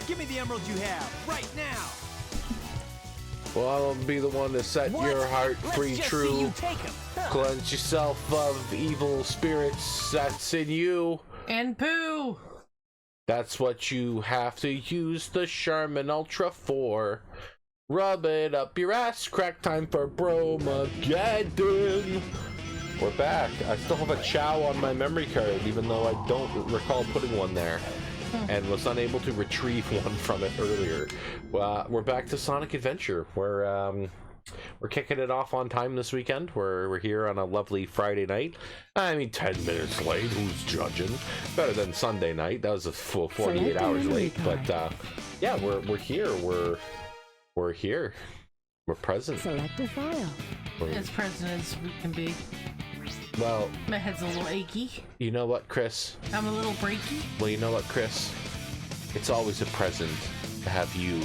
Give me the emeralds you have, right now! Well, I'll be the one to set your heart free true. Cleanse yourself of evil spirits that's in you. And poo! That's what you have to use the Charmin Ultra for. Rub it up your ass, crack time for Bromageddon. We're back. I still have a Chow on my memory card, even though I don't recall putting one there. And was unable to retrieve one from it earlier. We're back to Sonic Adventure. We're kicking it off on time this weekend. We're here on a lovely Friday night. I mean, 10 minutes late. Who's judging? Better than Sunday night. That was a full 48 hours late. But yeah, we're here. We're here. We're present. Select a file. As present as we can be. Well, my head's a little achy. You know what, Chris? I'm a little breaky. Well, you know what, Chris? It's always a present to have you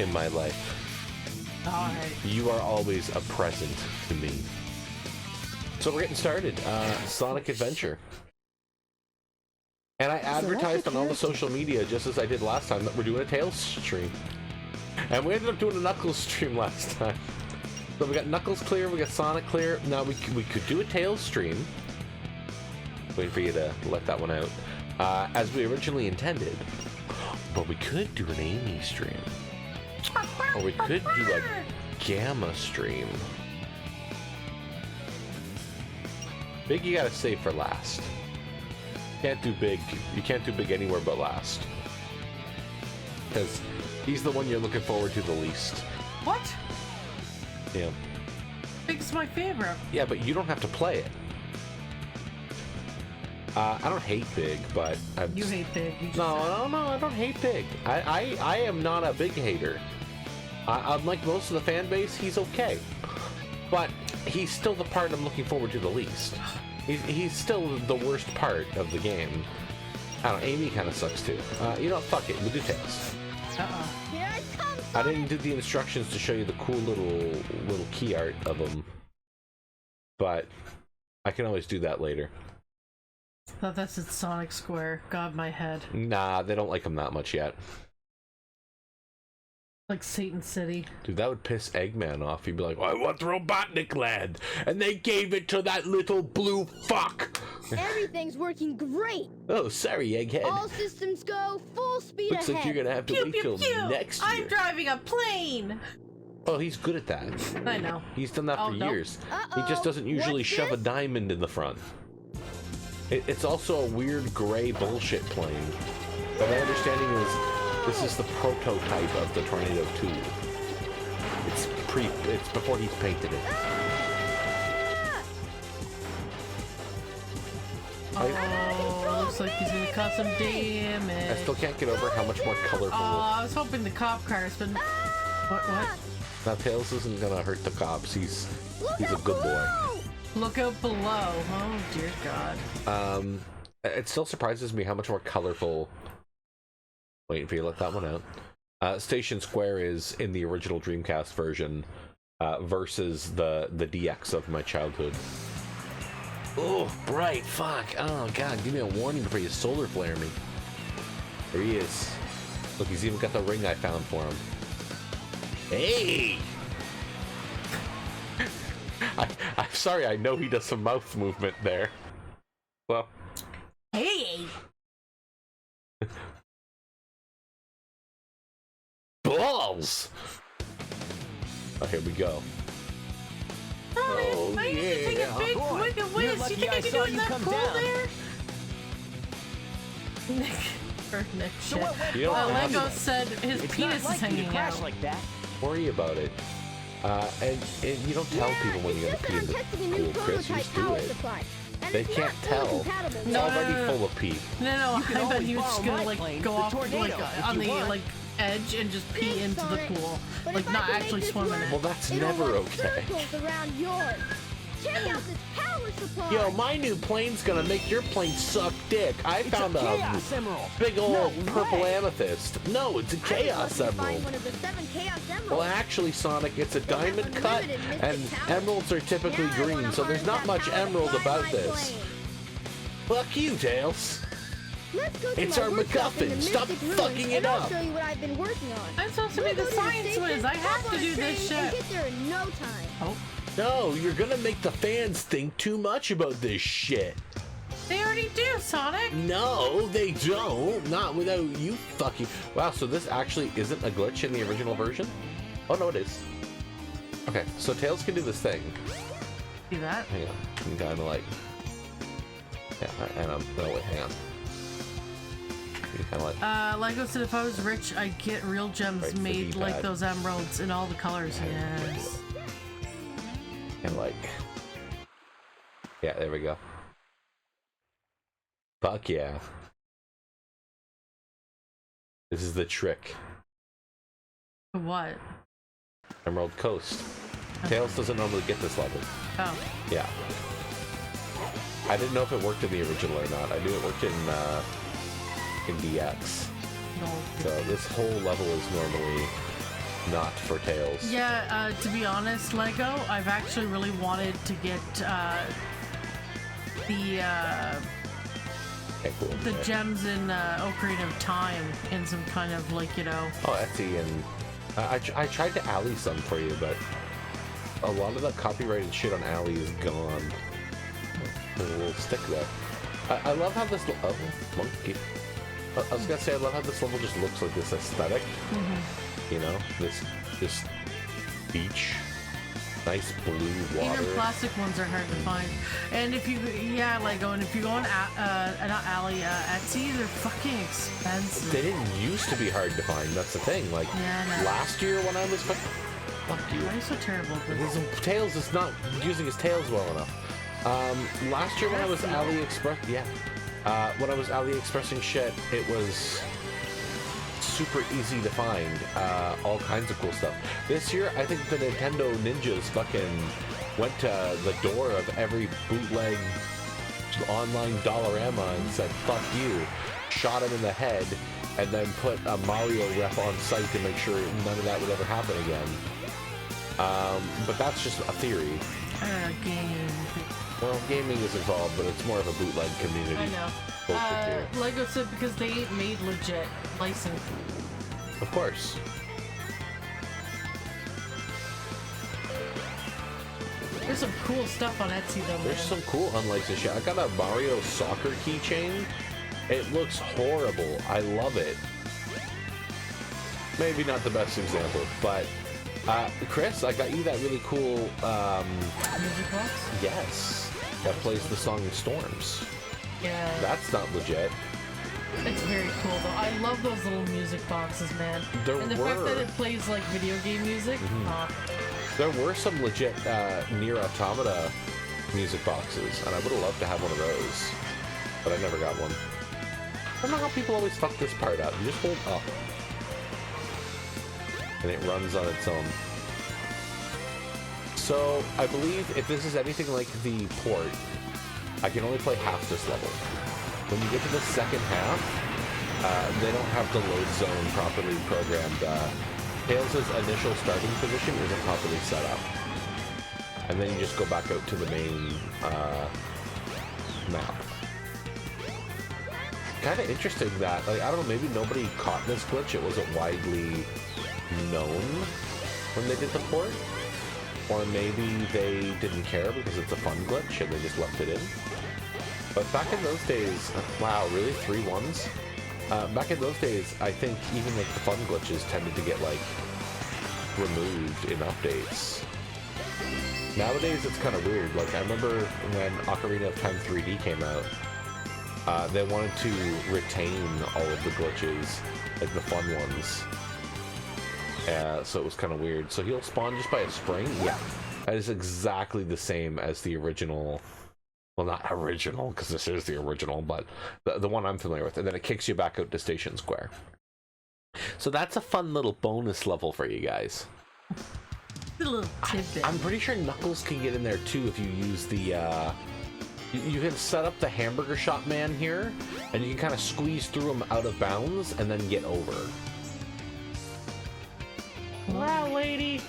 in my life. Alright. You are always a present to me. So we're getting started. Sonic Adventure. And I advertised on all the social media, just as I did last time, that we're doing a Tails stream. And we ended up doing a Knuckles stream last time. So we got Knuckles clear, we got Sonic clear. Now we could do a Tails stream. Waiting for you to let that one out. As we originally intended. But we could do an Amy stream. Or we could do a Gamma stream. Big you gotta save for last. Can't do big. You can't do big anywhere but last. Because he's the one you're looking forward to the least. What? Yeah. Big's my favorite. Yeah, but you don't have to play it. I don't hate Big, but you hate Big. No, I don't hate Big. I am not a Big hater. Unlike most of the fan base, he's okay. But he's still the part I'm looking forward to the least. He's still the worst part of the game. I don't know, Amy kind of sucks too. You know, fuck it, we'll do Tails. Here I come. I didn't do the instructions to show you the cool little key art of them, but I can always do that later. Thought that's at Sonic Square. God, my head. Nah, they don't like him that much yet. Like Satan City. Dude, that would piss Eggman off. He'd be like, I want Robotnik Land, and they gave it to that little blue fuck. Everything's working great. Oh, sorry, Egghead. All systems go, full speed Looks ahead. like you're gonna have to wait till next year. I'm driving a plane. Oh, he's good at that. I know. He's done that for years. He just doesn't usually shove a diamond in the front. It's also a weird gray bullshit plane. But my understanding is this is the prototype of the Tornado 2. It's before he's painted it. Oh, looks like he's gonna cause some damage. I still can't get over how much more colorful. Oh, I was hoping the cop cars, but what? Now Tails isn't gonna hurt the cops. He's a good boy. Look out below. Oh dear God. It still surprises me how much more colorful. Waiting for you to let that one out. Station Square is in the original Dreamcast version versus the DX of my childhood. Oh, bright, fuck. Oh, God, give me a warning before you solar flare me. There he is. Look, he's even got the ring I found for him. Hey! I'm sorry, I know he does some mouth movement there. Well. Hey! Balls! Oh, here we go. Oh, I need to take a big wicked whiz. You think I can do it in that pool there? Nick shit. Lego said his penis is hanging out. Like that. Worry about it. And you don't tell people when you're gonna pee in the pool, Chris. You just do it. They can't tell. It's already full of pee. No, I bet he was just gonna like go off like on the like edge and just pee into the pool, like not actually swim in it. Well, that's never okay. Check out this power supply. Yo, my new plane's gonna make your plane suck dick. I found a big old purple amethyst. No, it's a Chaos Emerald. Well, actually, Sonic, it's a diamond cut, and emeralds are typically green, so there's not much emerald about this. Fuck you, Tails. Let's go to It's my our workshop in the MacGuffin. Stop Mystic Ruins, fucking it and I'll up. show you what I've been working on. I'm supposed to We'll be the go science station, whiz. I hop have on to a do train, this and shit. get there in no time. Oh, No, you're gonna make the fans think too much about this shit. they already do, Sonic. No, they don't. Not without you fucking... Wow, so this actually isn't a glitch in the original version? Oh, no, it is. Okay, so Tails can do this thing. See that? Hang on. I'm kind of like... Yeah, and I'm... No, wait, hang on. Kind of like... Lego said if I was rich, I'd get real gems Right, the made like D-pad. those emeralds in all the colors. Yes. And like... Yeah, there we go. Fuck yeah. This is the trick. What? Emerald Coast. Tails doesn't normally get this level. Oh. Yeah. I didn't know if it worked in the original or not. I knew it worked in DX. No. So this whole level is normally not for Tails. Yeah, to be honest, Lego, I've actually really wanted to get Okay, cool. the Yeah. gems in Ocarina of Time in some kind of like, you know. Oh, Etsy, and I tried to alley some for you, but a lot of the copyrighted shit on alley is gone. There's a little stick there. I love how this... Oh, monkey. I was gonna say, I love how this level just looks like this aesthetic. You know, this beach, nice blue water. Even plastic ones are hard to find. And if you, yeah, Lego, and if you go on, not Alley, Etsy, they're fucking expensive. They didn't used to be hard to find. That's the thing. Like Yeah, no. last year when I was fuck you. Why are you so terrible at this? Tails is not using his tails well enough. Last year when I was AliExpress, when I was AliExpressing shit, it was super easy to find all kinds of cool stuff. This year, I think the Nintendo ninjas fucking went to the door of every bootleg online Dollarama and said, fuck you, shot him in the head, and then put a Mario rep on site to make sure none of that would ever happen again. But that's just a theory. Game. Well, gaming is involved, but it's more of a bootleg community. I know. Bullshit theory. Lego said because they ain't made legit license. Of course. There's some cool stuff on Etsy though, man. There's some cool unlicensed shit. I got a Mario soccer keychain. It looks horrible. I love it. Maybe not the best example, but Chris, I got you that really cool Music box? yes, that plays the song Storms. Yeah. That's not legit. It's very cool though. I love those little music boxes, man. There and the fact were. that it plays like video game music. There were some legit Nier Automata music boxes, and I would have loved to have one of those, but I never got one. I don't know how people always fuck this part up. You just hold up, and it runs on its own. So, I believe if this is anything like the port, I can only play half this level. When you get to the second half, they don't have the load zone properly programmed. Tails' initial starting position isn't properly set up. And then you just go back out to the main map. Kind of interesting that, like, I don't know, maybe nobody caught this glitch. It wasn't widely known when they did the port. Or maybe they didn't care because it's a fun glitch and they just left it in. But back in those days, wow, really? 3 ones? Back in those days, I think even like the fun glitches tended to get like removed in updates. Nowadays, it's kind of weird. Like I remember when Ocarina of Time 3D came out, they wanted to retain all of the glitches, like the fun ones. So it was kind of weird. So he'll spawn just by a spring? Yeah. That is exactly the same as the original. Well, not original, because this is the original, but the one I'm familiar with. And then it kicks you back out to Station Square. So that's a fun little bonus level for you guys. A little tidbit. I'm pretty sure Knuckles can get in there too if you use the... You can set up the hamburger shop man here, and you can kind of squeeze through him out of bounds and then get over. Wow, lady,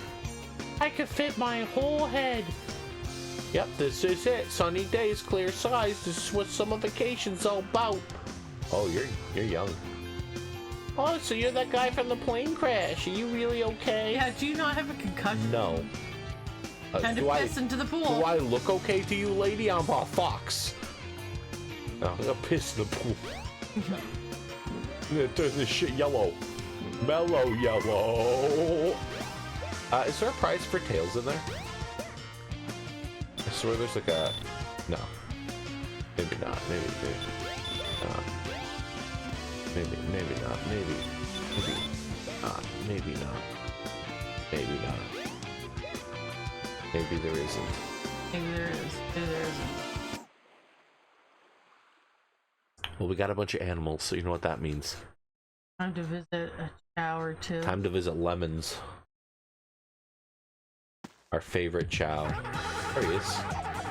I could fit my whole head. Yep, this is it. Sunny days, clear skies. This is what summer vacation's all about. Oh, you're young. Oh, so you're that guy from the plane crash. Are you really okay? Yeah, do you not have a concussion? No. Time to piss into the pool. Do I look okay to you, lady? I'm a fox. Oh, I'm gonna piss in the pool. I'm gonna turn this shit yellow. Mellow yellow. Is there a prize for tails in there? I swear there's like a... No. Maybe not. Maybe not. Maybe not. Maybe not. Maybe not. Maybe not. Maybe there isn't. Maybe there is. Maybe there isn't. Well, we got a bunch of animals, so you know what that means. Time to visit a chow or two. Time to visit Lemons. Our favorite chow. There he is.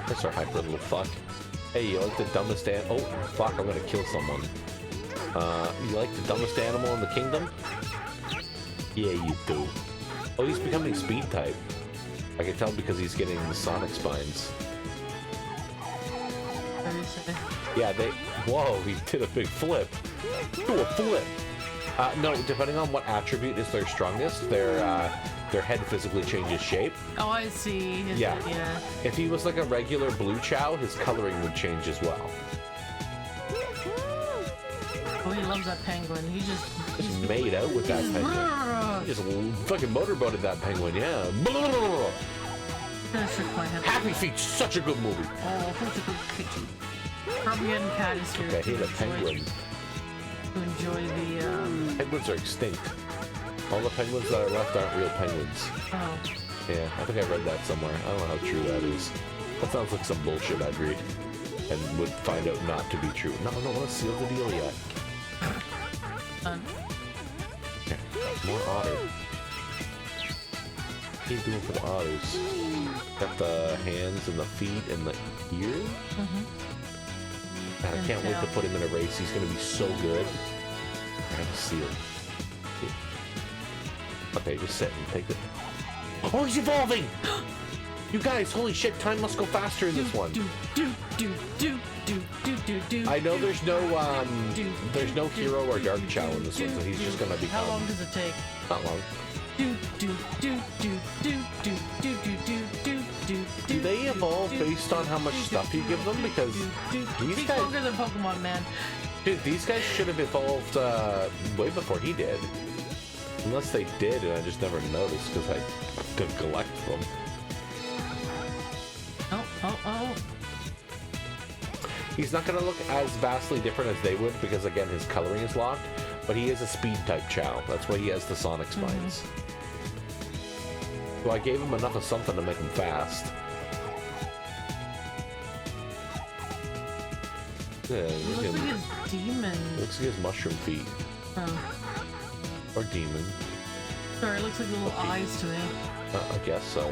That's our hyper little fuck. Hey, you like the dumbest oh, fuck, I'm gonna kill someone. You like the dumbest animal in the kingdom? Yeah, you do. Oh, he's becoming speed type. I can tell because he's getting the Sonic spines. What do you say? Yeah, whoa, he did a big flip. Do a flip. No, depending on what attribute is their strongest, their head physically changes shape. Oh, I see. Yeah. Yeah. If he was like a regular blue chow, his coloring would change as well. Oh, he loves that penguin. He's made out with that penguin. He just fucking motorboated that penguin, yeah. Happy Feet, such a good movie. Oh, such a good picture. Bromageddon cat is here. Okay, I hate a penguin. To enjoy the Penguins are extinct. All the penguins that are left aren't real penguins. Oh. Yeah, I think I read that somewhere. I don't know how true that is. That sounds like some bullshit I'd read. And would find out not to be true. No, I don't want to seal the deal yet. Okay, more otter. What are you doing for the otters? Got the hands and the feet and the ears? God, I can't wait to put him in a race. He's going to be so good. I gotta seal. Okay, just sit and take it. Oh, he's evolving! You guys, holy shit, time must go faster in this one. I know there's no hero or dark chow in this one, so he's just gonna become... How long does it take? Not long. Do they evolve based on how much stuff you give them? Because these guys... longer than Pokemon, man. Dude, these guys should have evolved way before he did. Unless they did, and I just never noticed because I didn't collect them. Oh. He's not going to look as vastly different as they would because, again, his coloring is locked. But he is a speed-type chow. That's why he has the Sonic spines. So I gave him enough of something to make him fast. Yeah, It looks like his demon. Looks like his mushroom feet. Oh. Or demon. Sorry, it looks like little eyes to me. I guess so.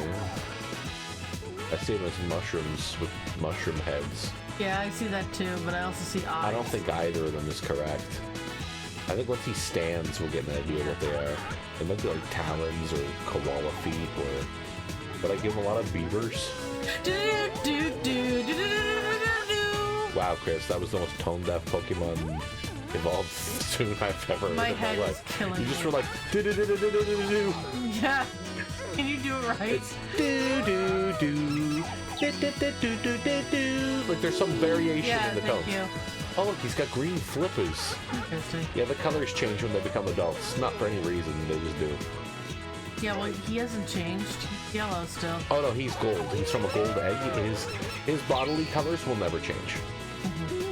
I see them as mushrooms with mushroom heads. Yeah, I see that too, but I also see eyes. I don't think either of them is correct. I think once he stands, we'll get an idea what they are. They might be like talons or koala feet, or... But I give him a lot of beavers. Wow, Chris, that was the most tone-deaf Pokemon evolved soon I've ever heard My in head my is life. killing You just me. were like, do-do-do-do-do-do-do. Yeah. Can you do it right? It's do-do-do. Do-do-do-do-do-do. Like there's some variation in the tones. You. Oh, look, he's got green flippers. Interesting. Yeah, the colors change when they become adults. Not for any reason, they just do. Yeah, well, he hasn't changed. He's yellow still. Oh no, he's gold. He's from a gold egg. His bodily colors will never change.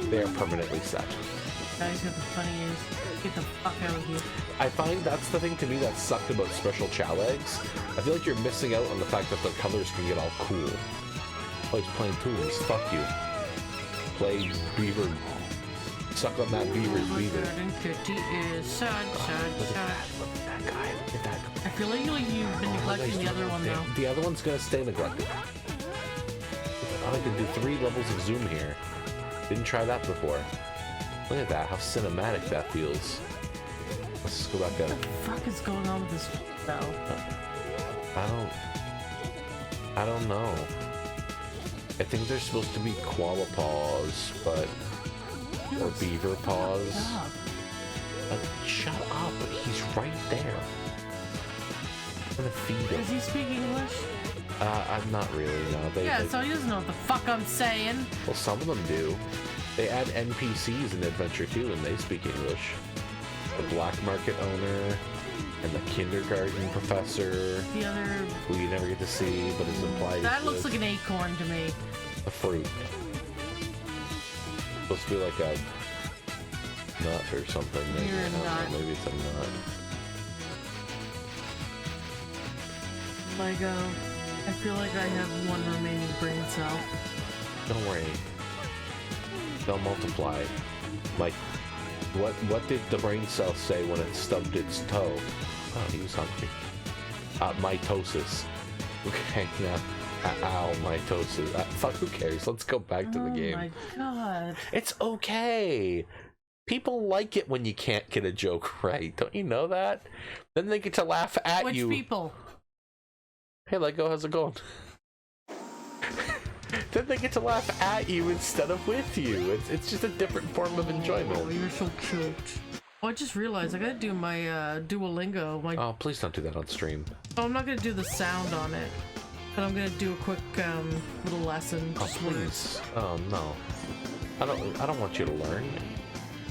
They are permanently set. Guys got the funny ears. Get the fuck out of here. I find that's the thing to me that sucked about special chow eggs. I feel like you're missing out on the fact that their colors can get all cool. Oh, he's playing tunes. Fuck you. Play beaver. Suck on that beaver's beaver. Kitty is sad. Look at that guy. Look at that. I feel like you've been neglecting the other one though. The other one's gonna stay neglected. Oh, I can do 3 levels of zoom here. Didn't try that before. Look at that, how cinematic that feels. Let's just go back What up. the fuck is going on with this though? I don't know. I think they're supposed to be koala paws, but or beaver paws. Shut up. He's right there. I'm gonna feed him. Does he speak English? I'm not really, no. So he doesn't know what the fuck I'm saying. Well, some of them do. They add NPCs in Adventure 2 and they speak English. The black market owner and the kindergarten professor. The other... who you never get to see, but is implied. That looks like an acorn to me. A fruit. Supposed to be like a nut or something. Maybe. You're a nut. Maybe it's a nut. Lego. I feel like I have one remaining brain cell. Don't worry. They'll multiply. Like, what did the brain cell say when it stubbed its toe? Oh, he was hungry. Mitosis. Okay, now. Ow, mitosis. Fuck, who cares? Let's go back to the game. Oh my god. It's okay. People like it when you can't get a joke right. Don't you know that? Then they get to laugh at you. Which people? Hey, Lego, how's it going? Then they get to laugh at you instead of with you. It's just a different form of enjoyment. Oh, you're so cute. Oh, I just realized I gotta do my Duolingo. Oh, please don't do that on stream. Oh, I'm not gonna do the sound on it, but I'm gonna do a quick little lesson. Oh, please. Oh no. I don't want you to learn.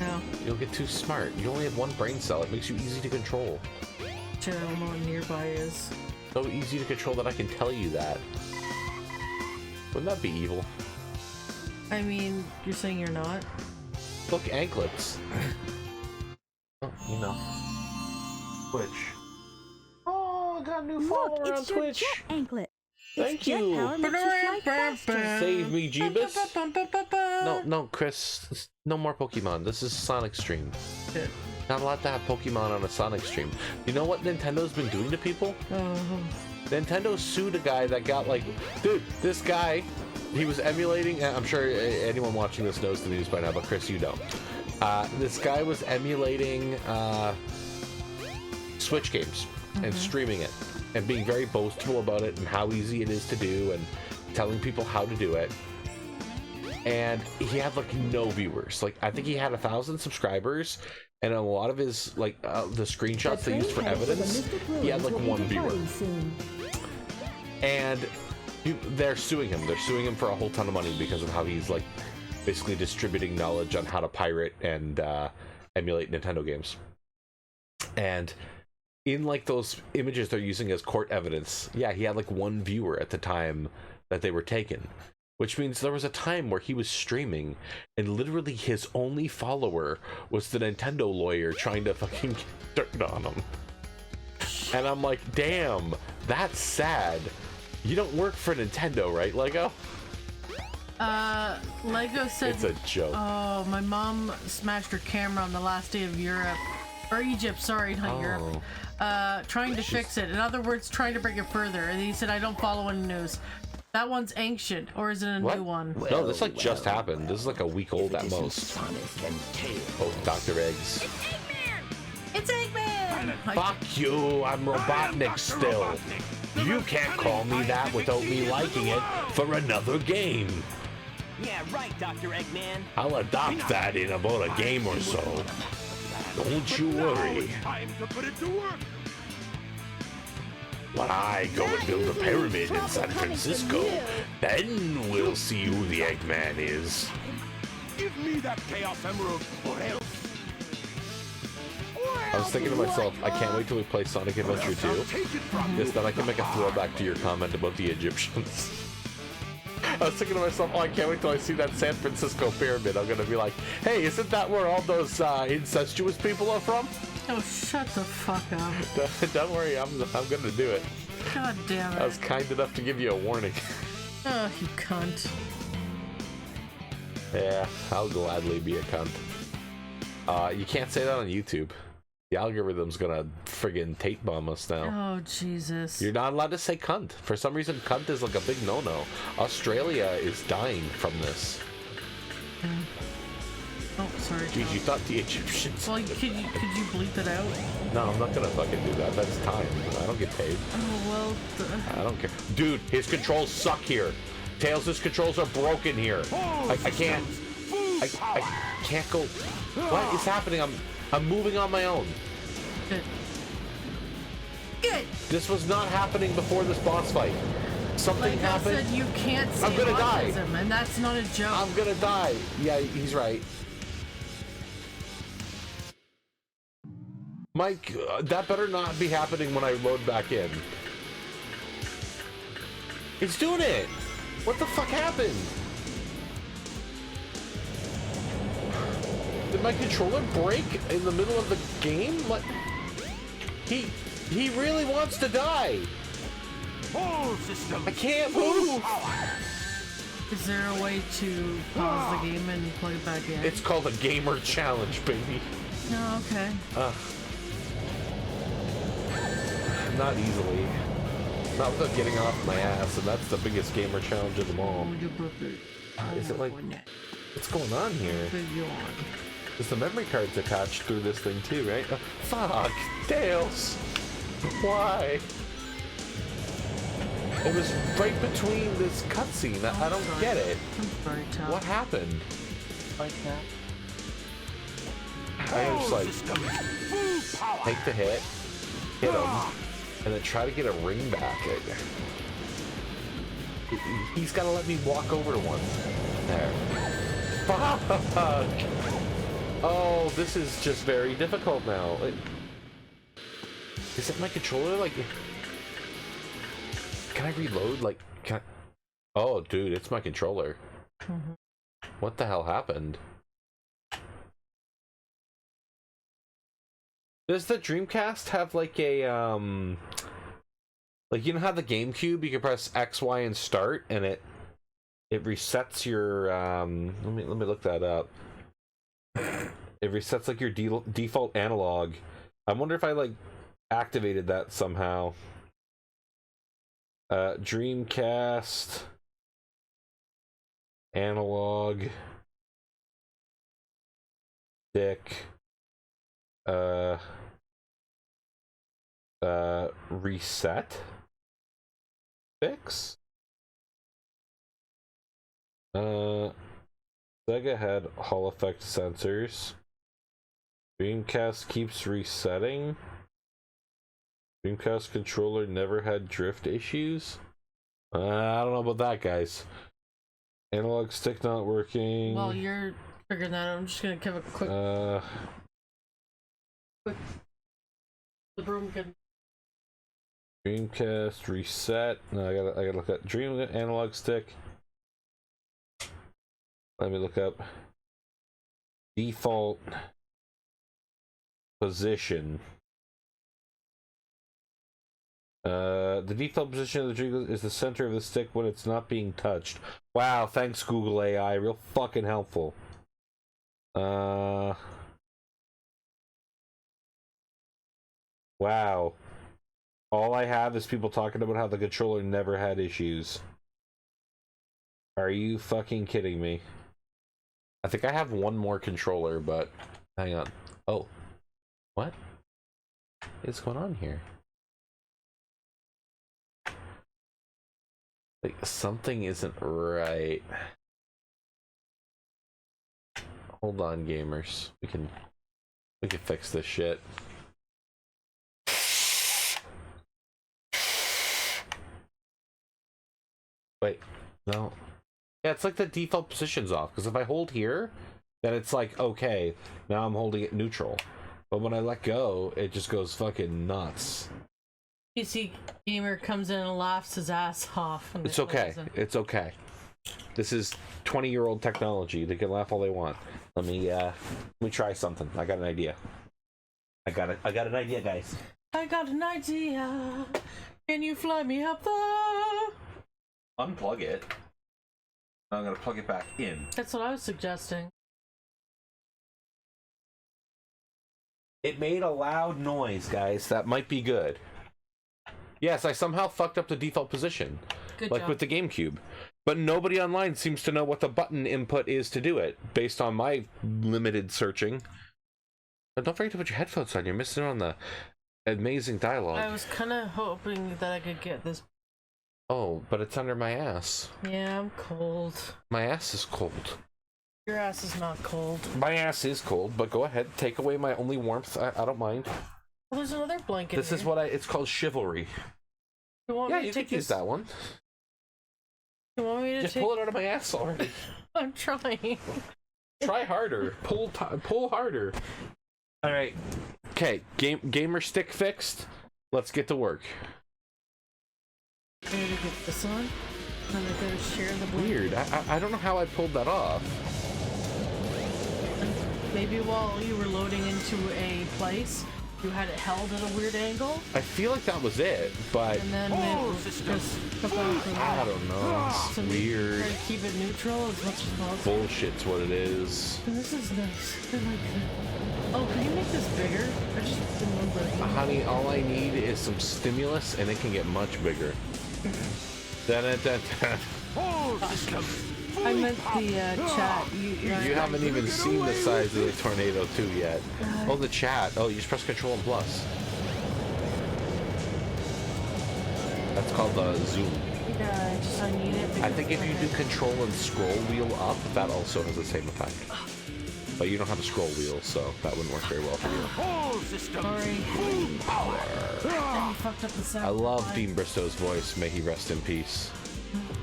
No. You'll get too smart. You only have one brain cell. It makes you easy to control. I don't know what nearby is. So easy to control that I can tell you that. Wouldn't that be evil? I mean, you're saying you're not? Look, anklets. Oh, you know. Twitch. Oh, I got a new follower on it's your Twitch. jet anklet. Thank Its you. Jet power makes you fly faster. Save me, Jeebus. No, Chris. No more Pokemon. This is Sonic stream. Shit. Not allowed to have Pokemon on a Sonic stream. You know what Nintendo's been doing to people? Nintendo sued a guy that got like, dude, this guy, he was emulating, I'm sure anyone watching this knows the news by now, but Chris, you don't. This guy was emulating Switch games and streaming it and being very boastful about it and how easy it is to do and telling people how to do it. And he had like no viewers. Like, I think he had 1,000 subscribers, and a lot of his like the screenshots they used for evidence, he had like 1 viewer. And they're suing him. They're suing him for a whole ton of money because of how he's like basically distributing knowledge on how to pirate and emulate Nintendo games. And in like those images they're using as court evidence, yeah, he had like 1 viewer at the time that they were taken. Which means there was a time where he was streaming and literally his only follower was the Nintendo lawyer trying to fucking get dirt on him. And I'm like, damn, that's sad. You don't work for Nintendo, right, Lego? Lego said... It's a joke. Oh, my mom smashed her camera on the last day of Europe. Or Egypt, sorry, not Europe. Trying to fix it. In other words, trying to bring it further. And he said, I don't follow any news. That one's ancient, or is it a new one? No, this like just happened. This is like a week old at most. Oh, Dr. Eggs. It's Eggman! Fuck you, I'm Robotnik still. You can't call me that without me liking it for another game. Yeah, right, Dr. Eggman. I'll adopt that in about a game or so. Don't you worry. Time to put it to work. When I go and build a pyramid in San Francisco, then we'll see who the Eggman is. Give me that Chaos Emerald, or else. I was thinking to myself, I can't wait till we play Sonic Adventure 2. This, then I can make a throwback to your comment about the Egyptians. I was thinking to myself, oh, I can't wait till I see that San Francisco pyramid. I'm gonna be like, hey, isn't that where all those incestuous people are from? Oh, shut the fuck up. Don't worry, I'm gonna do it. God damn it. I was kind enough to give you a warning. Oh, you cunt. Yeah, I'll gladly be a cunt. You can't say that on YouTube. The algorithm's gonna friggin' tape bomb us now. Oh, Jesus. You're not allowed to say cunt. For some reason, cunt is like a big no-no. Australia is dying from this. Oh, sorry. Geez, you thought the Egyptians... Well, could you bleep it out? No, I'm not gonna fucking do that. That's time. I don't get paid. Oh, well... I don't care. Dude, his controls suck here. Tails' controls are broken here. I can't... can't go. What is happening? I'm moving on my own. Good. Good. This was not happening before this boss fight. Something Like happened. I said, you can't see I'm gonna die. autism, and that's not a joke. I'm gonna die. Yeah, he's right. Mike, that better not be happening when I load back in. It's doing it. What the fuck happened? Did my controller break in the middle of the game? What? He really wants to die. All systems. I can't move. Is there a way to pause the game and plug it back in? It's called a gamer challenge, baby. No, okay. Not easily. Not without getting off my ass, and that's the biggest gamer challenge of them all. Is it like... What's going on here? Is the memory card's attached through this thing too, right? Fuck! Tails! Why? It was right between this cutscene. I don't get it. I'm sorry, Tom. What happened? Like that. I was like, take the hit, hit him, and then try to get a ring back. He's got to let me walk over to one. There. Fuck! Oh, this is just very difficult now. Is it my controller? Like, can I reload? Like, can I... Oh, dude, it's my controller. Mm-hmm. What the hell happened? Does the Dreamcast have like a like, you know how the GameCube you can press X, Y, and start, and it resets your let me look that up. It resets like your default analog. I wonder if I like activated that somehow. Dreamcast analog stick reset fix. Sega had Hall effect sensors. Dreamcast keeps resetting. Dreamcast controller never had drift issues. I don't know about that, guys. Analog stick not working. While you're figuring that out, I'm just gonna give a quick the Bromageddon. Dreamcast reset. No, I gotta look at Dream analog stick. Let me look up default position. The default position of the Dreamcast is the center of the stick when it's not being touched. Wow, thanks Google AI, real fucking helpful. Wow. All I have is people talking about how the controller never had issues. Are you fucking kidding me? I think I have one more controller, but hang on. Oh. What is going on here? Like, something isn't right. Hold on, gamers. We can fix this shit. Wait, no. Yeah, it's like the default position's off, because if I hold here, then it's like, okay, now I'm holding it neutral. But when I let go, it just goes fucking nuts. PC gamer comes in and laughs his ass off. It's okay. It's okay. This is 20-year-old technology. They can laugh all they want. Let me try something. I got an idea. I got an idea, guys. I got an idea. Can you fly me up the... Unplug it. I'm gonna plug it back in. That's what I was suggesting. It made a loud noise, guys. That might be good. Yes, I somehow fucked up the default position. Good like job. with the GameCube. But nobody online seems to know what the button input is to do it, based on my limited searching. But don't forget to put your headphones on. You're missing out on the amazing dialogue. I was kind of hoping that I could get this. Oh, but it's under my ass. Yeah, I'm cold. My ass is cold. Your ass is not cold. My ass is cold, but go ahead. Take away my only warmth. I don't mind. Well, there's another blanket. This is what it's called chivalry. You want Yeah, me you to take could use that one. You want me to Just take... pull it out of my ass already. I'm trying. Try harder. Pull harder. All right. Okay. Gamer stick fixed. Let's get to work. I need to get this on. And I'm gonna share the blanket. Weird. I don't know how I pulled that off. Maybe while you were loading into a place, you had it held at a weird angle. I feel like that was it, but And then it just took off from I that. don't know. It's So weird. try to keep it neutral as much as possible. Bullshit's what it is. And this is nice. I like that. Oh, can you make this bigger? I just remember. Honey, all I need is some stimulus, and it can get much bigger. I meant the chat. You haven't even seen the size of the tornado 2 yet. Oh, the chat. Oh, you just press Control and plus. That's called zoom. Yeah, I need it. I think if you do Control and scroll wheel up, that also has the same effect. But you don't have a scroll wheel, so that wouldn't work very well for you. Sorry. Fucked up the sound. I love Dean Bristow's voice. May he rest in peace.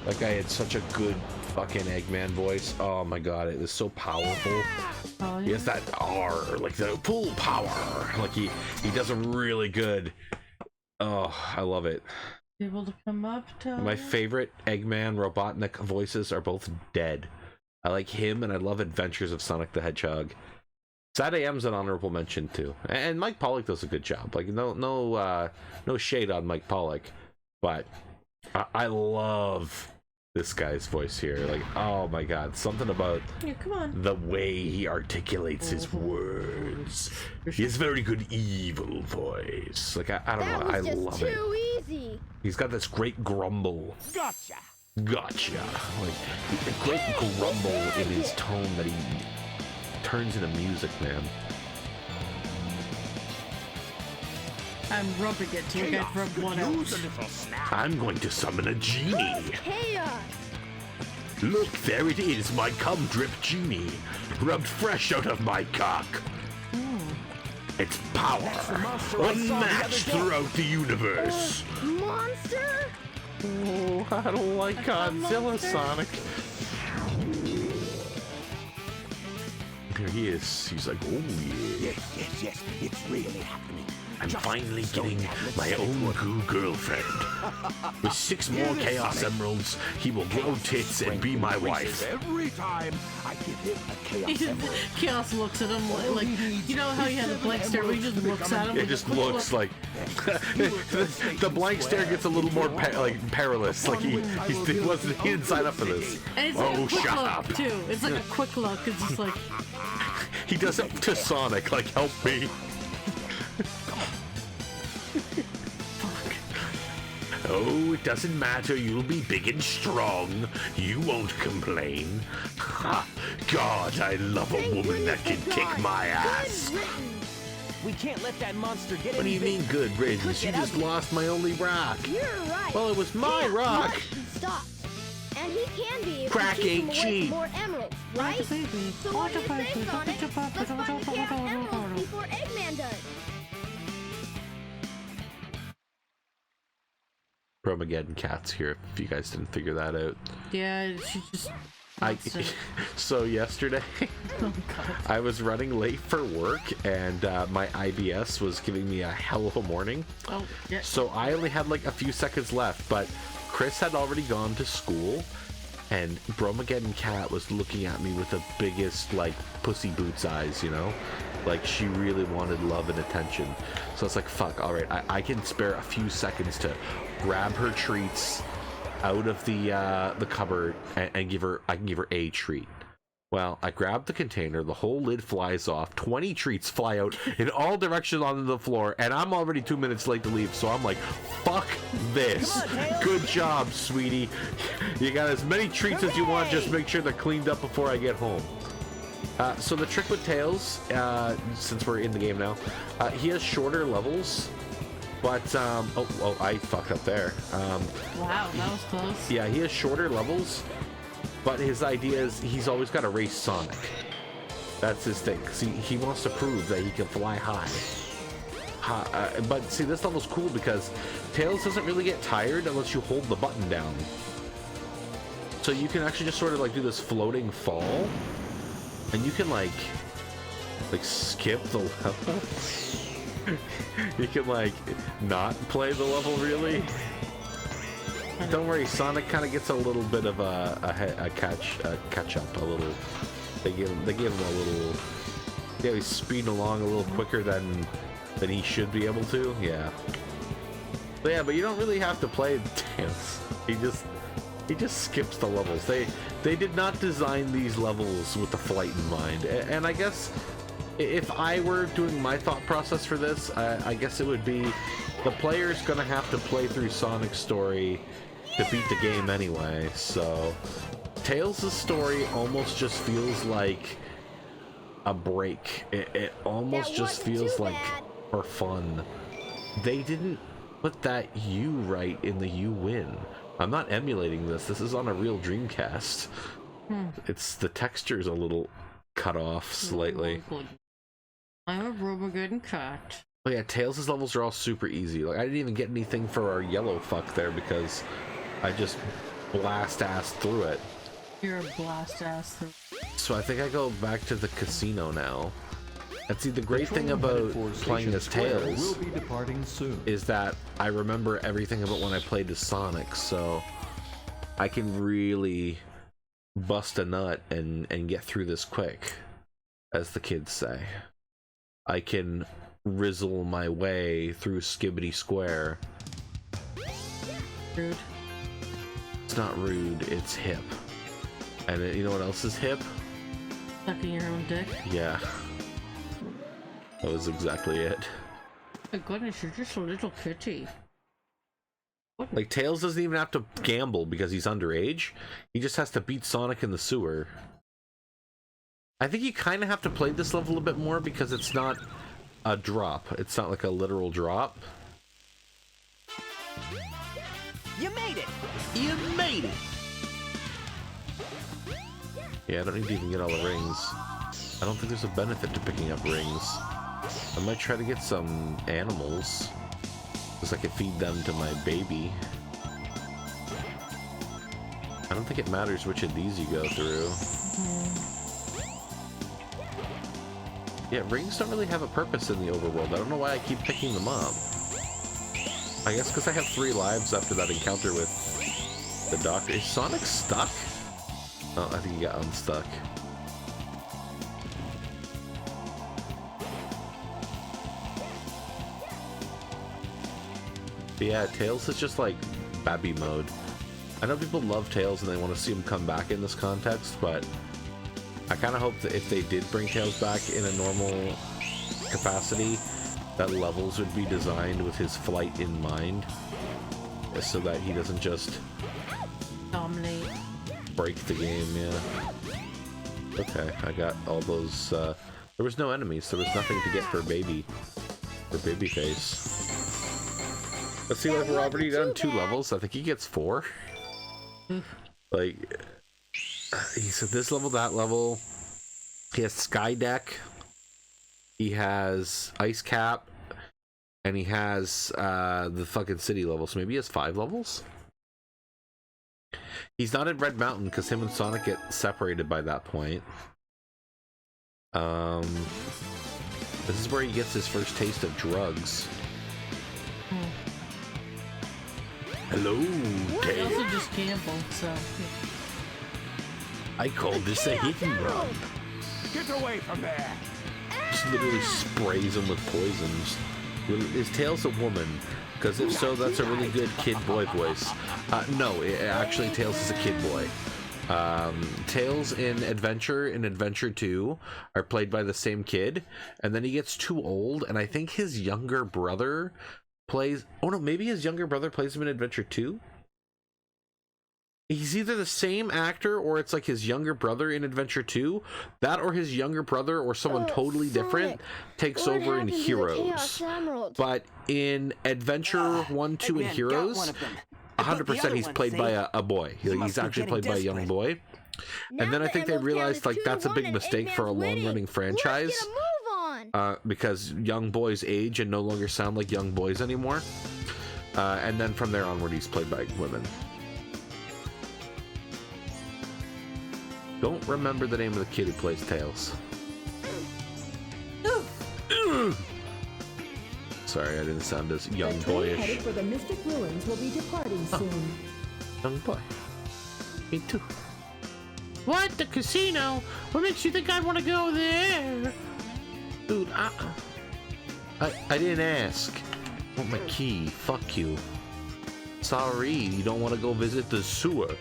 That guy had such a good fucking Eggman voice. Oh my god, it is so powerful. Oh, He has that R, like the full power. Like he does a really good. Oh, I love it. Able to come up to My favorite Eggman Robotnik voices are both dead. I like him, and I love Adventures of Sonic the Hedgehog. Sad AM's an honorable mention too, and Mike Pollock does a good job. Like no shade on Mike Pollock, but I love this guy's voice here. Like, oh my god, something about come on. the way he articulates his words. He has very good evil voice. Like I don't know, I love it. Too easy. He's got this great grumble. Gotcha. Like a great grumble in his tone that he turns into music, man. I'm rubbing it to get rub one out. I'm going to summon a genie. Chaos. Look, there it is, my cum drip genie, rubbed fresh out of my cock. Its power unmatched throughout the universe. Monster? Oh, I don't like Godzilla, Sonic. Here he is. He's like, oh yeah. Yes, it's really happening. I'm finally getting my own goo girlfriend. With 6 more Chaos Emeralds, he will grow tits and be my wife. Every time I give him a Chaos Emerald. Chaos looks at him like you know how he had a blank stare where he just looks at him. It just looks like the blank stare gets a little more perilous. Like he didn't sign up for this. And it's like a quick shut look up. too. It's like a quick look. It's just like He does it to Sonic, like, help me. Oh, it doesn't matter. You'll be big and strong. You won't complain. Ha! God, I love a woman that can kick my ass. We can't let that monster get What do you mean, good riddance? You just lost my only rock. You're right. Well, it was my Chaos rock. must be stopped. And he can be if Crack we keep ain't him away cheap. from more emeralds, right? So what do you say, Sonic? Let's find the Chaos Emeralds before Eggman does. Bromageddon cat's here, if you guys didn't figure that out. yeah, she just. So yesterday, I was running late for work, and my IBS was giving me a hell of a morning. Oh, yeah. So I only had like a few seconds left, but Chris had already gone to school, and Bromageddon cat was looking at me with the biggest like pussy boots eyes, you know? Like she really wanted love and attention. So it's like, fuck, all right, I can spare a few seconds to grab her treats out of the cupboard and I can give her a treat. Well, I grab the container, the whole lid flies off, 20 treats fly out in all directions onto the floor, and I'm already 2 minutes late to leave, so I'm like, fuck this. Good job, sweetie. You got as many treats as you want, just make sure they're cleaned up before I get home. So the trick with Tails, since we're in the game now, he has shorter levels, but, I fucked up there. Wow, that was close. Yeah, he has shorter levels, But his idea is he's always got to race Sonic. That's his thing. See, he wants to prove that he can fly high. But see, this level's cool because Tails doesn't really get tired unless you hold the button down. So you can actually just sort of like do this floating fall, and you can like skip the level. You can like not play the level really. Don't worry, Sonic kind of gets a little bit of a catch up a little. They give him a little. Yeah, he's speeding along a little quicker than he should be able to. Yeah. But yeah, but you don't really have to play Tails. He just skips the levels. They did not design these levels with the flight in mind. And I guess if I were doing my thought process for this, I guess it would be the player's gonna have to play through Sonic's story to beat the game anyway. So Tails' story almost just feels like a break. It almost just feels like for fun. They didn't put that U right in the U win. I'm not emulating this. This is on a real Dreamcast. It's the texture's a little cut off slightly. I'm a Bromageddon cat. But yeah, Tails' levels are all super easy. Like I didn't even get anything for our yellow fuck there because I just blast ass through it. You're a blast ass through. So I think I go back to the casino now. And see, the great thing about playing as Tails is that I remember everything about when I played as Sonic, so I can really bust a nut and get through this quick, as the kids say. I can rizzle my way through Skibbity Square. Rude. It's not rude, it's hip. And you know what else is hip? Sucking your own dick? Yeah. That was exactly it. My goodness, you're just a little kitty. Like, Tails doesn't even have to gamble because he's underage. He just has to beat Sonic in the sewer. I think you kind of have to play this level a bit more because it's not a drop. It's not like a literal drop. You made it! You made it! Yeah, I don't need to even get all the rings. I don't think there's a benefit to picking up rings. I might try to get some animals, because I can feed them to my baby. I don't think it matters which of these you go through. Yeah, rings don't really have a purpose in the overworld. I don't know why I keep picking them up. I guess because I have 3 lives after that encounter with the doctor. Is Sonic stuck? Oh, I think he got unstuck. But yeah, Tails is just like Babby mode. I know people love Tails and they want to see him come back in this context, but I kind of hope that if they did bring Tails back in a normal capacity, that levels would be designed with his flight in mind, so that he doesn't just dominate, break the game. Yeah. Okay, I got all those. There was no enemies. There was nothing to get for baby face. Let's see, like, we're already done 2 levels. I think he gets 4. Like, he said this level, that level. He has Sky Deck. He has Ice Cap. And he has the fucking city level. So maybe he has 5 levels? He's not in Red Mountain because him and Sonic get separated by that point. This is where he gets his first taste of drugs. Hello, I also just gambled, so... I call this a hit and run. Get away from there! Just literally sprays him with poisons. Is Tails a woman? Because if so, that's a really good kid-boy voice. No, actually, Tails is a kid-boy. Tails in Adventure 2 are played by the same kid, and then he gets too old, and I think his younger brother plays... Oh no, maybe his younger brother plays him in Adventure 2? He's either the same actor or it's like his younger brother in Adventure 2. That or his younger brother or someone totally different takes over in Heroes. But in Adventure 1, 2, and Heroes, 100% he's played by a boy. He's actually played by a young boy. And then I think they realized like that's a big mistake for a long-running franchise. Let's get a move on. Because young boys age and no longer sound like young boys anymore. And then from there onward, he's played by women. Don't remember the name of the kid who plays Tails. Sorry, I didn't sound as young boyish. Headed for the Mystic Ruins will be departing soon. Young boy. Me too. What? The casino? What makes you think I'd want to go there? Dude, I didn't ask. I want my key. Fuck you. Sorry, you don't want to go visit the sewer.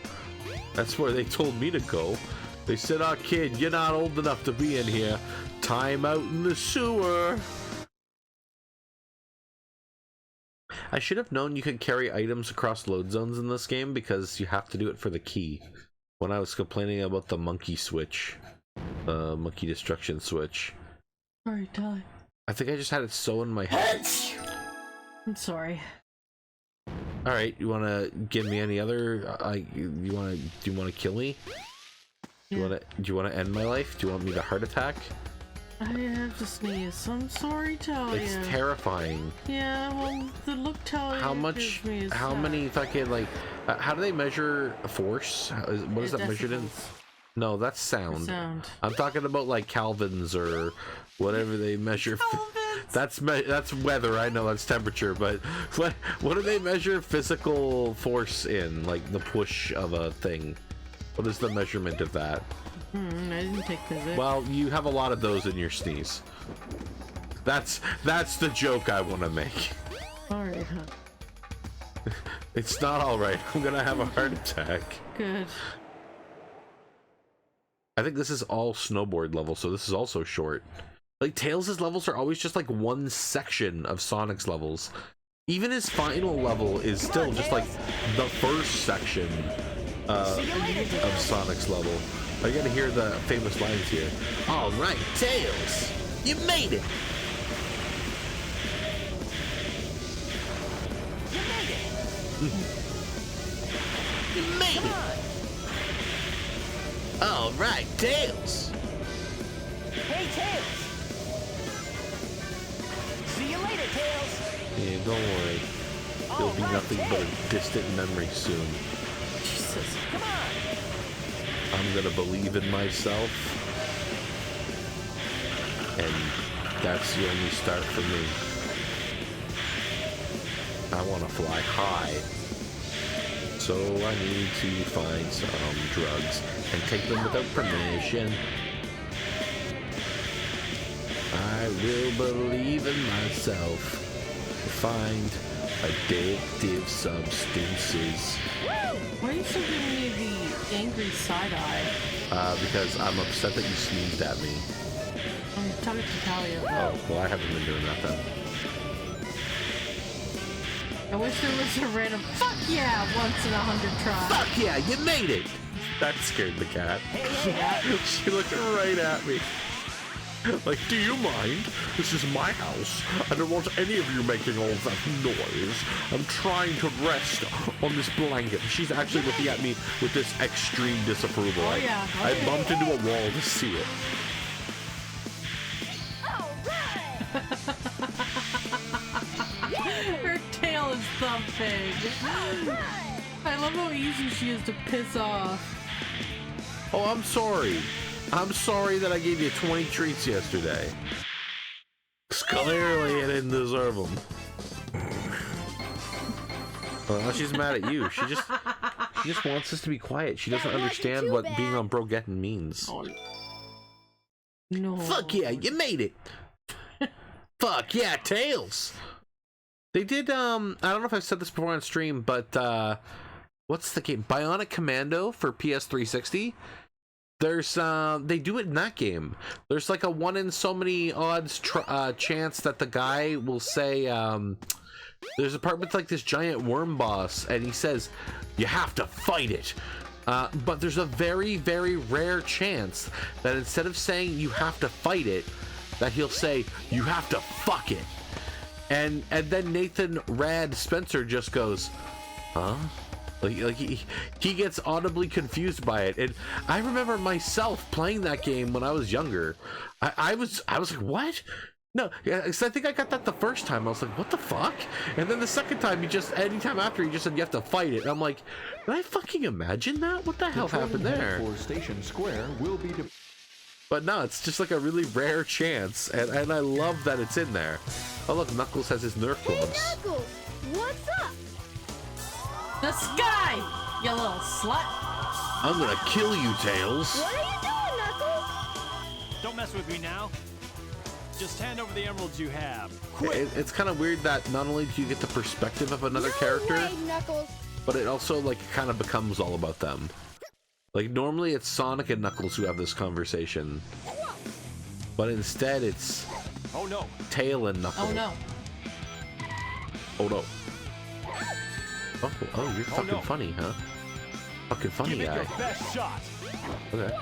That's where they told me to go. They said, "Oh, kid, you're not old enough to be in here. Time out in the sewer." I should have known you could carry items across load zones in this game because you have to do it for the key. When I was complaining about the monkey switch, monkey destruction switch. Sorry, Ty. I think I just had it so in my head. I'm sorry. All right, you want to give me any other? Do you want to kill me? Do you want to end my life? Do you want me to heart attack? I have to sneeze. I'm sorry, Talia. It's terrifying. Yeah, well, the look Talia gives me is how many fucking, like, how do they measure force? What is that measured in? No, that's sound. I'm talking about, like, Kelvins or whatever they measure. That's weather, I know that's temperature, but what do they measure physical force in? Like, the push of a thing. What is the measurement of that? I didn't take physics. Well, you have a lot of those in your sneeze. That's the joke I want to make. Alright, huh? It's not alright. I'm gonna have a heart attack. Good. I think this is all snowboard level, so this is also short. Like, Tails' levels are always just like one section of Sonic's levels. Even his final level is still just like the first section of Sonic's level. I gotta hear the famous lines here. All right, Tails, you made it. You made it. All right, Tails. Hey, Tails. See you later, Tails. Yeah, don't worry. It'll be nothing but a distant memory soon. Jesus. Come on. I'm gonna believe in myself, and that's the only start for me. I want to fly high, so I need to find some drugs and take them without permission. I will believe in myself to find addictive substances. Why are you still giving me the angry side eye? Because I'm upset that you sneezed at me. I'm talking to Talia. Oh, well, I haven't been doing that then. I wish there was a random fuck yeah once in 100 tries. Fuck yeah, you made it! That scared the cat. She looked right at me. Like, do you mind? This is my house. I don't want any of you making all that noise. I'm trying to rest on this blanket. She's actually looking at me with this extreme disapproval. Oh, yeah. I bumped into a wall to see it. Her tail is thumping. I love how easy she is to piss off. Oh, I'm sorry. I'm sorry that I gave you 20 treats yesterday. Clearly, I didn't deserve them. Well, now she's mad at you. She just wants us to be quiet. She doesn't understand what being on Bromageddon means. Oh, no. Fuck yeah, you made it. Fuck yeah, Tails. They did, I don't know if I've said this before on stream, but, what's the game? Bionic Commando for PS360. There's, they do it in that game. There's like a 1 in so many odds chance that the guy will say, there's a part with like this giant worm boss, and he says, you have to fight it. But there's a very, very rare chance that instead of saying you have to fight it, that he'll say, you have to fuck it. And then Nathan Rad Spencer just goes, huh? Like he gets audibly confused by it. And I remember myself playing that game when I was younger. I was like, what? No, yeah, 'cause I think I got that the first time. I was like, what the fuck? And then the second time, anytime after, you just said you have to fight it. And I'm like, did I fucking imagine that? What the hell happened there? For Station Square will be. But no, it's just like a really rare chance, and I love that it's in there. Oh look, Knuckles has his Nerf Hey, gloves. Knuckles! What's up? The sky, you little slut. I'm gonna kill you, Tails. What are you doing, Knuckles? Don't mess with me now. Just hand over the emeralds you have. It's kind of weird that not only do you get the perspective of another character, No way, Knuckles. but it also like kind of becomes all about them. Like normally it's Sonic and Knuckles who have this conversation, but instead it's Oh no. Tail and Knuckles. Oh no. Oh no. Oh, you're fucking no. funny, huh? Fucking funny Give it guy. your best shot. Okay.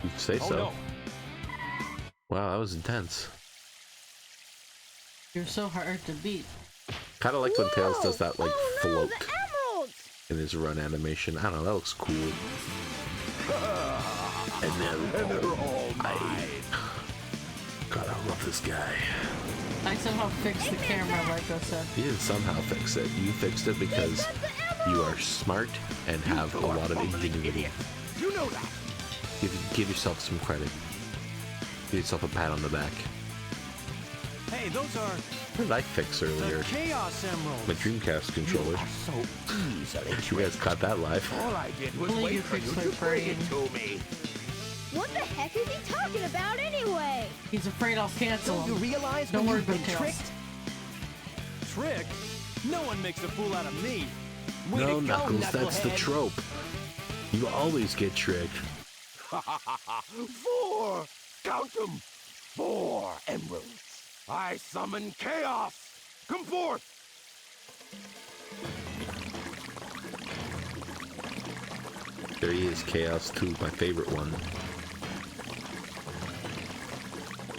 You say Oh so. no. Wow, that was intense. You're so hard to beat. Kind of like when Tails does that like Oh, no, float the emeralds! in his run animation. I don't know, that looks cool. And then They're all mine. God, I love this guy. I somehow fixed the camera, like I said. You didn't somehow fix it. You fixed it because you are smart and have a lot of ingenuity. You know that. Give yourself some credit. Give yourself a pat on the back. Hey, those are What did I fix the earlier? Chaos Emeralds. My Dreamcast controller. So easily. You guys caught that live. All I did was Only wait you for fixed you my to bring brain. it to me. What the heck is he talking about anyway? He's afraid I'll cancel Don't you him. realize Don't when worry you've been about Tails. tricked? Tricked? No one makes a fool out of me. Way No, to go, Knuckles, that's the knucklehead. trope. You always get tricked. 4! Count them! 4 emeralds. I summon chaos. Come forth. There he is, Chaos 2, my favorite one.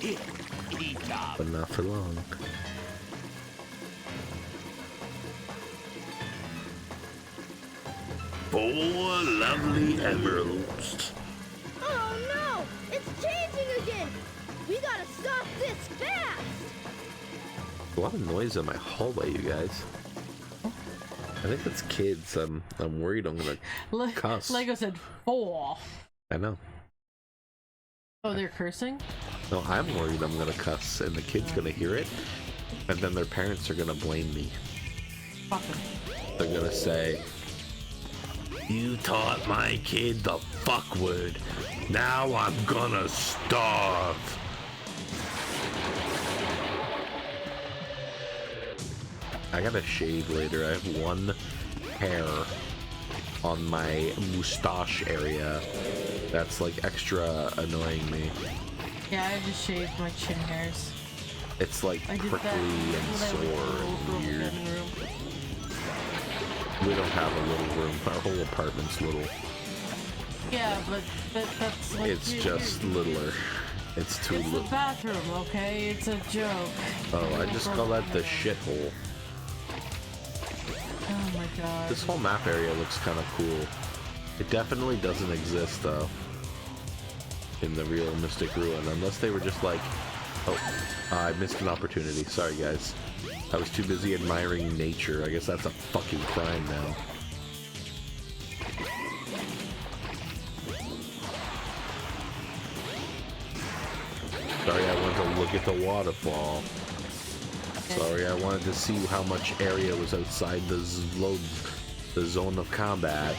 Eat up. But not for long. Four lovely emeralds. Oh no! It's changing again! We gotta stop this fast! A lot of noise in my hallway, you guys. I think it's kids. I'm worried I'm gonna cuss. Lego said 4. I know. Oh, they're cursing? No, I'm worried I'm gonna cuss and the kid's gonna hear it, and then their parents are gonna blame me. Fuck them. They're gonna say, "You taught my kid the fuck word. Now I'm gonna starve." I gotta shave later. I have one hair on my mustache area that's like extra annoying me. Yeah, I just shaved my chin hairs. It's like I did prickly that and when I sore and went to the weird. living room. We don't have a little room. Our whole apartment's little. Yeah, but that's like... It's just littler. It's too It's the little. bathroom, okay? It's a joke. Oh, I just call that the shithole. Oh my god. This whole map area looks kind of cool. It definitely doesn't exist though in the real Mystic Ruin, unless they were just like, oh, I missed an opportunity. Sorry guys. I was too busy admiring nature. I guess that's a fucking crime now. Sorry, I went to look at the waterfall. Sorry, I wanted to see how much area was outside the zone of combat.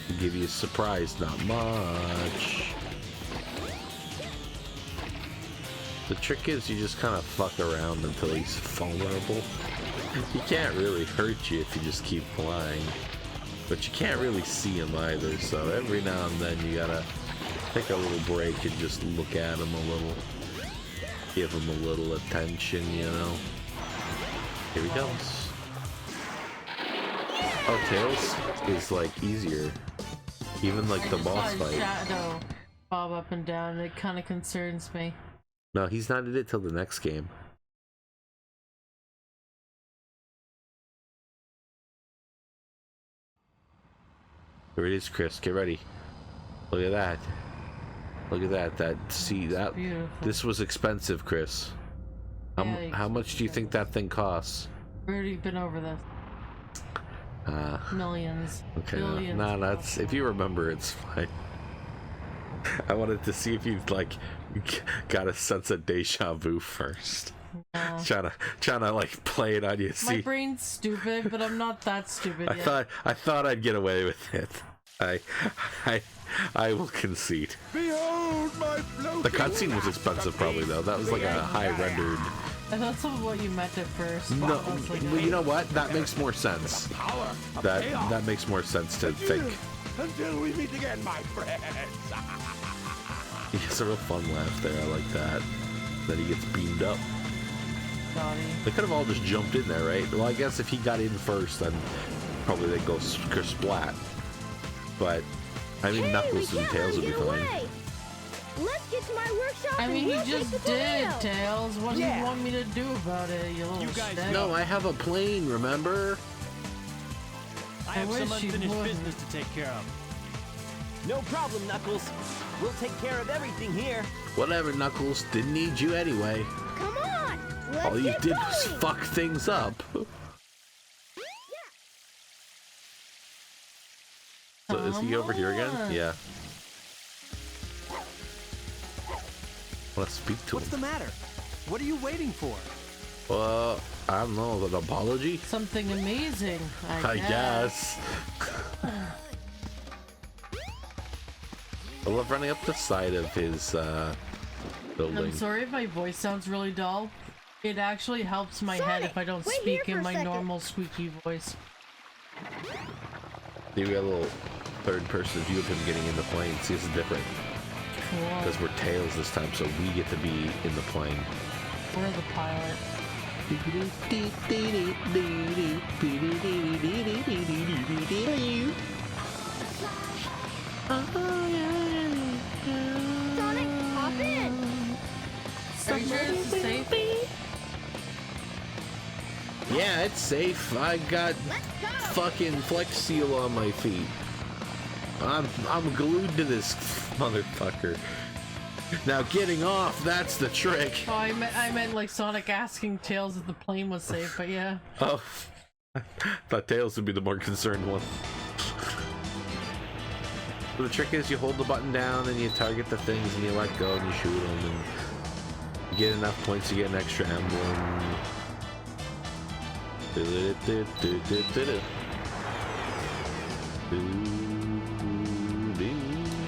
To give you a surprise, not much. The trick is you just kind of fuck around until he's vulnerable. He can't really hurt you if you just keep flying. But you can't really see him either, so every now and then you gotta take a little break and just look at him a little. Give him a little attention, you know. Here he comes. Oh, Tails is like easier. Even like the I boss just saw his fight. shadow bob up and down. It kind of concerns me. No, he's not in it till the next game. Here it is, Chris. Get ready. Look at that. Look at that. See that? Beautiful. This was expensive, Chris. How much do you think that thing costs? We've already been over this. Millions. Okay. Billions. Nah, that's if you remember, it's fine. I wanted to see if you like got a sense of deja vu first. No. Trying to like play it on you. See, My brain's stupid, but I'm not that stupid yet. I thought I'd get away with it. I will concede. Behold my floating The cutscene was expensive, probably though. That was like a high rendered. And that's what you meant at first. No, I was like, well, you know what? That makes more sense. power of That chaos. makes more sense to think. Until we meet again, my friends. He has a real fun laugh there. I like that. Then he gets beamed up. naughty. They could have all just jumped in there, right? Well, I guess if he got in first, then probably they'd go splat. But I mean, Knuckles and Tails would be fine. Let's get to my workshop. I mean, and we'll he take the just did, tornado. Tails. What do Yeah. you want me to do about it, you little You guys shit? No, I have a plane, remember? I have some wish you unfinished would. business to take care of. No problem, Knuckles. We'll take care of everything here. Whatever, Knuckles. Didn't need you anyway. Come on. Let's All you get did going. was fuck things up. So is he over here again? on. Yeah. Let's speak to What's him. the matter? What are you waiting for? I don't know, an apology? Something amazing, I guess. I love running up the side of his building. I'm sorry if my voice sounds really dull. It actually helps my head Sonic, if I don't wait speak here in for a my second. normal squeaky voice. You got a little third-person view of him getting in the plane. See, this is different Cool. because we're Tails this time, so we get to be in the plane. We're the pilot. Sonic, hop in. Are you sure this is safe? Yeah, it's safe. I got Let's go. fucking Flex Seal on my feet. I'm glued to this motherfucker. Now getting off, that's the trick. Oh, I meant like Sonic asking Tails if the plane was safe, but yeah. Oh, thought Tails would be the more concerned one. But the trick is you hold the button down and you target the things and you let go and you shoot them and you get enough points to get an extra emblem.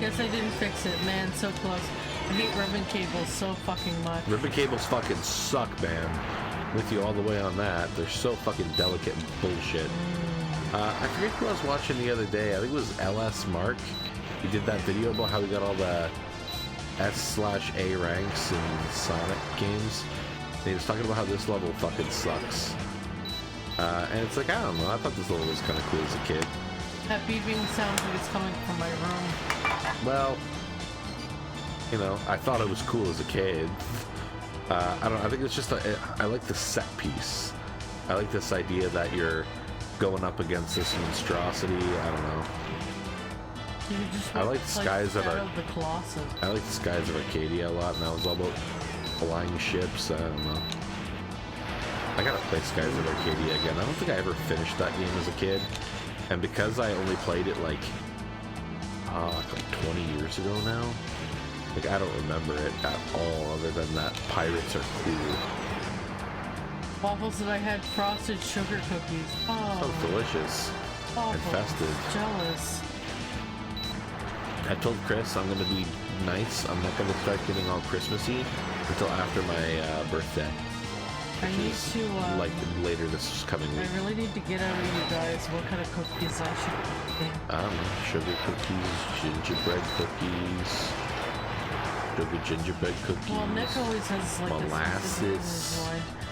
Guess I didn't fix it, man. So close. I hate ribbon cables so fucking much. Ribbon cables fucking suck, man. With you all the way on that. They're so fucking delicate and bullshit. I forget who I was watching the other day. I think it was LS Mark. He did that video about how he got all the S/A ranks in Sonic games. And he was talking about how this level fucking sucks. And it's like, I don't know. I thought this level was kind of cool as a kid. That beeping sounds like it's coming from my room. Well, you know, I thought it was cool as a kid. I don't know. I think it's just I like the set piece. I like this idea that you're going up against this monstrosity. I don't know. You could just I like the skies that out are- of the Colossus. I like the skies of Arcadia a lot, and that was all about flying ships. I don't know. I gotta play Skies of Arcadia again. I don't think I ever finished that game as a kid, and because I only played it like 20 years ago now, like I don't remember it at all. Other than that, pirates are cool. Waffles that I had frosted sugar cookies. Oh, Sounds delicious. awful. and festive. Jealous. I told Chris I'm gonna be nice. I'm not gonna start getting all Christmassy until after my birthday, I which need is to. like later this coming week. I really need to get out of you guys what kind of cookies I should be. I don't know, sugar cookies, gingerbread cookies, sugar gingerbread cookies, Well, Nick always has like molasses,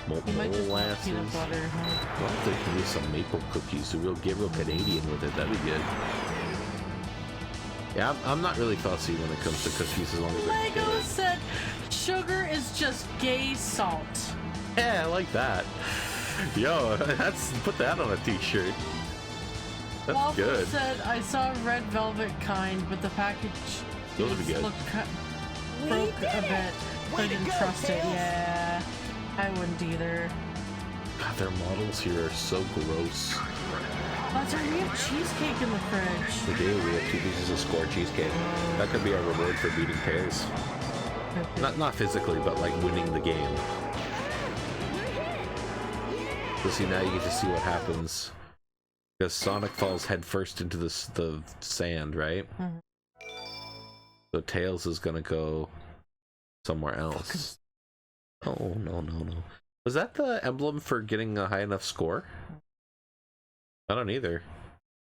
He might just want molasses. peanut butter. Huh? Well, there could be some maple cookies. So we'll get real Canadian with it. That'd be good. Yeah, I'm not really fussy when it comes to cookies as long as they're Lego good. said sugar is just gay salt. Yeah, I like that. Yo, put that on a t-shirt. That's Waffle good. said, I saw a red velvet kind, but the package Those would be good. looked broke a bit. I didn't trust it. Yeah, I wouldn't either. God, their models here are so gross. That's right, we have cheesecake in the fridge. We do. We have 2 pieces of score cheesecake. That could be our reward for beating Tails. Not physically, but like winning the game. So see, now you get to see what happens. Because Sonic falls headfirst into the sand, right? Mhm. So Tails is gonna go somewhere else. Oh, no. Was that the emblem for getting a high enough score? I don't either.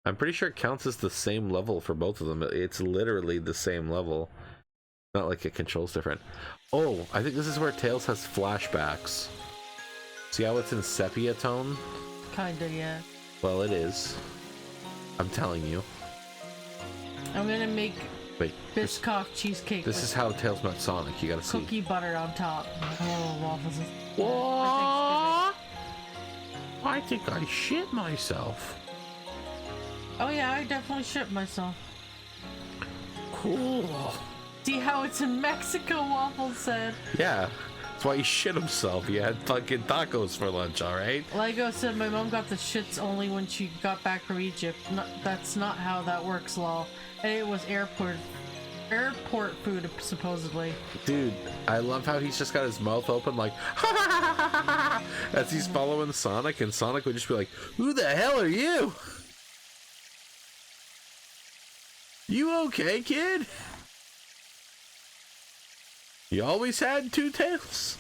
I'm pretty sure it counts as the same level for both of them. It's literally the same level. Not like it controls different. Oh, I think this is where Tails has flashbacks. See how it's in sepia tone? Kinda, yeah. Well, it is. I'm telling you. I'm gonna make Wait. Biscoff cheesecake This with is how Tails met Sonic. You gotta see. cookie butter on top. Oh, waffles. What? I think I shit myself. Oh yeah, I definitely shit myself. Cool. See how it's in Mexico, Waffles said. Yeah. That's why he shit himself. He had fucking tacos for lunch, alright? Lego said my mom got the shits only when she got back from Egypt. That's not how that works, lol. And it was airport food, supposedly. Dude, I love how he's just got his mouth open like as he's following Sonic, and Sonic would just be like, who the hell are you? You okay, kid? You always had 2 tails?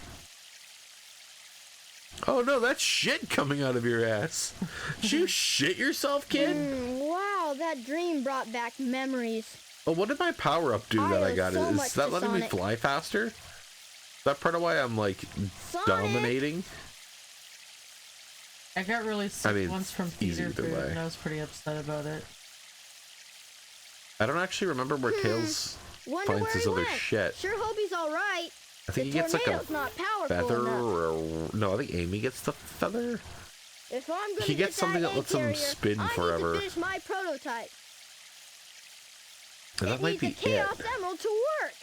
Oh no, that's shit coming out of your ass. Did you shit yourself, kid? Wow, that dream brought back memories. Oh, what did my power-up do that I got? owe so Is much that to letting me Sonic. fly faster? Is that part of why I'm, like, Sonic! dominating? I got really sick mean, once from it's easy theater either food, way. and I was pretty upset about it. I don't actually remember where Tails Wonder finds where his he other went. shit. Sure hope he's all right. I think The he gets like a tornado's not powerful feather enough. or... No, I think Amy gets the feather. If I'm gonna He get gets something that egg lets him carrier, spin I forever. need to finish my prototype. And that It might needs be a it. Chaos Emerald to work.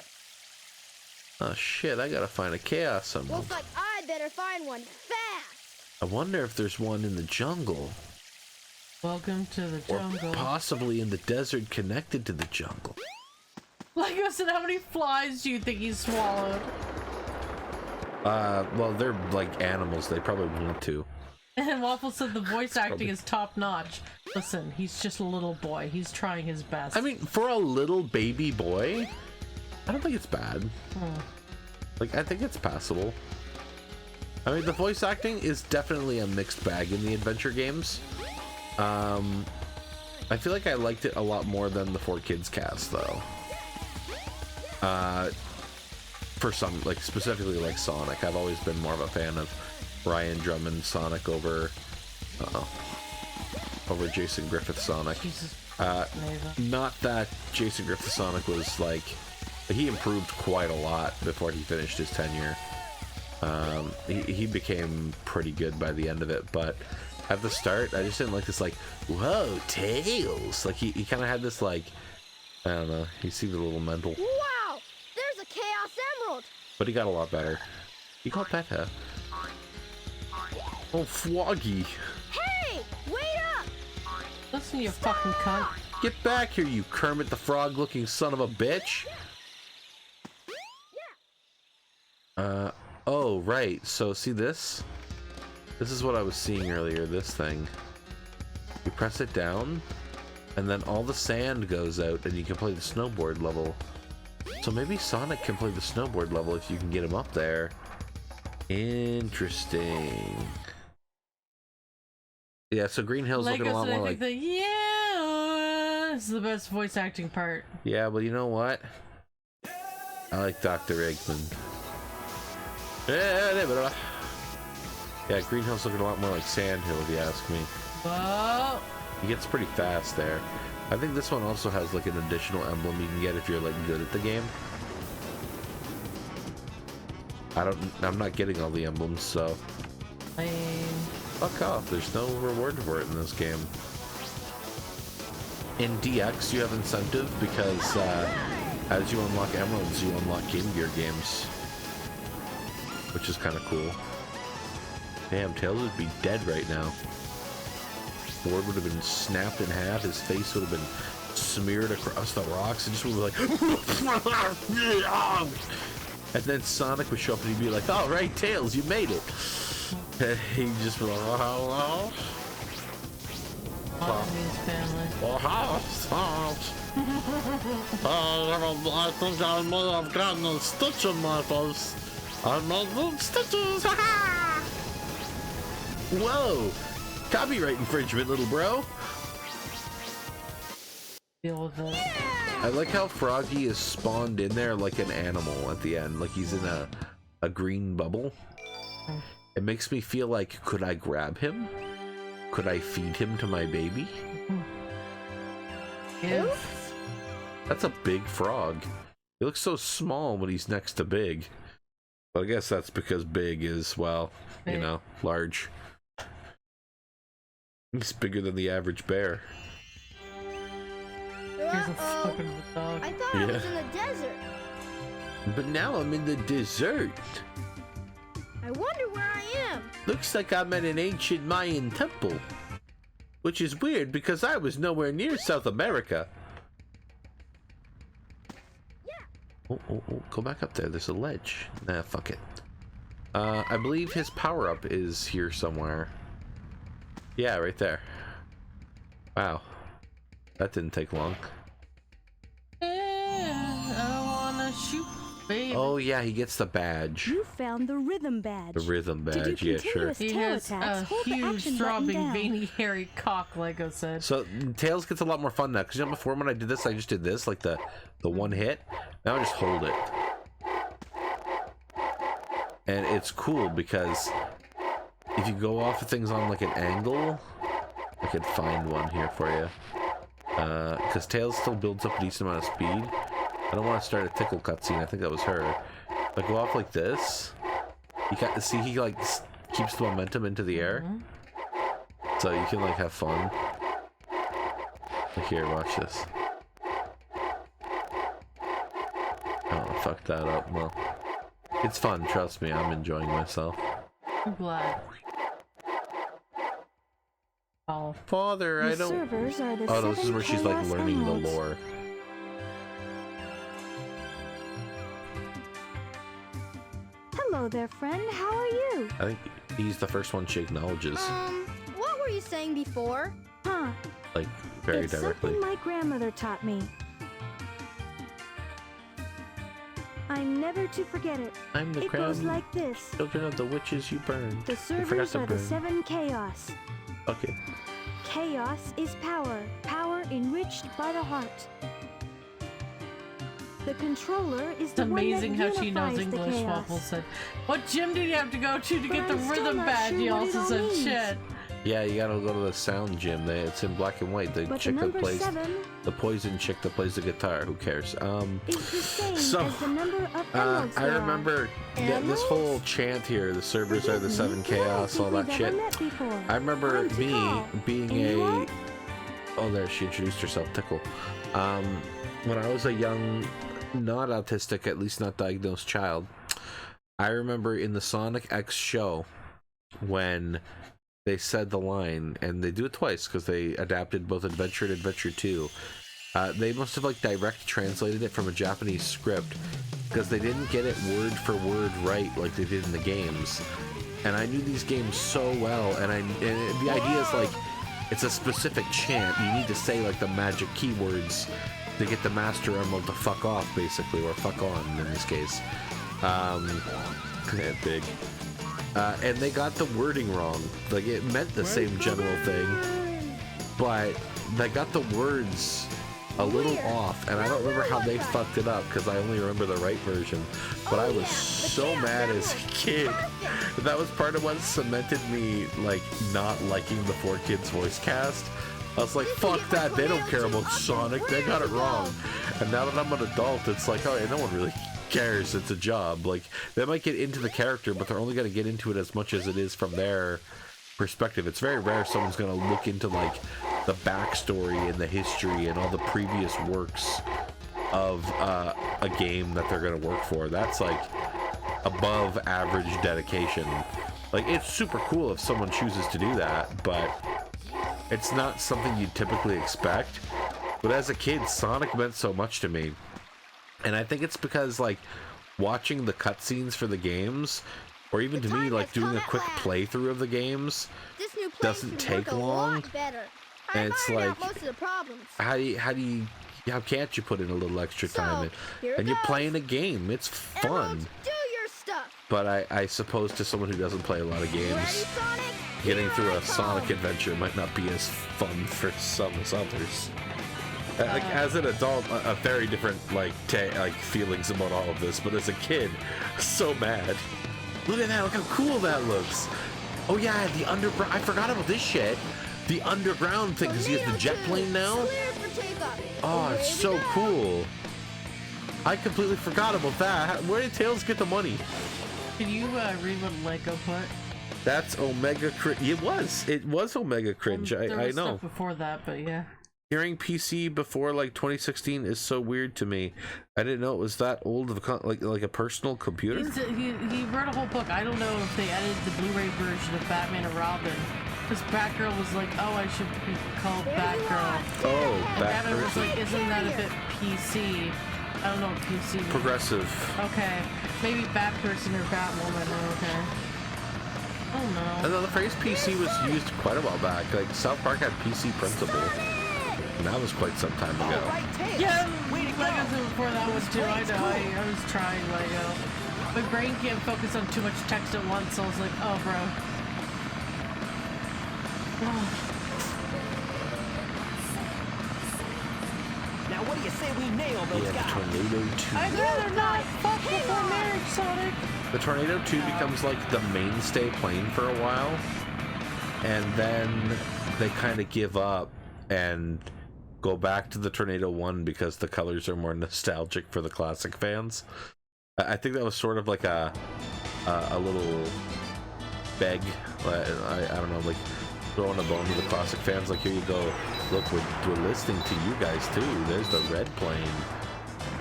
Oh shit, I gotta find a Chaos Emerald. Looks like I better find one fast. I wonder if there's one in the jungle. Welcome to the Or jungle. possibly in the desert connected to the jungle. Lego said, how many flies do you think he swallowed? Well, they're like animals. They probably want to. And Waffle said the voice acting probably- is top notch. Listen, he's just a little boy. He's trying his best. I mean, for a little baby boy, I don't think it's bad. Like, I think it's passable. I mean, the voice acting is definitely a mixed bag in the adventure games. I feel like I liked it a lot more than the 4Kids cast, though. For some, like, specifically like Sonic, I've always been more of a fan of Ryan Drummond Sonic over Jason Griffith Sonic. Jesus. Not that Jason Griffith Sonic was like, he improved quite a lot before he finished his tenure. He became pretty good by the end of it, but at the start, I just didn't like this, like, whoa, Tails. Like, he kind of had this, like, I don't know, he seemed a little mental. Wow, there's a Chaos Emerald. But he got a lot better. He got better. Oh, Floggy. Hey, wait up. Listen, you fucking cunt. Get back here, you Kermit the Frog looking son of a bitch. Oh, right. So, see this? This is what I was seeing earlier, this thing. You press it down, and then all the sand goes out, and you can play the snowboard level. So maybe Sonic can play the snowboard level if you can get him up there. Interesting. Yeah, so Green Hill's looking a lot said, more I like... think the yeah is the best voice acting part. Yeah, well, you know what? I like Dr. Eggman. Yeah, Green Hill's looking a lot more like Sand Hill, if you ask me. Whoa. He gets pretty fast there. I think this one also has like an additional emblem you can get if you're like good at the game. I'm not getting all the emblems, so I mean, fuck off. There's no reward for it in this game. in DX you have incentive because as you unlock emeralds, you unlock Game Gear games, which is kind of cool. Damn, Tails would be dead right now. Board would have been snapped in half. His face would have been smeared across the rocks. And just would be like, and then Sonic would show up and he'd be like, "All right, Tails, you made it." And he'd just be like, "Oh, hello." I think I may have gotten a stitch in my face. I made little stitches. Whoa! Copyright infringement, little bro. I like how Froggy is spawned in there like an animal at the end, like he's in a green bubble. It makes me feel like, could I grab him? Could I feed him to my baby? Yes. That's a big frog. He looks so small when he's next to big. But I guess that's because big is, well, you know, large. He's bigger than the average bear. Here's a fucking dog. I thought I was in the desert. But now I'm in the desert. I wonder where I am. Looks like I'm at an ancient Mayan temple. Which is weird because I was nowhere near South America. Oh, go back up there. There's a ledge. Nah, fuck it. I believe his power-up is here somewhere. Yeah, right there. Wow. That didn't take long. I wanna shoot, baby. Oh yeah, he gets the badge. You found the rhythm badge. The rhythm badge, To do yeah, sure. continuous He tail has attacks, a hold the huge, action button throbbing, down. veiny, hairy cock, Lego said. So Tails gets a lot more fun now, because you know before when I did this, I just did this, like the one hit. Now I just hold it. And it's cool because if you go off of things on like an angle, I could find one here for you. Because Tails still builds up a decent amount of speed. I don't want to start a tickle cutscene. I think that was her. If I go off like this, you can see he like keeps the momentum into the air, so you can like have fun. Like here, watch this. Oh, fuck that up. Well, it's fun. Trust me, I'm enjoying myself. I'm glad. Oh, Father, I The don't. servers are the Oh no, this is 7 where she's like chaos learning the emeralds. lore. Hello there, friend. How are you? I think he's the first one she acknowledges, What were you saying before? Huh. like very It's directly. something my grandmother taught me. I'm never to forget it. I'm the It goes crown. like this. Children of the witches you burned. The You forgot servers to are the burn. 7 chaos. Okay. Chaos is power. Power enriched by the heart. The controller is it's the amazing one how that she knows unifies the English. chaos. Waffle said, "What gym did you have to go to But get the I'm still rhythm not badge?" sure He what also it all said, means. "Shit." Yeah, you gotta go to the sound gym. It's in black and white. The But the chick that number plays 7 the poison chick that plays the guitar. Who cares? is the same So, as the number of emeralds I there are. remember this whole chant here. The servers are the 7 chaos, all that shit. I remember I'm me Tikal. being And you a. are? Oh, there she introduced herself, Tickle. When I was a young, not autistic, at least not diagnosed child, I remember in the Sonic X show when they said the line, and they do it twice because they adapted both Adventure and Adventure 2. They must have like direct translated it from a Japanese script because they didn't get it word for word right like they did in the games. And I knew these games so well, and the idea is like it's a specific chant. You need to say like the magic keywords to get the Master Emerald to fuck off, basically, or fuck on in this case. Big. And they got the wording wrong. Like it meant the same general thing, but they got the words a little off, and I don't remember how they fucked it up because I only remember the right version. But I was so mad as a kid. That was part of what cemented me like not liking the 4Kids voice cast. I was like, fuck that, they don't care about Sonic, they got it wrong. And now that I'm an adult, it's like, alright, no one really cares, it's a job. Like, they might get into the character, but they're only going to get into it as much as it is from their perspective. It's very rare someone's going to look into, like, the backstory and the history and all the previous works of a game that they're going to work for. That's like above average dedication. Like, it's super cool if someone chooses to do that, but it's not something you typically expect. But as a kid, Sonic meant so much to me. And I think it's because, like, watching the cutscenes for the games, or even to me, like, doing a quick playthrough of the games doesn't take long. And it's like, how can't you put in a little extra time? And you're playing a game. It's fun. But I suppose to someone who doesn't play a lot of games, getting through a Sonic adventure might not be as fun for some as others. Like, as an adult, a very different like feelings about all of this. But as a kid, so mad. Look at that! Look how cool that looks. Oh yeah, the underground. I forgot about this shit. The underground thing, because he has the jet plane now. Oh, it's so cool. I completely forgot about that. Where did Tails get the money? Can you read what Lego put? That's Omega Cringe. It was Omega Cringe. There was I know. Stuff before that, but yeah. Hearing PC before like 2016 is so weird to me. I didn't know it was that old of a like a personal computer. He wrote a whole book. I don't know if they edited the Blu-ray version of Batman and Robin. Because Batgirl was like, oh, I should be called Batgirl. Oh, Batman was like, isn't that a bit PC? I don't know what PC means. Progressive. Okay. Maybe Batperson or Batwoman. Okay. Oh no. And then the phrase PC was used quite a while back. Like, South Park had PC Principal. And that was quite some time ago. Yeah, Legos before that was too. I know. I was trying Lego. My brain can't focus on too much text at once, so I was like, oh, bro. Now what do you say we nail those guys? Tornado 2. I'd rather not fuck before marriage, Sonic. The Tornado 2 becomes like the mainstay plane for a while. And then they kind of give up and go back to the Tornado 1 because the colors are more nostalgic for the classic fans. I think that was sort of like a little beg. I don't know, like throwing a bone to the classic fans. Like, here you go. Look, we're listening to you guys too. There's the red plane.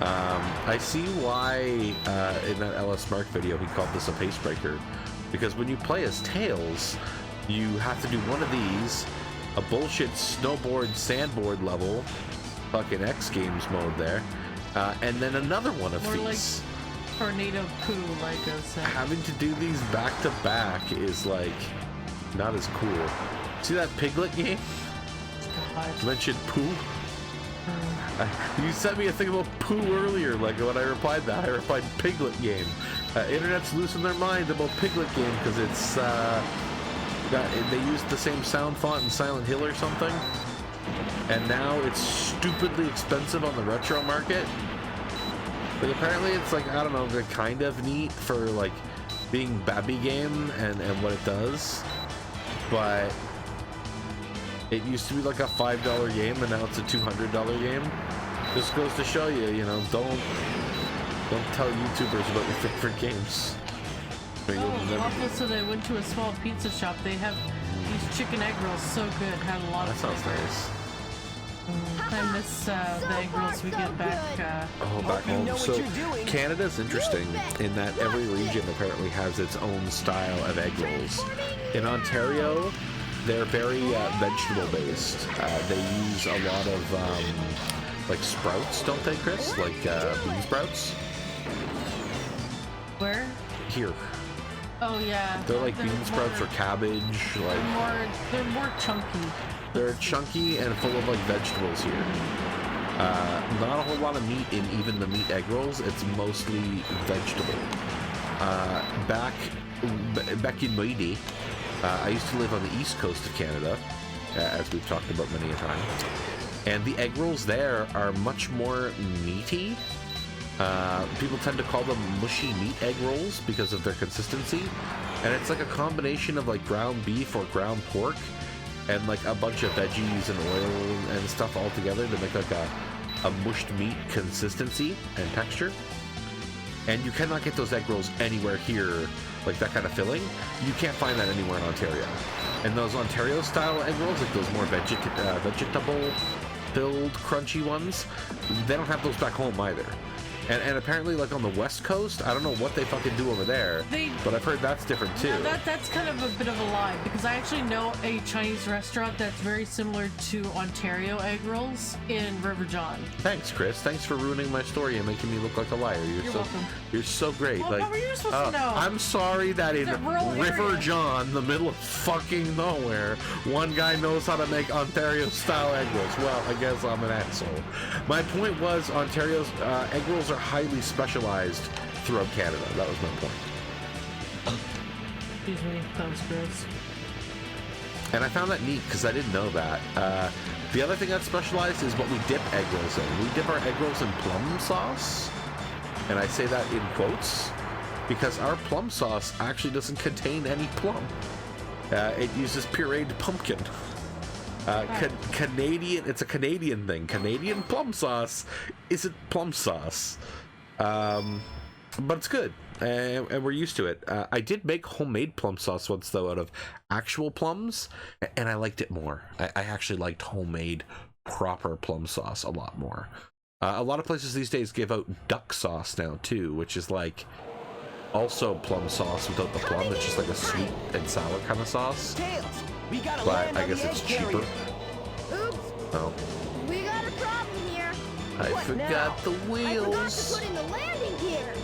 I see why in that LS Mark video he called this a pace breaker. Because when you play as Tails, you have to do one of these, a bullshit snowboard, sandboard level, fucking X Games mode there, and then another one of More these. Like Tornado Poo, like I said. Having to do these back to back is like not as cool. See that Piglet game? You mentioned poo. You sent me a thing about poo earlier. Like when I replied that, I replied Piglet game. Internet's losing their mind about Piglet game because it's they used the same sound font in Silent Hill or something, and now it's stupidly expensive on the retro market. But apparently it's like, I don't know, they're kind of neat for like being Babby game and what it does, but it used to be like a $5 game and now it's a $200 game. This goes to show you, you know, don't tell YouTubers about your favorite games. Also, they went to a small pizza shop. They have these chicken egg rolls, so good. Had a lot of That sounds flavor. nice. I miss the egg rolls we get back. Back home. So Canada's interesting in that every region apparently has its own style of egg rolls. In Ontario, they're very vegetable based. They use a lot of like sprouts, don't they, Chris? Like bean sprouts. Where? Here. Oh yeah. They're like bean sprouts or cabbage. Like they're more chunky. They're chunky and full of like vegetables here. Not a whole lot of meat in even the meat egg rolls. It's mostly vegetable. Back in my day, I used to live on the east coast of Canada, as we've talked about many a time. And the egg rolls there are much more meaty. People tend to call them mushy meat egg rolls because of their consistency. And it's like a combination of like ground beef or ground pork and like a bunch of veggies and oil and stuff all together to make like a mushed meat consistency and texture. And you cannot get those egg rolls anywhere here, like that kind of filling. You can't find that anywhere in Ontario. And those Ontario-style egg rolls, like those more vegetable-filled, crunchy ones, they don't have those back home either. And apparently, like on the West Coast, I don't know what they fucking do over there, but I've heard that's different too. Yeah, that's kind of a bit of a lie, because I actually know a Chinese restaurant that's very similar to Ontario egg rolls in River John. Thanks, Chris. Thanks for ruining my story and making me look like a liar. You're welcome. You're so great. Well, how were you supposed to know? I'm sorry that in It's a rural River area. John, the middle of fucking nowhere, one guy knows how to make Ontario-style egg rolls. Well, I guess I'm an asshole. My point was Ontario's egg rolls are highly specialized throughout Canada. That was my point. Excuse me, that was gross. And I found that neat because I didn't know that. The other thing that's specialized is what we dip egg rolls in. We dip our egg rolls in plum sauce. And I say that in quotes because our plum sauce actually doesn't contain any plum. It uses pureed pumpkin. Canadian, it's a Canadian thing. Canadian plum sauce isn't plum sauce. But it's good. And we're used to it. I did make homemade plum sauce once, though, out of actual plums, and I liked it more. I actually liked homemade, proper plum sauce a lot more. A lot of places these days give out duck sauce now, too, which is like also plum sauce without the plum. It's just like a sweet and sour kind of sauce. Tails, we gotta But land I on guess the it's egg cheaper. carrier. Oops, Oh, we got a problem here. I What forgot now? the I forgot to wheels. put in the landing gear.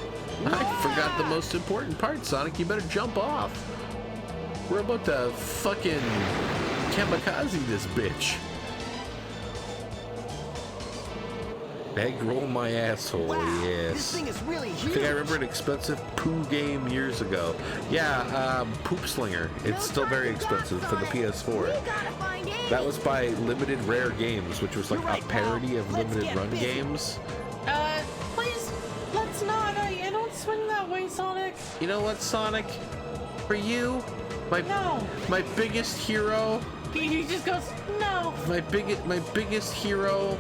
I forgot the most important part, Sonic. You better jump off. We're about to fucking kamikaze this bitch. Egg roll my asshole, Wow, yes. this thing is really I huge. think I remember an expensive poo game years ago. Yeah, Poop Slinger. It's still very expensive for the We PS4. gotta find Amy. That was by Limited Rare Games, which was like You're right, a parody of Let's limited get run busy. games. Please, let's not. I don't swing that way, Sonic. You know what, Sonic? For you, No. my biggest hero, He just goes, no. my biggest hero.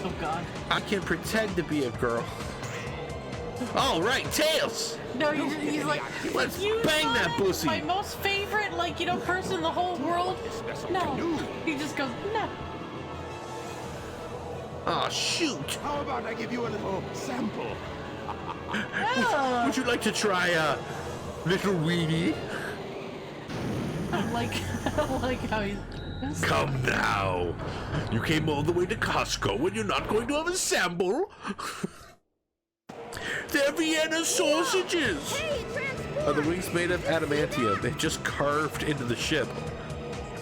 Oh, God. I can pretend to be a girl. All right, Tails. No, he's like, Let's you, bang that Sonic, pussy. my most favorite, person in the whole world. No. He just goes, no. Oh shoot! How about I give you a little sample? Would you like to try a little weenie? I like how he's. Come now. You came all the way to Costco and you're not going to have a sample? They're Vienna sausages! Hey, transport. Are the wings made of adamantium? They just carved into the ship.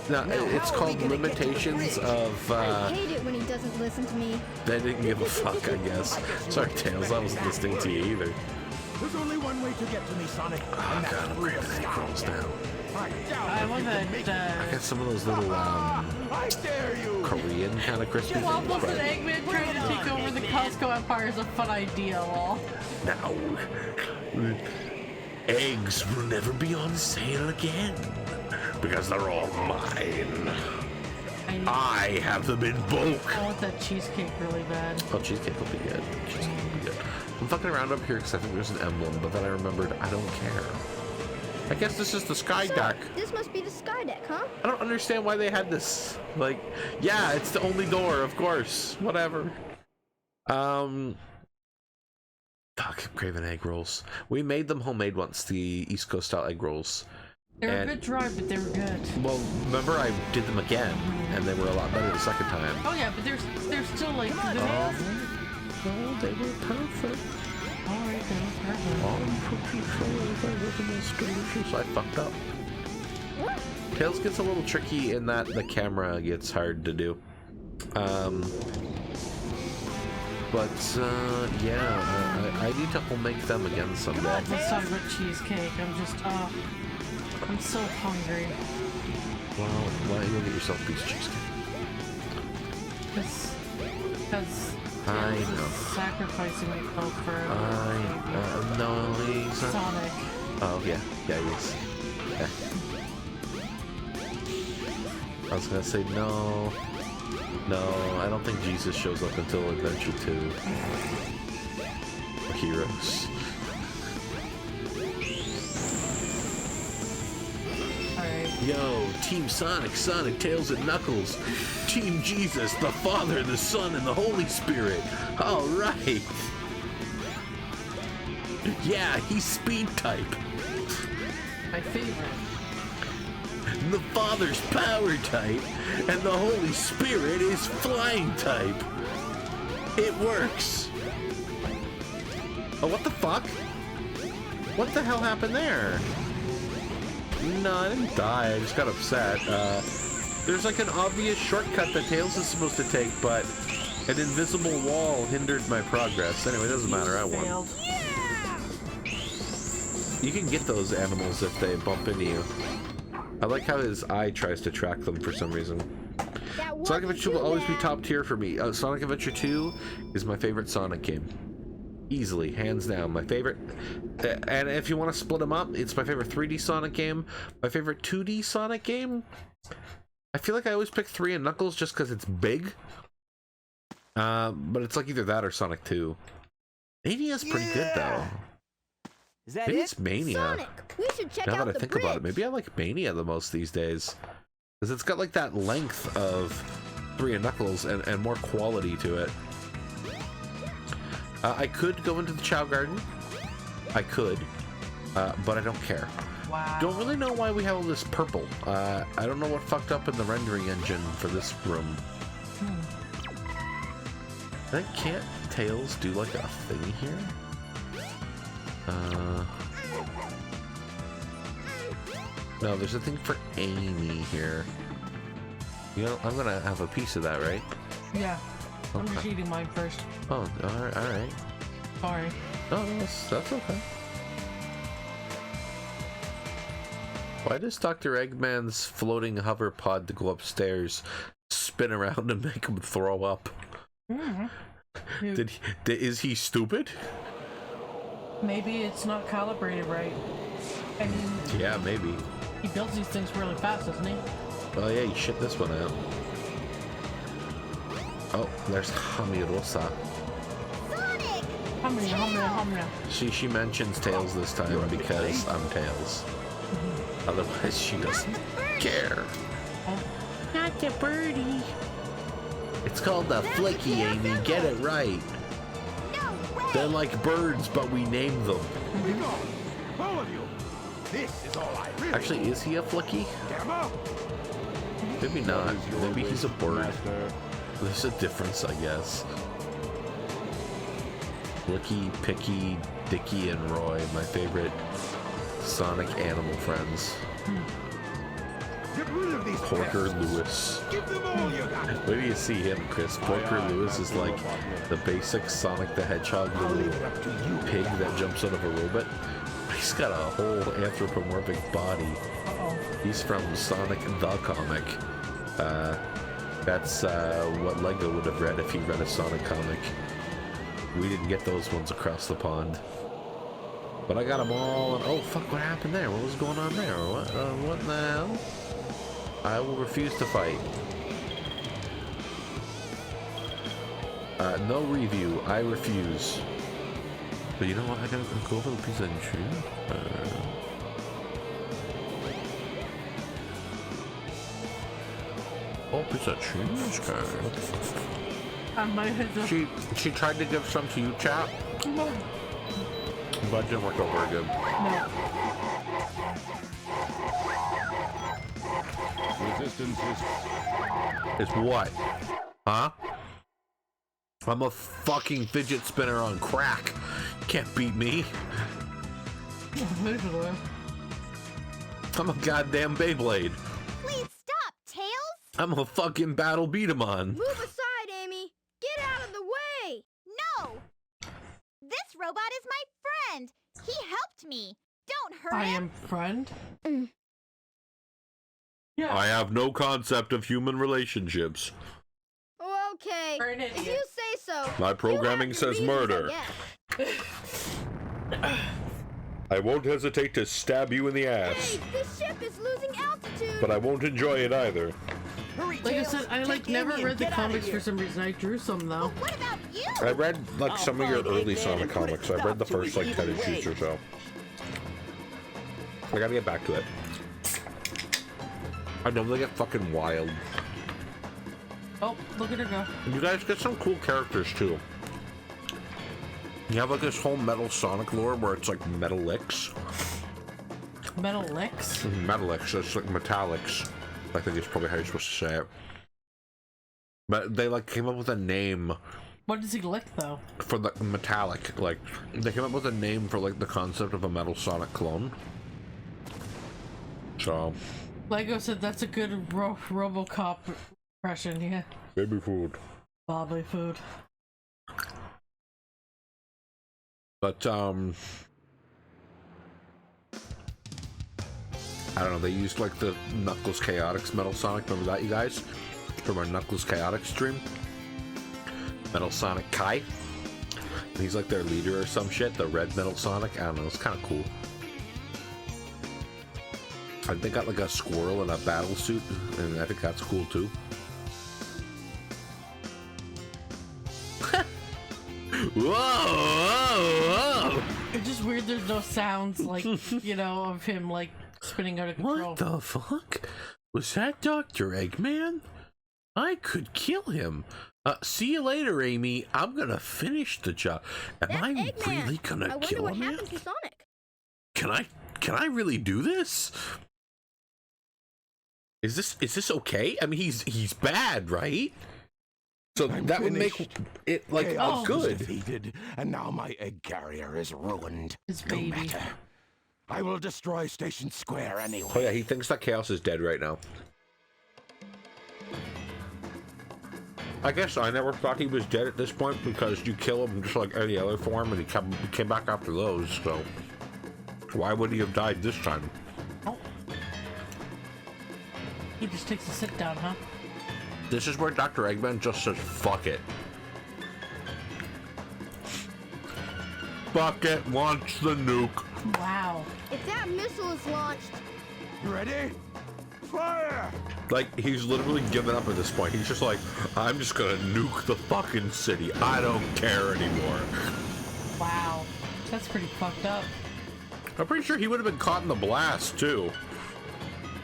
Now, it's how are we called gonna get to the Limitations bridge? of, I hate it when he doesn't listen to me. they didn't give a fuck, I guess. Sorry, Tails, I wasn't listening to you either. There's only one way to get to me, Sonic. Oh, and that's God, I'm through the craving egg sky. rolls now. Right down I if love you can make that. I got some of those little, I dare you. Korean kind of crispy things, Waffles but and Eggman trying to take over the Costco empire is a fun idea, lol. now, eggs will never be on sale again because they're all mine. I have them in bulk. I want that cheesecake really bad. Oh, cheesecake will be good. Cheesecake will be good. I'm fucking around up here because I think there's an emblem, but then I remembered I don't care. I guess this is the sky deck. This must be the sky deck, huh? I don't understand why they had this. Like, yeah, it's the only door, of course. Whatever. Fuck, I'm craving egg rolls. We made them homemade once, the East Coast style egg rolls. They were a And- bit dry, but they were good. Well, remember I did them again, and they were a lot better the second time. Oh yeah, but they're still like good. Oh, they were perfect. Alright, they were perfect. I'm pretty sure they were the most delicious. I fucked up. Tails gets a little tricky in that the camera gets hard to do. Yeah, I need to make them again someday. Let's talk about cheesecake. I'm so hungry. Well, why don't you get yourself a piece of cheesecake? Because I this know. is sacrificing myself for No, Lisa. Sonic. Oh, yeah, yes. Yeah. I was gonna say no. No, I don't think Jesus shows up until Adventure 2. Heroes. Alright. Yo, Team Sonic, Sonic, Tails, and Knuckles. Team Jesus, the Father, the Son, and the Holy Spirit. All right. Yeah, he's speed type. My favorite. The Father's power type, and the Holy Spirit is flying type. It works. Oh, what the fuck? What the hell happened there? No, I didn't die. I just got upset. There's like an obvious shortcut that Tails is supposed to take, but an invisible wall hindered my progress. Anyway, it doesn't matter. I won. You can get those animals if they bump into you. I like how his eye tries to track them for some reason. Sonic Adventure 2 will always be top tier for me. Sonic Adventure 2 is my favorite Sonic game. Easily, hands down, my favorite. And if you want to split them up, it's my favorite 3D Sonic game. My favorite 2D Sonic game. I feel like I always pick 3 and Knuckles just because it's big. But it's like either that or Sonic 2. Mania's pretty good though. Is that Maybe it? it's Mania. Sonic, we should check Now out that I the think bridge. about it, maybe I like Mania the most these days. Because it's got like that length of 3 and Knuckles and more quality to it. I could go into the Chow Garden. I could. But I don't care. Wow. Don't really know why we have all this purple. I don't know what fucked up in the rendering engine for this room. I think can't Tails do like a thing here? No, there's a thing for Amy here. You know, I'm gonna have a piece of that, right? Yeah. I'm Okay. just eating mine first. Oh, alright. Sorry. No, that's okay. Why does Dr. Eggman's floating hover pod to go upstairs spin around and make him throw up? Is he stupid? Maybe it's not calibrated right. I mean, Yeah, maybe. he builds these things really fast, doesn't he? Well, yeah, you shit this one out. Oh, there's Ammy Rosa. Humna. She mentions Tails this time because I'm Tails. Otherwise, she doesn't care. Not the birdie. It's called the Flicky, Amy. Get it right. They're like birds, but we named them. Here we go. All of you. This is all I really Actually, is he a Flicky? Gamma. Maybe not. Maybe he's a bird. There's a difference, I guess. Flicky, Picky, Dicky, and Roy, my favorite Sonic animal friends. Get rid of these Porker pests. Lewis. Give them all you got. Maybe you see him, Chris. Porker Lewis is like the basic Sonic the Hedgehog I'll leave little it up to you. pig that jumps out of a robot. He's got a whole anthropomorphic body. He's from Sonic the comic. That's what Lego would have read if he read a Sonic comic. We didn't get those ones across the pond. But I got them all. And, oh, fuck, what happened there? What was going on there? What the hell? I will refuse to fight. No review. I refuse. But you know what? I gotta go over the piece of tree. Oh, piece of tree. What the fuck? I might have just... She tried to give some to you, chap. No. But it didn't work out very good. No. Resistance is... Is what? Huh? I'm a fucking fidget spinner on crack. Can't beat me. I'm a goddamn Beyblade. Please stop, Tails! I'm a fucking battle beat 'em on. Move aside, Amy! Get out of the way! No! This robot is my friend! He helped me! Don't hurt I him! am friend? Yeah. I have no concept of human relationships. Okay, You're an if idiot. you say so. My programming You have says reasons, murder. I guess. I won't hesitate to stab you in the ass, Hey, this ship is losing altitude! but I won't enjoy it either. Hurry, Like I Tails, said, I like take never Amy and read the get outta comics here. for some reason. I drew some though. What about you? I read like I'll some of your find early Eggman Sonic and put a comics. I read the stop to first his like 10 evil issues or ways. so. I gotta get back to it. I know they get fucking wild. Oh, look at her go. You guys get some cool characters too. You have like this whole Metal Sonic lore where it's like metal licks. Metal licks? Metal licks, so it's like metallics. I think it's probably how you're supposed to say it. But they like came up with a name. What does he lick though? For the metallic, like they came up with a name for like the concept of a Metal Sonic clone. So. Lego said that's a good RoboCop impression, yeah. Baby food. Bobbly food. But I don't know, they used like the Knuckles Chaotix Metal Sonic, remember that you guys? From our Knuckles Chaotix stream? Metal Sonic Kai. And he's like their leader or some shit, the red Metal Sonic. I don't know, it's kind of cool. I think they got like a squirrel in a battle suit, and I think that's cool too. Whoa, whoa, whoa! It's just weird there's no sounds, like, you know, of him, like, spinning out of control. What the fuck? Was that Dr. Eggman? I could kill him. See you later, Amy. I'm gonna finish the job. Am I really gonna kill him? I wonder what happened to Sonic. Can I really do this? Is this okay? I mean, he's bad, right? So that would make it like Chaos was good. defeated, and now my egg carrier is ruined. His No baby. matter. I will destroy Station Square anyway. Oh yeah, he thinks that Chaos is dead right now. I guess I never thought he was dead at this point because you kill him just like any other form, and he came back after those. So why would he have died this time? Oh. He just takes a sit down, huh? This is where Dr. Eggman just says, fuck it. Fuck it, launch the nuke. Wow. If that missile is launched, You ready? Fire! Like, he's literally given up at this point. He's just like, I'm just gonna nuke the fucking city. I don't care anymore. Wow. That's pretty fucked up. I'm pretty sure he would have been caught in the blast, too.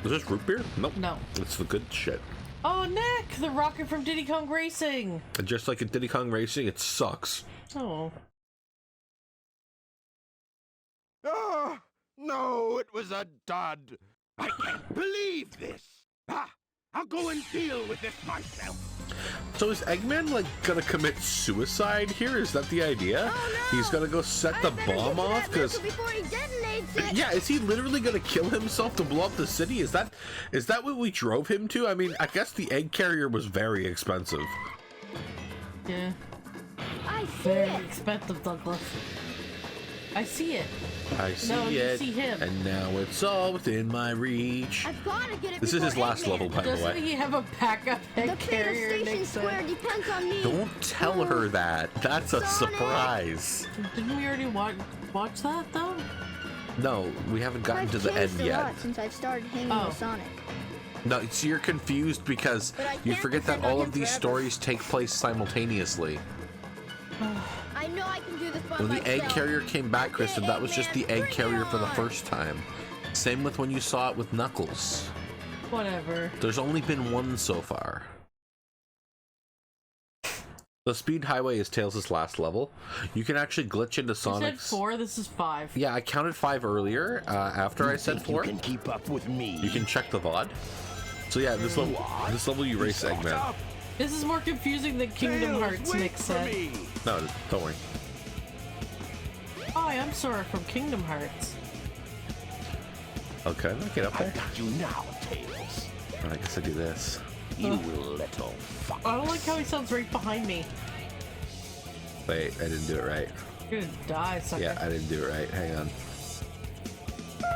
Is this root beer? Nope. No. It's the good shit. Oh, Nick! The rocket from Diddy Kong Racing! And just like in Diddy Kong Racing, it sucks. Oh. Ah, no, it was a dud. I can't believe this. I'll go and deal with this myself. So is Eggman, like, gonna commit suicide here? Is that the idea? Oh, no! He's gonna go set the bomb off? Because before he detonates it. yeah, is he literally gonna kill himself to blow up the city? Is that what we drove him to? I mean, I guess the egg carrier was very expensive. Yeah. I see Very it. expensive, Douglas. I see it. I see No, you it, see him. and now it's all within my reach. I've got to get it. This is his before last Eggman. level, by the Doesn't way. he have a backup The egg fate carrier, of Station Nick Square said? depends on me. Don't tell her that. That's a Sonic. surprise. Didn't we already watch that, though? No, we haven't gotten I've to the end changed a yet. lot since I've started hanging Oh. with Sonic. No, so you're confused because But I you can't forget that depend on all him of these forever. stories take place simultaneously. I know I can do this by When the egg myself. carrier came back, Kristen, that was just the egg Bring it carrier for the on. first time. Same with when you saw it with Knuckles. Whatever. There's only been one so far. The Speed Highway is Tails' last level. You can actually glitch into You said Sonic's... 4, this is 5. Yeah, I counted 5 earlier, after I said 4. You can keep up with me. You can check the VOD. So yeah, this level you race Shut Eggman. up. This is more confusing than Kingdom Tails, Hearts, wait Nick for said. me. No, don't worry. Hi, I'm Sora from Kingdom Hearts. Okay, I'll get up I there. got you now, Tails. I guess I do this. You little fuck. I don't like how he sounds right behind me. Wait, I didn't do it right. You're gonna die, sucker. Yeah, I didn't do it right. Hang on.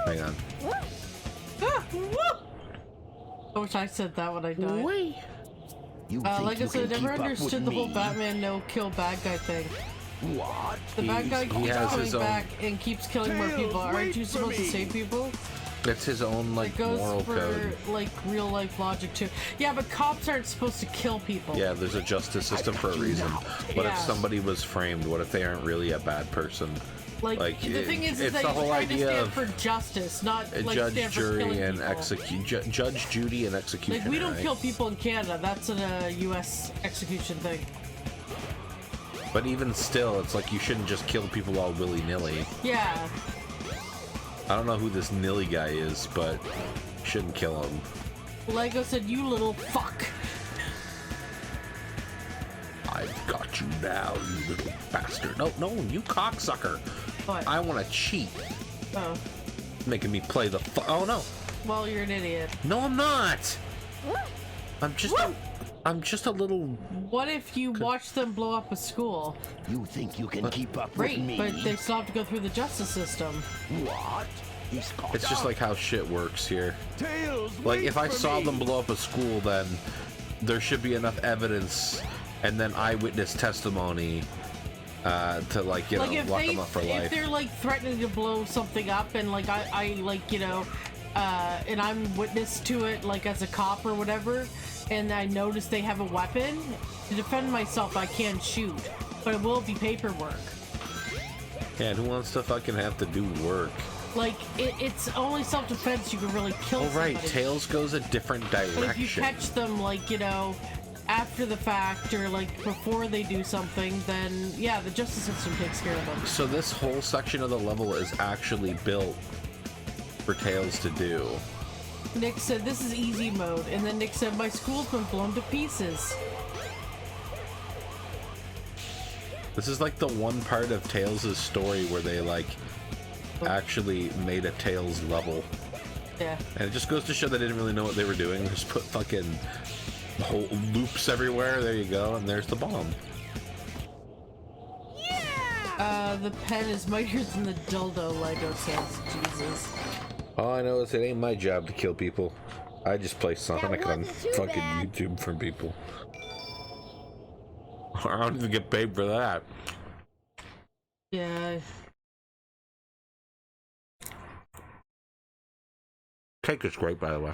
Hang on. Ah, woo! I wish I said that when I died. Wait. You Like I you said, I can never keep up understood with the whole me? Batman no-kill bad guy thing. What? The bad guy He keeps has coming his own- back and keeps killing more Tails, people. Aren't wait you for supposed to me. save people? It's his own, like, It goes moral for, code. like, real-life logic, too. Yeah, but cops aren't supposed to kill people. Yeah, there's a justice system for a reason. What if Yeah. somebody was framed? What if they aren't really a bad person? Like the thing is it's that the he's whole trying to idea stand of for justice, not like judge, stand for jury, killing and people. execute. Judge, Judy, and execution. Like we don't kill people in Canada. That's a U.S. execution thing. But even still, it's like you shouldn't just kill people all willy-nilly. Yeah. I don't know who this Nilly guy is, but you shouldn't kill him. Lego said, "You little fuck." I've got you now, you little bastard. No, you cocksucker. What? I want to cheat. Oh. Making me play the oh no. Well, you're an idiot. No, I'm not. I'm just a little. What if you watch them blow up a school? You think you can keep up Great, with me? but they still have to go through the justice system. What? He's caught It's just up. like how shit works here. Tails, Like wait if I for saw me. them blow up a school, then there should be enough evidence and then eyewitness testimony to like Like know if lock them up for if life. they're like threatening to blow something up, and like I like and I'm witness to it, like as a cop or whatever, and I notice they have a weapon, to defend myself I can shoot, but it will be paperwork. Yeah, and who wants to fucking have to do work? Like it's only self-defense. You can really kill Oh right, somebody. Tails goes a different direction. But if you catch them, like, after the fact or like before they do something, then yeah, the justice system takes care of them. So this whole section of the level is actually built for Tails to do. Nick said this is easy mode, and then Nick said my school's been blown to pieces. This is like the one part of Tails' story where they like actually made a Tails level. Yeah. And it just goes to show they didn't really know what they were doing. They just put fucking whole loops everywhere. There you go, and there's the bomb. The pen is mightier than the dildo, Lego says. Jesus. All I know is it ain't my job to kill people. I just play Sonic on wasn't too fucking bad. YouTube for people. I don't even get paid for that. Yeah. Cake is great, by the way.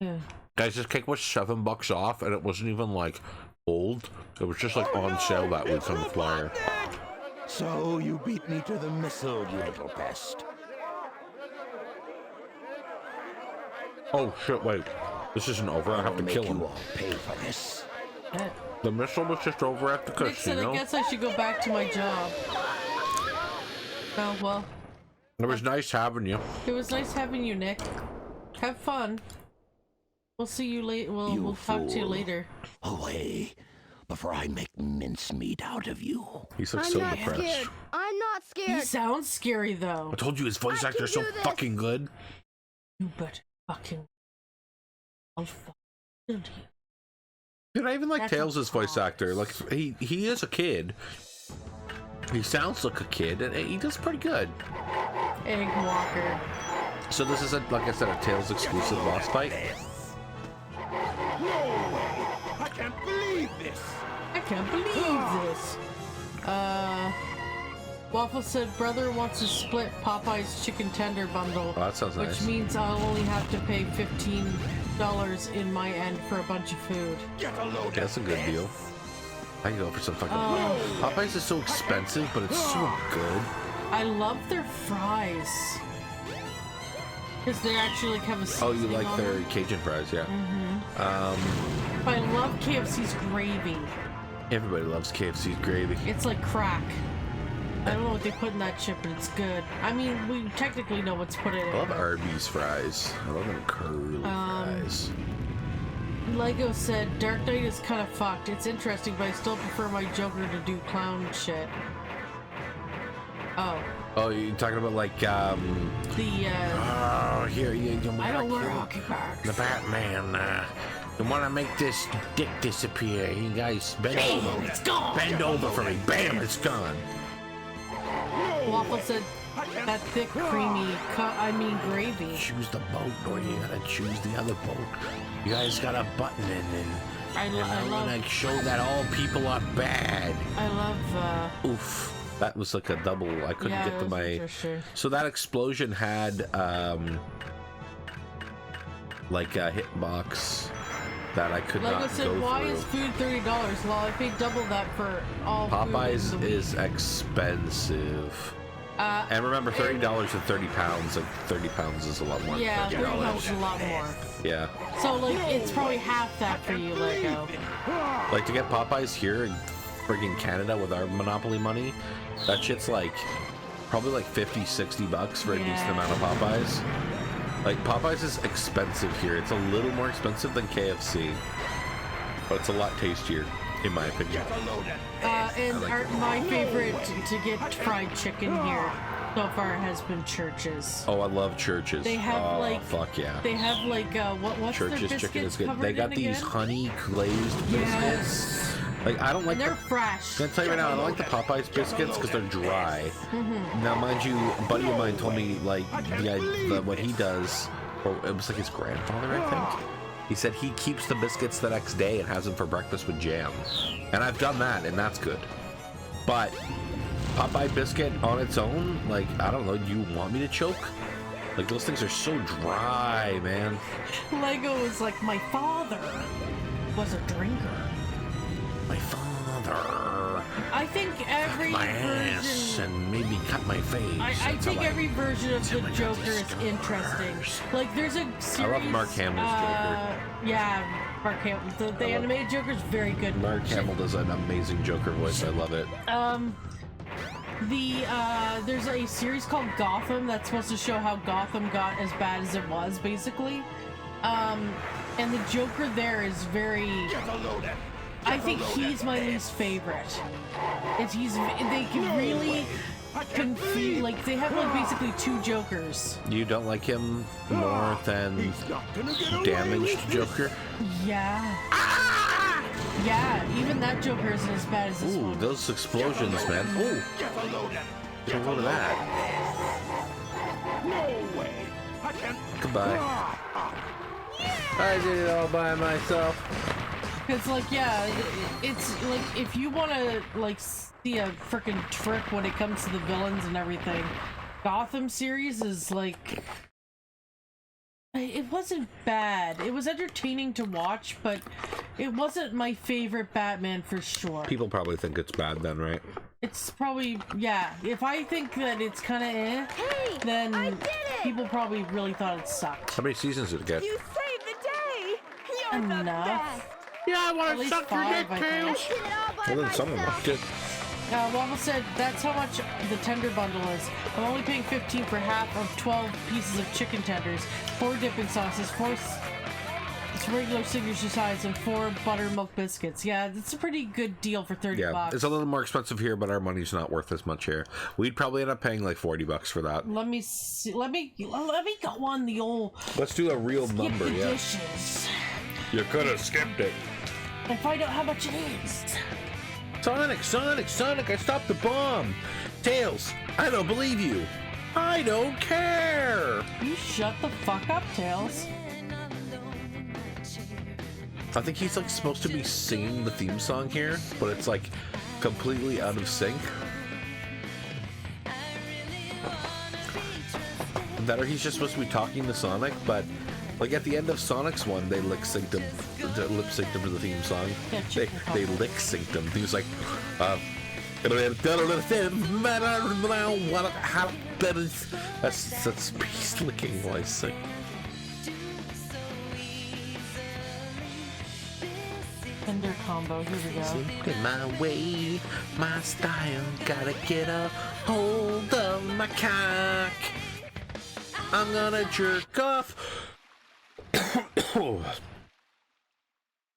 Yeah. Guys, this cake was $7 off, and it wasn't even like old. It was just like on sale that week on the flyer. So you beat me to the missile, you little pest. Oh shit! Wait, this isn't over. I have to I'll kill make him. you all pay for this. Yeah. The missile was just over at the Nick said I casino. guess I should go back to my job. Oh well. It was nice having you. It was nice having you, Nick. Have fun. We'll see you later. We'll talk to you fool. later. Away, before I make mincemeat out of you. He's like I'm so not depressed. scared. I'm not He scared. sounds scary though. I told you his voice I actor is can so do this. fucking good. You better fucking. I'll fucking kill you. Dude, I even like That's a Tails' voice promise. actor. Like he is a kid. He sounds like a kid, and he does pretty good. Egg Walker. So this is like I said, a Tails exclusive boss fight. No way! I can't believe this! I can't believe this. Waffle said brother wants to split Popeye's chicken tender bundle. Oh, that sounds which nice. means I'll only have to pay $15 in my end for a bunch of food. Get a load That's a of good this. deal. I can go for some fucking. Oh. Popeyes is so expensive, but it's so good. I love their fries. Because they actually like, have a Oh, you seasoning like on their them. Cajun fries, yeah. But I love KFC's gravy. Everybody loves KFC's gravy. It's like crack. I don't know what they put in that shit, but it's good. I mean, we technically know what's put in I it. love Arby's fries. I love them curly fries. Lego said Dark Knight is kind of fucked. It's interesting, but I still prefer my Joker to do clown shit. Oh. Oh, you talking about like The, oh, here you I don't wear hockey marks. the Batman. You want to make this dick disappear? You guys bend over. It's gone! Bend over for me. Bam! It's gone. Waffle said that thick, creamy, gravy. Choose the boat, or you gotta choose the other boat. You guys got a button in, and I I'm love, gonna show that all people are bad. I love, Oof. That was like a double. I couldn't yeah, get it to was my. interesting. So that explosion had like a hitbox that I could Lego not said, go why through. is food $30? Well, I paid double that for all Popeyes food in the is week. expensive. And remember, $30 and 30 pounds. Like 30 pounds is a lot more. Yeah, than $30 $30. is a lot more. Yeah. So like, it's probably half that for you, Lego. Like to get Popeyes here in friggin' Canada with our Monopoly money, that shit's like probably like 50, 60 bucks for a decent amount of Popeyes. Like Popeyes is expensive here. It's a little more expensive than KFC, but it's a lot tastier, in my opinion. My favorite to get fried chicken here so far has been Church's. Oh, I love Church's. They have fuck yeah. They have like what's Church's their chicken is biscuits good. covered They got in these again? honey glazed biscuits. Like I don't like. And they're fresh. I'm gonna tell you right now, I don't like the Popeyes biscuits because they're dry. Now, mind you, a buddy of mine told me like what he does, or it was like his grandfather, I think. He said he keeps the biscuits the next day and has them for breakfast with jam. And I've done that, and that's good. But Popeye biscuit on its own, like, I don't know, do you want me to choke? Like, those things are so dry, man. Lego is like, my father was a drinker. My father. I think every my ass version. and made me cut my face. I think every version of the Joker is interesting. Like, there's a series. I love Mark Hamill's Joker. Yeah, Mark Hamill. The animated Joker is very good. Mark Hamill does an amazing Joker voice. I love it. There's a series called Gotham that's supposed to show how Gotham got as bad as it was, basically. And the Joker there is very. I think he's my least favorite. They can really confuse, like they have like basically two Jokers. You don't like him more than damaged Joker? Yeah. Yeah, even that Joker isn't as bad as this Ooh, one. those explosions, man. Ooh. Get a load of that. No way! I can't. Goodbye. I did it all by myself. It's like, yeah, it's like if you want to like see a freaking trick when it comes to the villains and everything, Gotham series is like, it wasn't bad. It was entertaining to watch, but it wasn't my favorite Batman for sure. People probably think it's bad then, right? It's probably, yeah. If I think that it's kind of then people probably really thought it sucked. How many seasons did it get? You saved the day! You're the Enough. best! Yeah, I want At to least suck your 5, dick, I think. Tails. I did it all by Well, then someone myself. liked it. Waffle said that's how much the tender bundle is. I'm only paying $15 for half of 12 pieces of chicken tenders, 4 dipping sauces, 4 regular signature size, and 4 buttermilk biscuits. Yeah, that's a pretty good deal for $30. Yeah, it's a little more expensive here, but our money's not worth as much here. We'd probably end up paying like $40 for that. Let me see. Let me go on the old Let's do a real skip number, the yeah. dishes You could have skipped it. and find out how much it is. Sonic, I stopped the bomb. Tails, I don't believe you. I don't care. You shut the fuck up, Tails. I think he's like supposed to be singing the theme song here, but it's like completely out of sync. That or he's just supposed to be talking to Sonic, but like at the end of Sonic's one, they lip synced him to the theme song. Yeah, They lick synced him. He was like, that's peace licking voice. Like, Tender combo. Here we go. look at my way, my style, gotta get a hold of my cock. I'm gonna jerk off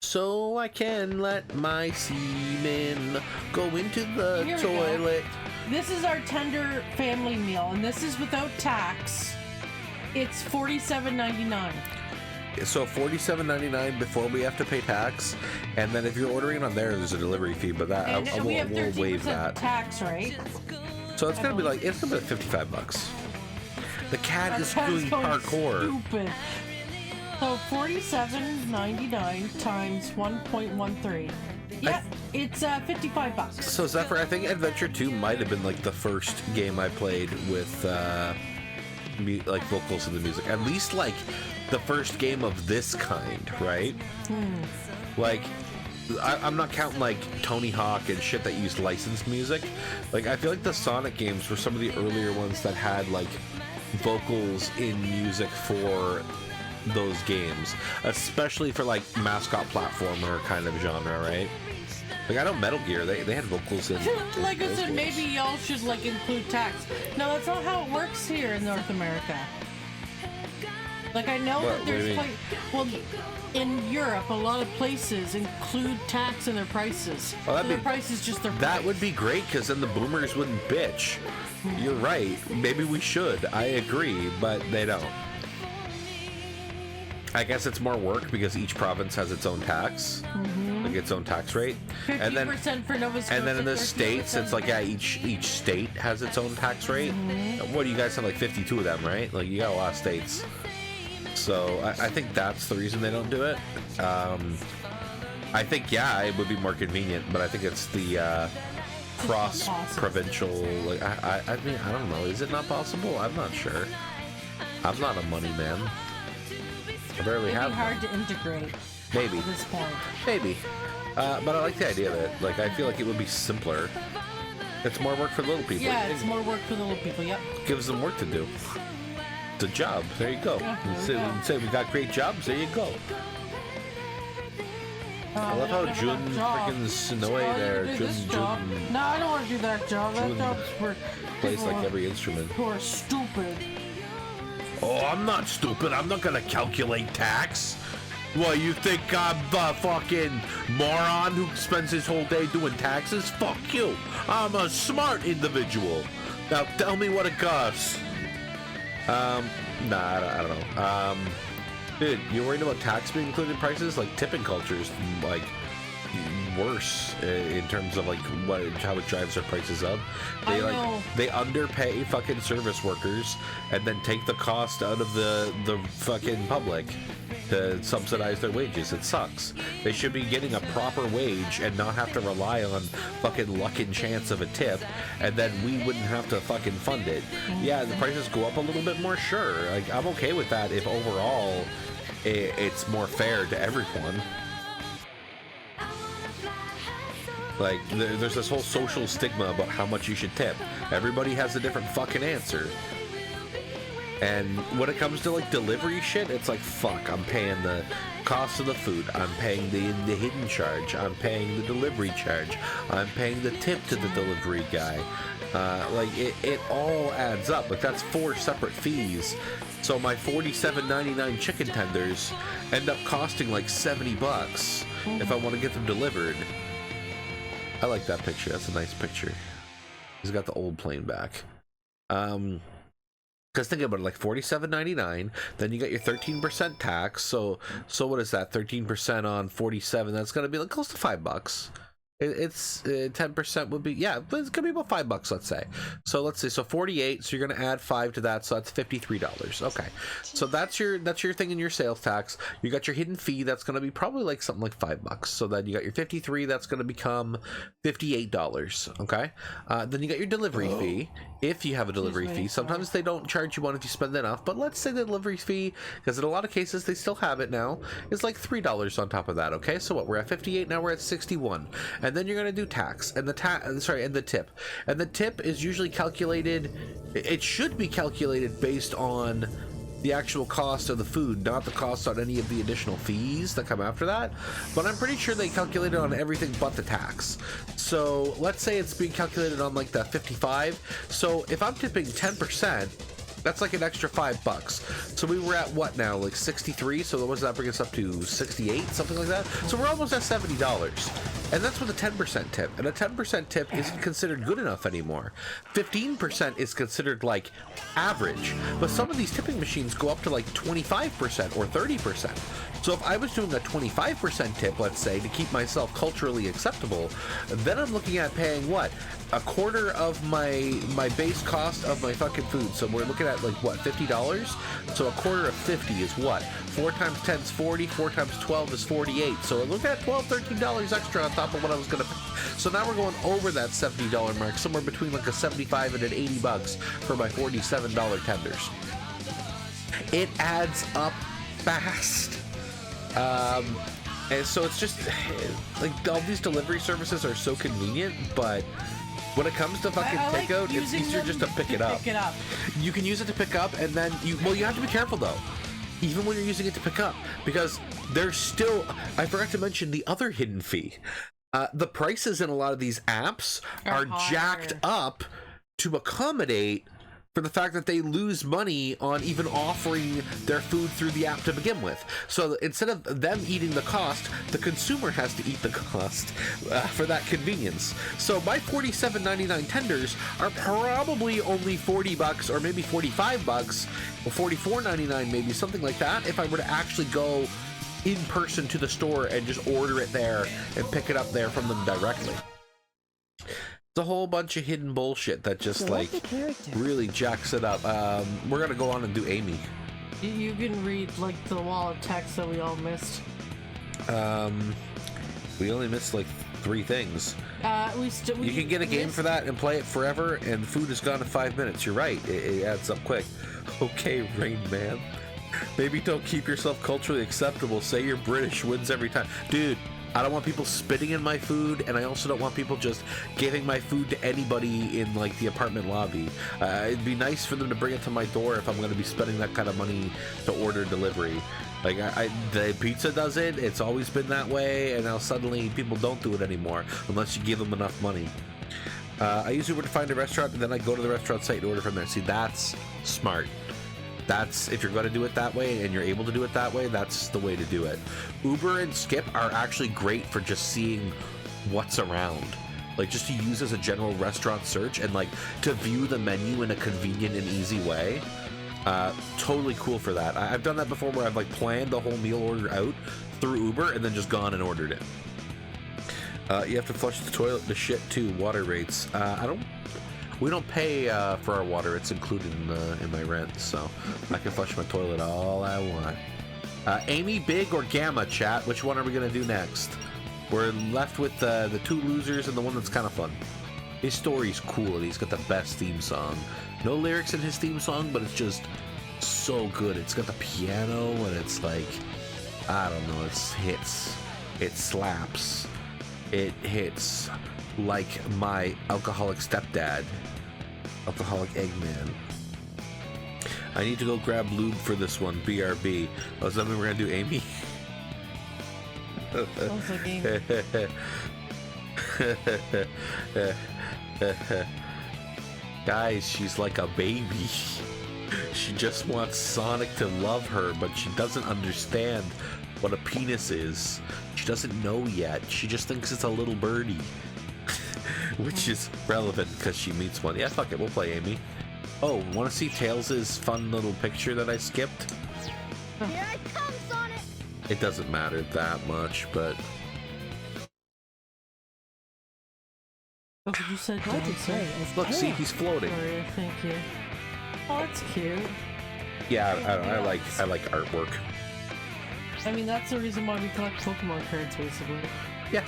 so I can let my semen go into the Here we go. toilet. This is our tender family meal, and this is without tax. It's $47.99. So $47.99 before we have to pay tax, and then if you're ordering it on there's a delivery fee, but that And we have we'll waive 13% that. tax, right? So it's gonna be like $55. The cat is That's doing going parkour. Stupid. So $47.99 times 1.13. Yeah, it's $55. So Zephyr, I think Adventure 2 might have been like the first game I played with like vocals in the music. At least like the first game of this kind, right? Like I'm not counting like Tony Hawk and shit that used licensed music. Like, I feel like the Sonic games were some of the earlier ones that had like vocals in music for those games, especially for like mascot platformer kind of genre, right? Like, I know Metal Gear, they had vocals in. Like I said, maybe y'all should like include tax. No, that's not how it works here in North America. Like, I know that there's like, well, in Europe, a lot of places include tax in their prices. Well, so their price is just their price. That would be great, because then the boomers wouldn't bitch. You're right. Maybe we should. I agree, but they don't. I guess it's more work because each province has its own tax, like its own tax rate. 50% for Nova Scotia. And then in the states, it's like, yeah, each state has its own tax rate. What do you guys have, like 52 of them, right? Like, you got a lot of states. So I think that's the reason they don't do it. I think, yeah, it would be more convenient, but I think it's the cross-provincial. Like, I mean, I don't know. Is it not possible? I'm not sure. I'm not a money man. I barely have. It'd be hard to integrate. Maybe. At this point. Maybe. But I like the idea of it. Like, I feel like it would be simpler. It's more work for little people. Yeah, it's more work for the little people. Yep. Gives them work to do. It's a job. There you go. Yeah, say we got great jobs. There you go. I love how Jun freaking Sonoe there. Jun. No, I don't want to do that job. That job's for plays people like every instrument. who are stupid. Oh, I'm not stupid. I'm not gonna calculate tax. What, you think I'm the fucking moron who spends his whole day doing taxes? Fuck you. I'm a smart individual. Now tell me what it costs. Nah, I don't know. Dude, you're worried about tax being included in prices? Like, tipping culture is like worse in terms of like how it drives their prices up. They underpay fucking service workers and then take the cost out of the fucking public to subsidize their wages. It sucks. They should be getting a proper wage and not have to rely on fucking luck and chance of a tip, and then we wouldn't have to fucking fund it. Yeah, the prices go up a little bit more, sure. Like, I'm okay with that if overall it's more fair to everyone. Like, there's this whole social stigma about how much you should tip. Everybody has a different fucking answer. And when it comes to like delivery shit, it's like, fuck, I'm paying the cost of the food, I'm paying the hidden charge, I'm paying the delivery charge, I'm paying the tip to the delivery guy. Like, it all adds up. Like, that's 4 separate fees. So my $47.99 chicken tenders end up costing like $70 if I want to get them delivered. I like that picture. That's a nice picture. He's got the old plane back. Because think about it, like $47.99, then you got your 13% tax. So what is that? 13% on 47. That's gonna be like close to $5. It's 10% would be, yeah, it's gonna be about $5, let's say. So let's say, so 48, so you're gonna add 5 to that, so that's $53. Okay, so that's your thing in your sales tax. You got your hidden fee, that's gonna be probably like something like $5. So then you got your 53, that's gonna become $58. Okay, then you got your delivery fee, if you have a delivery fee. Sometimes they don't charge you one if you spend enough, but let's say the delivery fee, because in a lot of cases they still have it now, is like $3 on top of that. Okay, so what, we're at 58, now we're at 61. And then you're going to do tax and the tip. And the tip is usually calculated, it should be calculated based on the actual cost of the food, not the cost on any of the additional fees that come after that. But I'm pretty sure they calculate it on everything but the tax. So let's say it's being calculated on like the 55. So if I'm tipping 10%, that's like an extra $5. So we were at what now, like 63? So what does that bring us up to? 68, something like that. So we're almost at $70, and that's with a 10% tip. And a 10% tip isn't considered good enough anymore. 15% is considered like average, but some of these tipping machines go up to like 25% or 30%. So if I was doing a 25% tip, let's say, to keep myself culturally acceptable, then I'm looking at paying what? A quarter of my base cost of my fucking food. So we're looking at like what, $50? So a quarter of 50 is what? 4 times 10 is 40, 4 times 12 is 48. So we're looking at $12, $13 extra on top of what I was gonna pay. So now we're going over that $70 mark, somewhere between like a $75 and an $80 for my $47 tenders. It adds up fast. And so it's just like all these delivery services are so convenient, but when it comes to fucking like takeout, it's using easier them just to pick it up. You can use it to pick up, and then you have to be careful though. Even when you're using it to pick up, because there's still, I forgot to mention the other hidden fee. The prices in a lot of these apps are jacked up to accommodate for the fact that they lose money on even offering their food through the app to begin with. So instead of them eating the cost, the consumer has to eat the cost for that convenience. So my $47.99 tenders are probably only $40 or maybe $45 or $44.99, maybe something like that, if I were to actually go in person to the store and just order it there and pick it up there from them directly. It's a whole bunch of hidden bullshit that just like really jacks it up. We're gonna go on and do Amy. You can read like the wall of text that we all missed. We only missed like 3 things. You can get a game for that and play it forever, and the food is gone in 5 minutes. You're right. It adds up quick. Okay, Rain Man. Maybe don't keep yourself culturally acceptable. Say you're British wins every time. Dude, I don't want people spitting in my food, and I also don't want people just giving my food to anybody in like the apartment lobby. It'd be nice for them to bring it to my door if I'm going to be spending that kind of money to order delivery. Like the pizza does it. It's always been that way, and now suddenly people don't do it anymore unless you give them enough money. I use Uber to find a restaurant, and then I go to the restaurant site and order from there. See, that's smart. That's, if you're going to do it that way and you're able to do it that way, that's the way to do it. Uber and Skip are actually great for just seeing what's around. Like, just to use as a general restaurant search and, like, to view the menu in a convenient and easy way. Totally cool for that. I've done that before where I've, like, planned the whole meal order out through Uber and then just gone and ordered it. You have to flush the toilet to shit, too. Water rates. We don't pay for our water. It's included in my rent, so I can flush my toilet all I want. Amy, Big, or Gamma, chat? Which one are we going to do next? We're left with the 2 losers and the one that's kind of fun. His story's cool, and he's got the best theme song. No lyrics in his theme song, but it's just so good. It's got the piano, and it's like, I don't know, it hits. It slaps. It hits like my alcoholic stepdad. Alcoholic Eggman. I need to go grab lube for this one. BRB. Oh, is that when we're gonna do Amy? Guys, she's like a baby. She just wants Sonic to love her, but she doesn't understand what a penis is. She doesn't know yet. She just thinks it's a little birdie. Which is relevant because she meets one. Yeah, fuck it, we'll play Amy. Oh, want to see Tails' fun little picture that I skipped? Here I come, Sonic! It doesn't matter that much, but... Oh, you said dancing. Look, see, he's floating. Sorry, thank you. Oh, that's cute. Yeah, I like artwork. I mean, that's the reason why we collect Pokemon cards, basically. Yeah,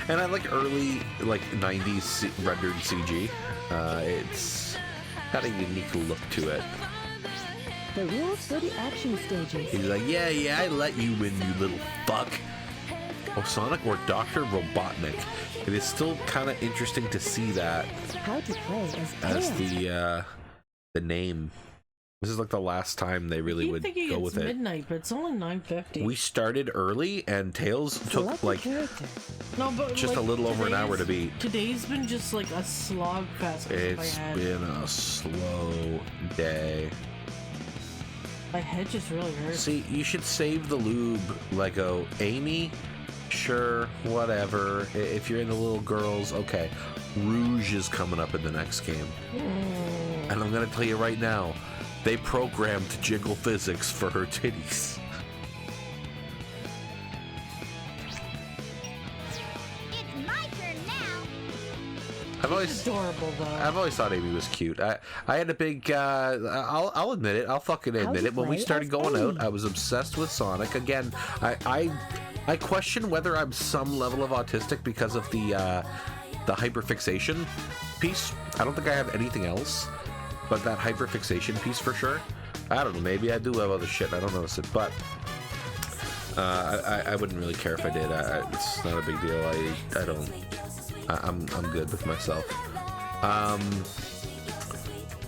and I like early, like, 90s rendered CG. It's got a unique look to it. The rules for the action stages. He's like, yeah, I let you win, you little fuck. Oh, Sonic or Dr. Robotnik. It is still kind of interesting to see that How to play as the name. This is like the last time they really would go with it. Midnight, but it's only 9:50. We started early, and Tails took like just a little over an hour to beat. Today's been just like a slog fest. It's been a slow day. My head just really hurts. See, you should save the lube, Lego. Amy, sure, whatever. If you're into little girls, okay. Rouge is coming up in the next game. And I'm gonna tell you right now, they programmed jiggle physics for her titties. It's my turn now! She's adorable, though. I've always thought Amy was cute. I had a big, I'll admit it, I'll fucking admit it. When we started going out, I was obsessed with Sonic. Again, I question whether I'm some level of autistic because of the hyperfixation piece. I don't think I have anything else. But that hyperfixation piece for sure. I don't know, maybe I do have other shit, I don't notice it. But I wouldn't really care if I did. It's not a big deal. I'm good with myself.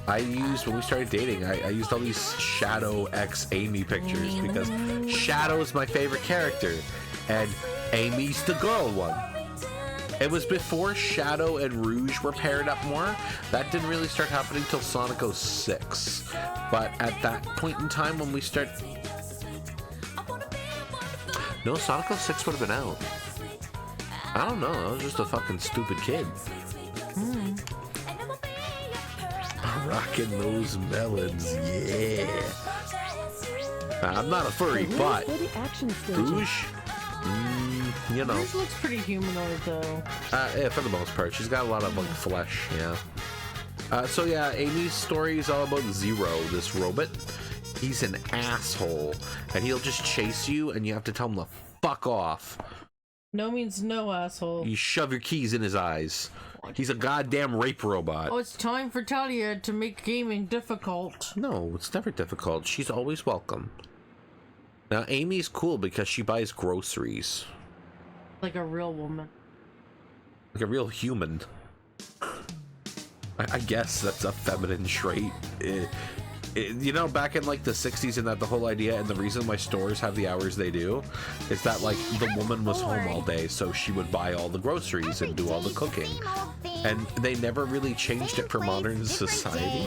When we started dating, I used all these Shadow X Amy pictures because Shadow is my favorite character and Amy's the girl one. It was before Shadow and Rouge were paired up more. That didn't really start happening till Sonic 06. But at that point in time when we start... No, Sonic 06 would have been out. I don't know, I was just a fucking stupid kid. Rocking those melons, yeah. I'm not a furry, but Rouge, you know. Rouge looks pretty humanoid, though. Yeah, for the most part, she's got a lot of like flesh, yeah. So yeah, Amy's story is all about Zero, this robot. He's an asshole, and he'll just chase you, and you have to tell him to fuck off. No means no, asshole. You shove your keys in his eyes. He's a goddamn rape robot. Oh, it's time for Talia to make gaming difficult. No, it's never difficult. She's always welcome. Now, Amy's cool because she buys groceries. Like a real woman. Like a real human. I guess that's a feminine trait. You know, back in like the 60s and that the whole idea and the reason why stores have the hours they do is that like the woman was home all day, so she would buy all the groceries and do all the cooking. And they never really changed it for modern society.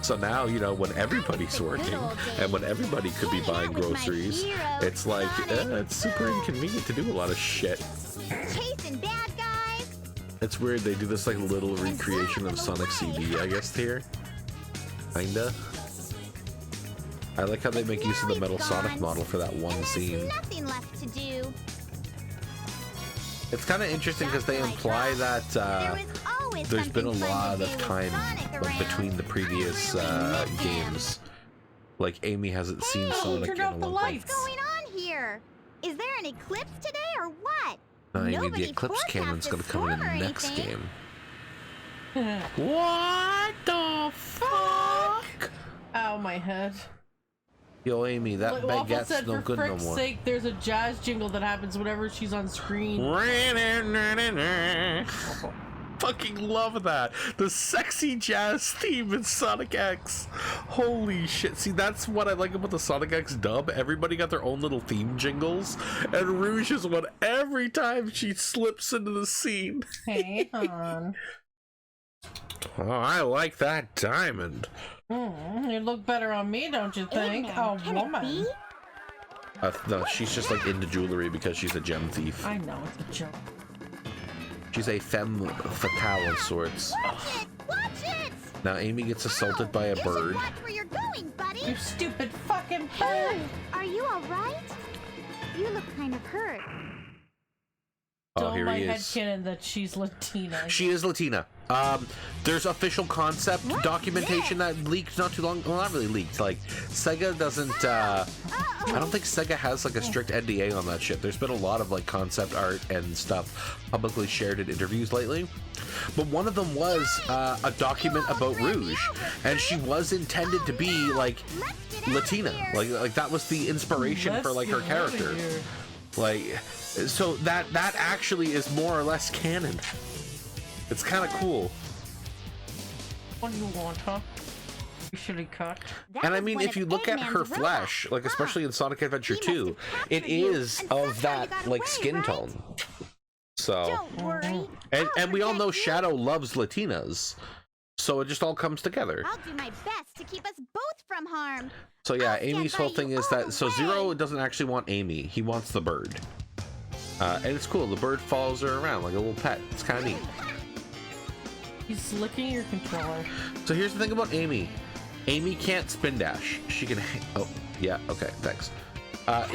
So now, you know, when everybody's working and when everybody could be buying groceries, it's like, it's super inconvenient to do a lot of shit. Chasing bad guys. It's weird, they do this like little recreation of Sonic CD, I guess, here. Kinda. I like how they make use of the Metal Sonic model for that one scene. Nothing left to do. It's kind of interesting because they imply that there's been a lot of time between the previous games. Like Amy hasn't seen Sonic in a long time. What's going on here? Is there an eclipse today or what? Maybe the Eclipse Cannon's gonna come in the next game. What the fuck? Ow, my head. Yo, Amy, that baguette's said, no good no more. For frick's sake, there's a jazz jingle that happens whenever she's on screen. Fucking love that. The sexy jazz theme in Sonic X. Holy shit. See, that's what I like about the Sonic X dub. Everybody got their own little theme jingles. And Rouge is one every time she slips into the scene. Hey, hon. Oh, I like that diamond. You look better on me, don't you think? Oh, woman. No, she's just like into jewelry because she's a gem thief. I know, it's a joke. She's a femme fatale of sorts. Watch it! Watch it! Now Amy gets assaulted by a bird. Watch where you're going, buddy. You stupid fucking bird! Hey, are you alright? You look kind of hurt. Oh, here he is. Headcanon that she's Latina. She is Latina. There's official concept documentation that leaked not too long. Well, not really leaked. Like Sega doesn't. I don't think Sega has like a strict NDA on that shit. There's been a lot of like concept art and stuff publicly shared in interviews lately. But one of them was a document about Rouge, and she was intended to be like Latina. Like that was the inspiration for like her character. Like. So that actually is more or less canon. It's kind of cool. What do you want, huh? You should have cut. And I mean, if you look at her flesh, like especially in Sonic Adventure 2, it is of that like skin tone. So, Don't worry. and we all know Shadow loves Latinas, so it just all comes together. I'll do my best to keep us both from harm. So yeah, I'll stand Amy's by whole you thing is all that the so way. Zero doesn't actually want Amy; he wants the bird. And it's cool. The bird follows her around like a little pet. It's kind of neat. He's licking your controller. So here's the thing about Amy. Amy can't spin dash. She can. Oh, yeah. Okay. Thanks.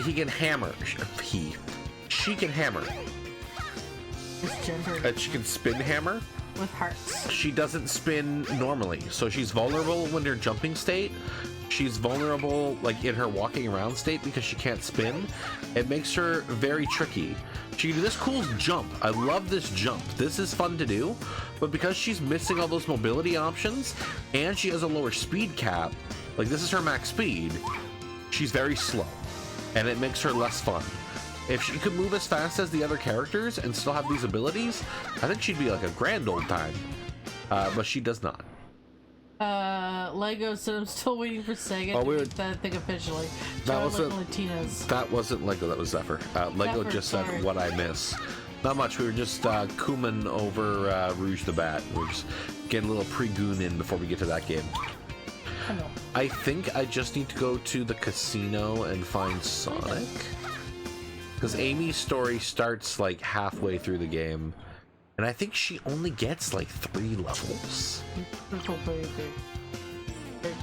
He can hammer. She can hammer. It's gendered. And she can spin hammer. With hearts. She doesn't spin normally, so she's vulnerable when her jumping state. She's vulnerable like in her walking around state because she can't spin. It makes her very tricky. She can do this cool jump. I love this jump. This is fun to do, but because she's missing all those mobility options and she has a lower speed cap, like this is her max speed, she's very slow. and it makes her less fun. If she could move as fast as the other characters and still have these abilities, I think she'd be like a grand old time. But she does not. Lego said I'm still waiting for Sega to make that thing officially. That wasn't Latina's. That wasn't Lego, that was Zephyr. Lego just said what I miss. Not much, we were just cooming over Rouge the Bat. We're just getting a little pre-goon in before we get to that game. I think I just need to go to the casino and find Sonic. Because Amy's story starts like halfway through the game. And I think she only gets like 3 levels.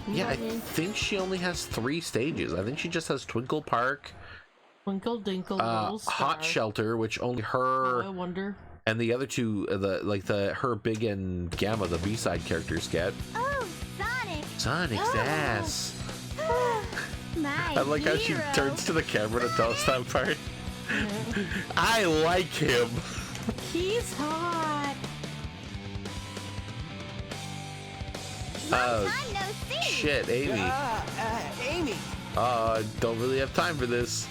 Yeah, I think she only has 3 stages. I think she just has Twinkle Park, Twinkle Dinkle, Little Star, Hot Shelter, which only her I wonder. and the other 2, her Big and Gamma, the B-side characters get. Oh, Sonic! Sonic's ass. My I like how she hero. turns to the camera to tell us that part. I like him. He's hot. Long time no see. Shit, Amy. Amy! Don't really have time for this.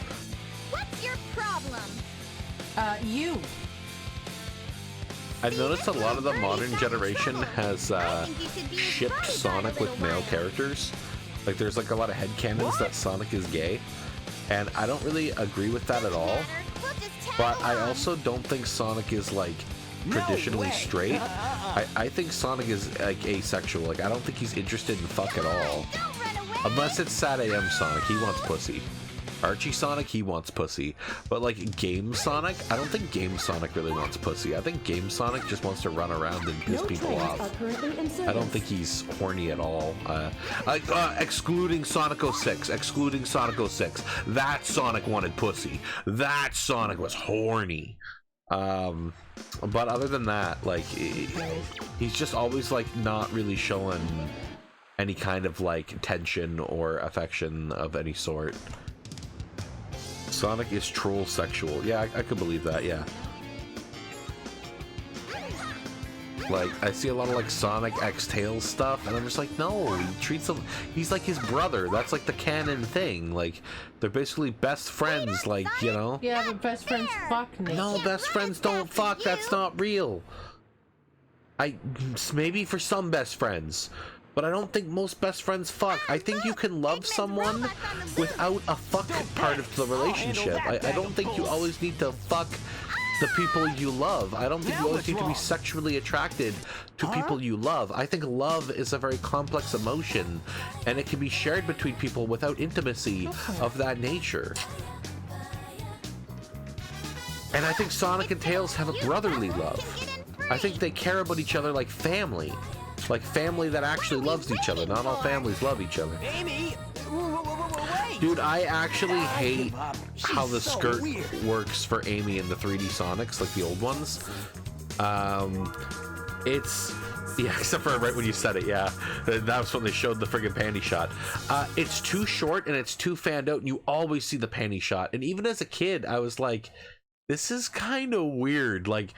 What's your problem? You. I've noticed a lot of the modern generation has I think you should be shipped right Sonic for a with little male while. characters. Like there's like a lot of headcanons that Sonic is gay. And I don't really agree with that at all. We'll just tag But I along. also don't think Sonic is like traditionally straight. I think Sonic is like asexual. Like I don't think he's interested in fuck at all. Don't run away. Unless it's Sad AM Sonic, he wants pussy. Archie Sonic, he wants pussy. But like Game Sonic, I don't think Game Sonic really wants pussy. I think Game Sonic just wants to run around and piss people off. I don't think he's horny at all. Excluding Sonic 06. Excluding Sonic 06. That Sonic wanted pussy. That Sonic was horny. But other than that, like, he's just always like not really showing any kind of like tension or affection of any sort. Sonic is troll sexual. Yeah, I could believe that, yeah. Like, I see a lot of like Sonic X Tails stuff, and I'm just like, no, he treats him, he's like his brother. That's like the canon thing. Like, they're basically best friends, like, you know? Yeah, but best friends fuck me. No, best friends don't fuck. That's not real. Maybe for some best friends, but I don't think most best friends fuck. I think you can love someone without a fuck part of the relationship. I don't think you always need to fuck the people you love. I don't think you always need to be sexually attracted to people you love. I think love is a very complex emotion, and it can be shared between people without intimacy of that nature. And I think Sonic and Tails have a brotherly love. I think they care about each other like family. Like family that actually loves each other. Not all families love each other. Amy! Wait! Dude, I actually hate how the skirt works for Amy in the 3D Sonics, like the old ones. It's... Yeah, except for right when you said it, yeah. That was when they showed the friggin' panty shot. It's too short and it's too fanned out, and you always see the panty shot. And even as a kid, I was like, this is kind of weird. Like,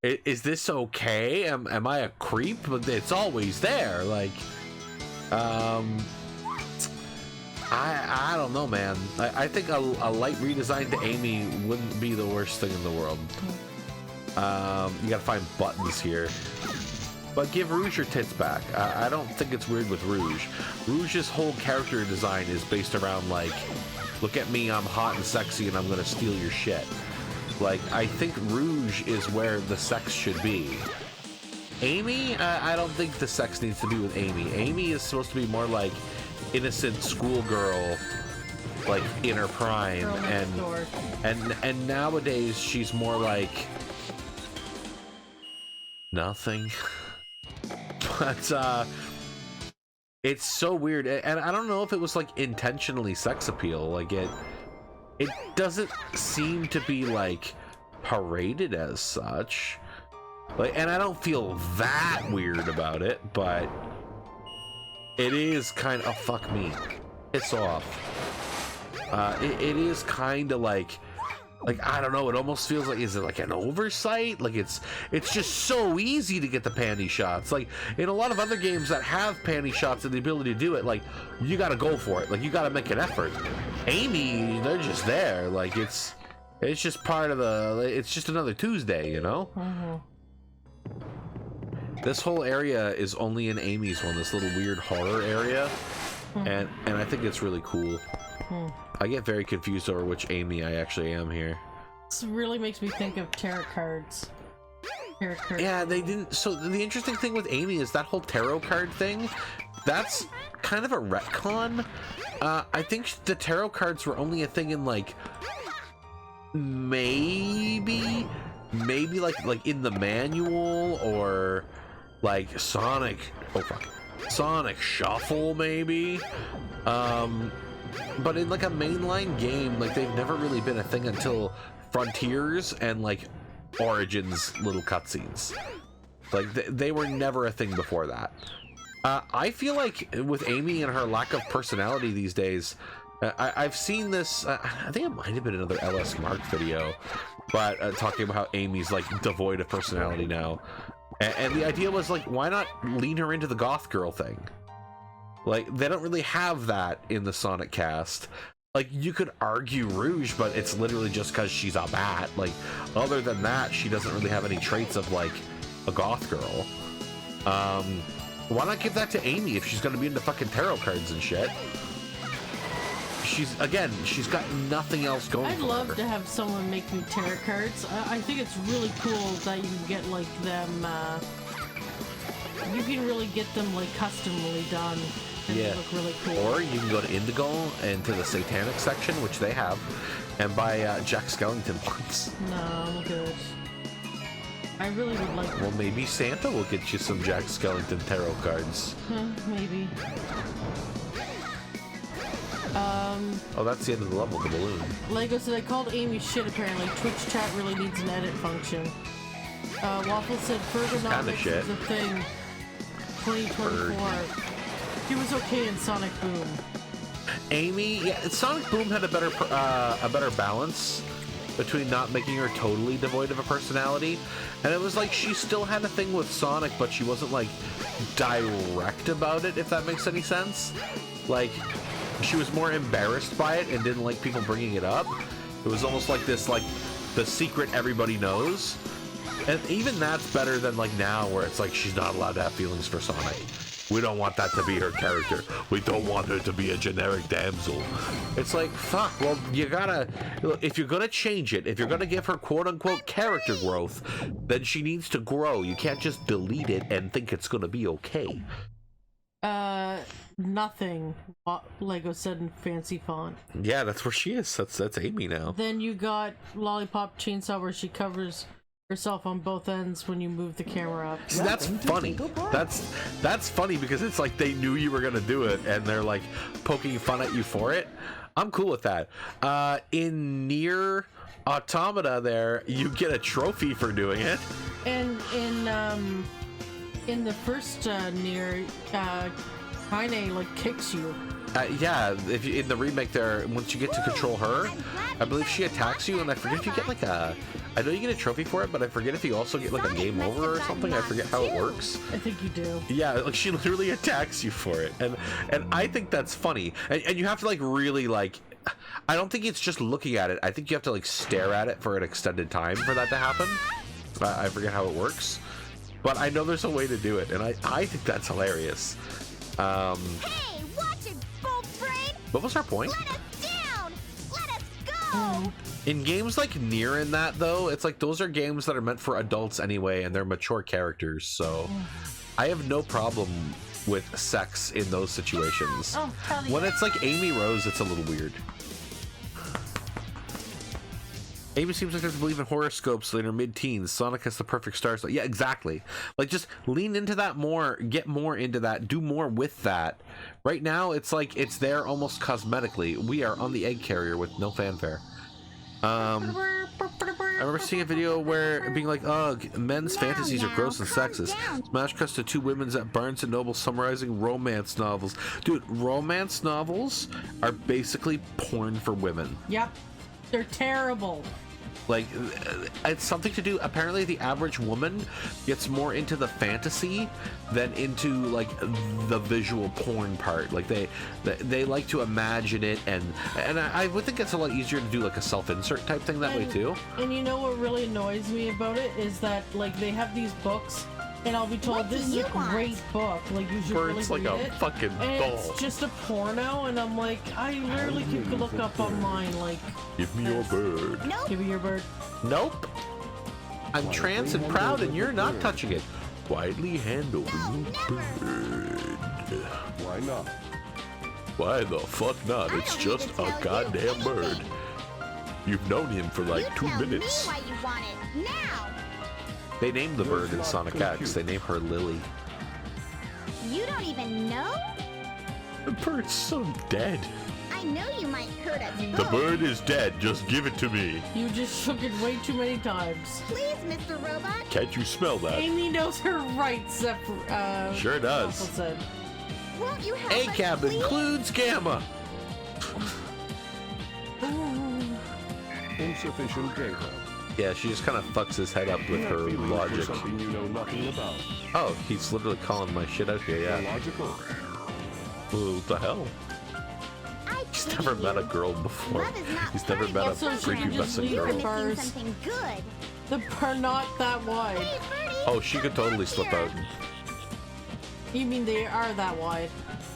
is this okay? Am I a creep? But it's always there. Like, I don't know, man. I think a light redesign to Amy wouldn't be the worst thing in the world. You gotta find buttons here. But give Rouge your tits back. I don't think it's weird with Rouge. Rouge's whole character design is based around, like, look at me, I'm hot and sexy, and I'm gonna steal your shit. Like, I think Rouge is where the sex should be. Amy, I don't think the sex needs to be with Amy. Amy is supposed to be more like innocent schoolgirl, like in her prime, and nowadays she's more like nothing. But it's so weird, and I don't know if it was like intentionally sex appeal. Like it doesn't seem to be like paraded as such. Like, and I don't feel that weird about it, but it is kind of fuck me. It's off. It is kind of like I don't know. It almost feels like, is it like an oversight? Like it's just so easy to get the panty shots. Like in a lot of other games that have panty shots and the ability to do it, like you got to go for it. Like you got to make an effort. Amy, they're just there. Like it's just part of the. It's just another Tuesday, you know. This whole area is only in Amy's one. This little weird horror area, and I think it's really cool. I get very confused over which Amy I actually am here. This really makes me think of tarot cards. Yeah, they didn't. So the interesting thing with Amy is that whole tarot card thing. That's kind of a retcon. I think the tarot cards were only a thing in like maybe like in the manual or like Sonic. Oh fuck, Sonic Shuffle maybe. But in like a mainline game, like they've never really been a thing until Frontiers and like Origins little cutscenes. Like they were never a thing before that. I feel like with Amy and her lack of personality these days, I've seen this. I think it might have been another LS Mark video, but talking about how Amy's like devoid of personality now, and the idea was like, why not lean her into the goth girl thing? Like they don't really have that in the Sonic cast. Like you could argue Rouge, but it's literally just because she's a bat. Like other than that, she doesn't really have any traits of like a goth girl. Why not give that to Amy if she's gonna be into fucking tarot cards and shit? She's got nothing else going for her. I'd love to have someone make me tarot cards. I think it's really cool that you can get like them. You can really get them like customly done. And they look really cool. Or you can go to Indigo and to the Satanic section, which they have, and buy Jack Skellington ones. No, I'm good. I really would like Well, maybe Santa will get you some Jack Skellington tarot cards. Maybe. Oh, that's the end of the level, the balloon. Lego said I called Amy shit apparently. Twitch chat really needs an edit function. Waffle said Fergonomics is a thing. 2024. He was okay in Sonic Boom. Amy, yeah, Sonic Boom had a better balance between not making her totally devoid of a personality, and it was like she still had a thing with Sonic, but she wasn't like direct about it, if that makes any sense. Like she was more embarrassed by it and didn't like people bringing it up. It was almost like this, like the secret everybody knows, and even that's better than like now where it's like she's not allowed to have feelings for Sonic. We don't want that to be her character. We don't want her to be a generic damsel. It's like, fuck, well, you gotta, if you're gonna change it, if you're gonna give her quote-unquote character growth, then she needs to grow. You can't just delete it and think it's gonna be okay. Nothing. Lego said in fancy font. Yeah, that's where she is. That's Amy now. Then you got Lollipop Chainsaw where she covers herself on both ends when you move the camera up. See, that's funny. That's funny because it's like they knew you were gonna do it and they're like poking fun at you for it. I'm cool with that. In Nier Automata there, you get a trophy for doing it. And in the first Nier, Kaine like kicks you. Yeah, if you, in the remake there, once you get to control her, I believe she attacks you, and I forget if you get like a, I know you get a trophy for it, but I forget if you also get like a game over or something. I forget how it works. I think you do. Yeah, like she literally attacks you for it, and I think that's funny, and you have to like really like, I don't think it's just looking at it. I think you have to like stare at it for an extended time for that to happen. I forget how it works, but I know there's a way to do it, and I think that's hilarious. Hey, watch it, bolt brain! What was our point? Let us down! Let us go! In games like Nier and that, though, it's like those are games that are meant for adults anyway, and they're mature characters, so I have no problem with sex in those situations. Oh, hell yeah. When it's like Ammy Rose, it's a little weird. Amy seems like doesn't believe in horoscopes in her mid-teens. Sonic has the perfect star. So yeah, exactly. Like, just lean into that more, get more into that, do more with that. Right now, it's like it's there almost cosmetically. We are on the egg carrier with no fanfare. I remember seeing a video where being like, ugh, men's fantasies are gross and sexist. Smash cuts to two women's at Barnes & Noble summarizing romance novels. Dude, romance novels are basically porn for women. Yep. They're terrible. Like, it's something to do. Apparently, the average woman gets more into the fantasy than into like the visual porn part. Like they like to imagine it, and I would think it's a lot easier to do like a self-insert type thing that way too. And you know what really annoys me about it is that like they have these books, and I'll be told this is a great book. Like you should really read like a it. fucking And doll. it's just a porno, and I'm like, I rarely can look up online like. Give me your bird. Nope. Give me your bird. Nope. I'm trans and proud, and you're not touching it. Quietly hand over your bird. Why not? Why the fuck not? It's just a goddamn bird. You've known him for like 2 minutes. Tell me why you want it now. They named the bird in Sonic X. They named her Lily. You don't even know? The bird's so dead. I know you might hurt us The both. bird is dead. Just give it to me. You just shook it way too many times. Please, Mr. Robot. Can't you smell that? Amy knows her rights. Sure does. Waffle said. Won't you help us, ACAB please? includes Gamma. Insufficient data. Yeah, she just kind of fucks his head up with her logic. Something you know nothing about. Oh, he's literally calling my shit out here, yeah. Illogical. What the hell? I He's pity never met a you. girl before. Love is not He's never fun. met a Also, she can just prepubescent leave You're her girl. missing bars. something good. The are not that wide. Hey, Birdie. Oh, she could totally slip here. out. You mean they are that wide?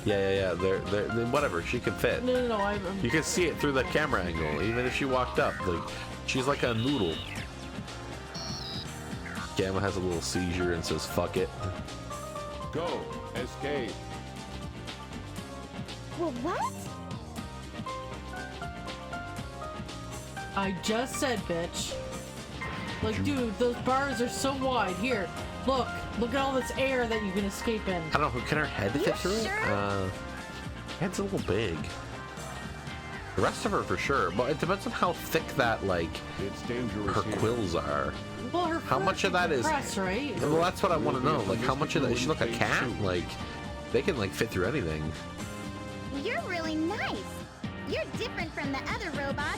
Yeah. They're whatever. She can fit. No. You can see it through the camera angle, even if she walked up. Like, she's like a noodle. Gamma has a little seizure and says, "Fuck it." Go. Escape. Well, what? I just said, bitch. Like, dude, those bars are so wide. Here, look at all this air that you can escape in. I don't know. Can her head fit through it? sure? Head's a little big. The rest of her for sure, but it depends on how thick that like It's dangerous her here. quills are. Well, her How much of that is? compressed, right? Well, that's what I want to know. Like, how much of that? Is she like a cat? Like, they can like fit through anything. You're really nice. You're different from the other robots.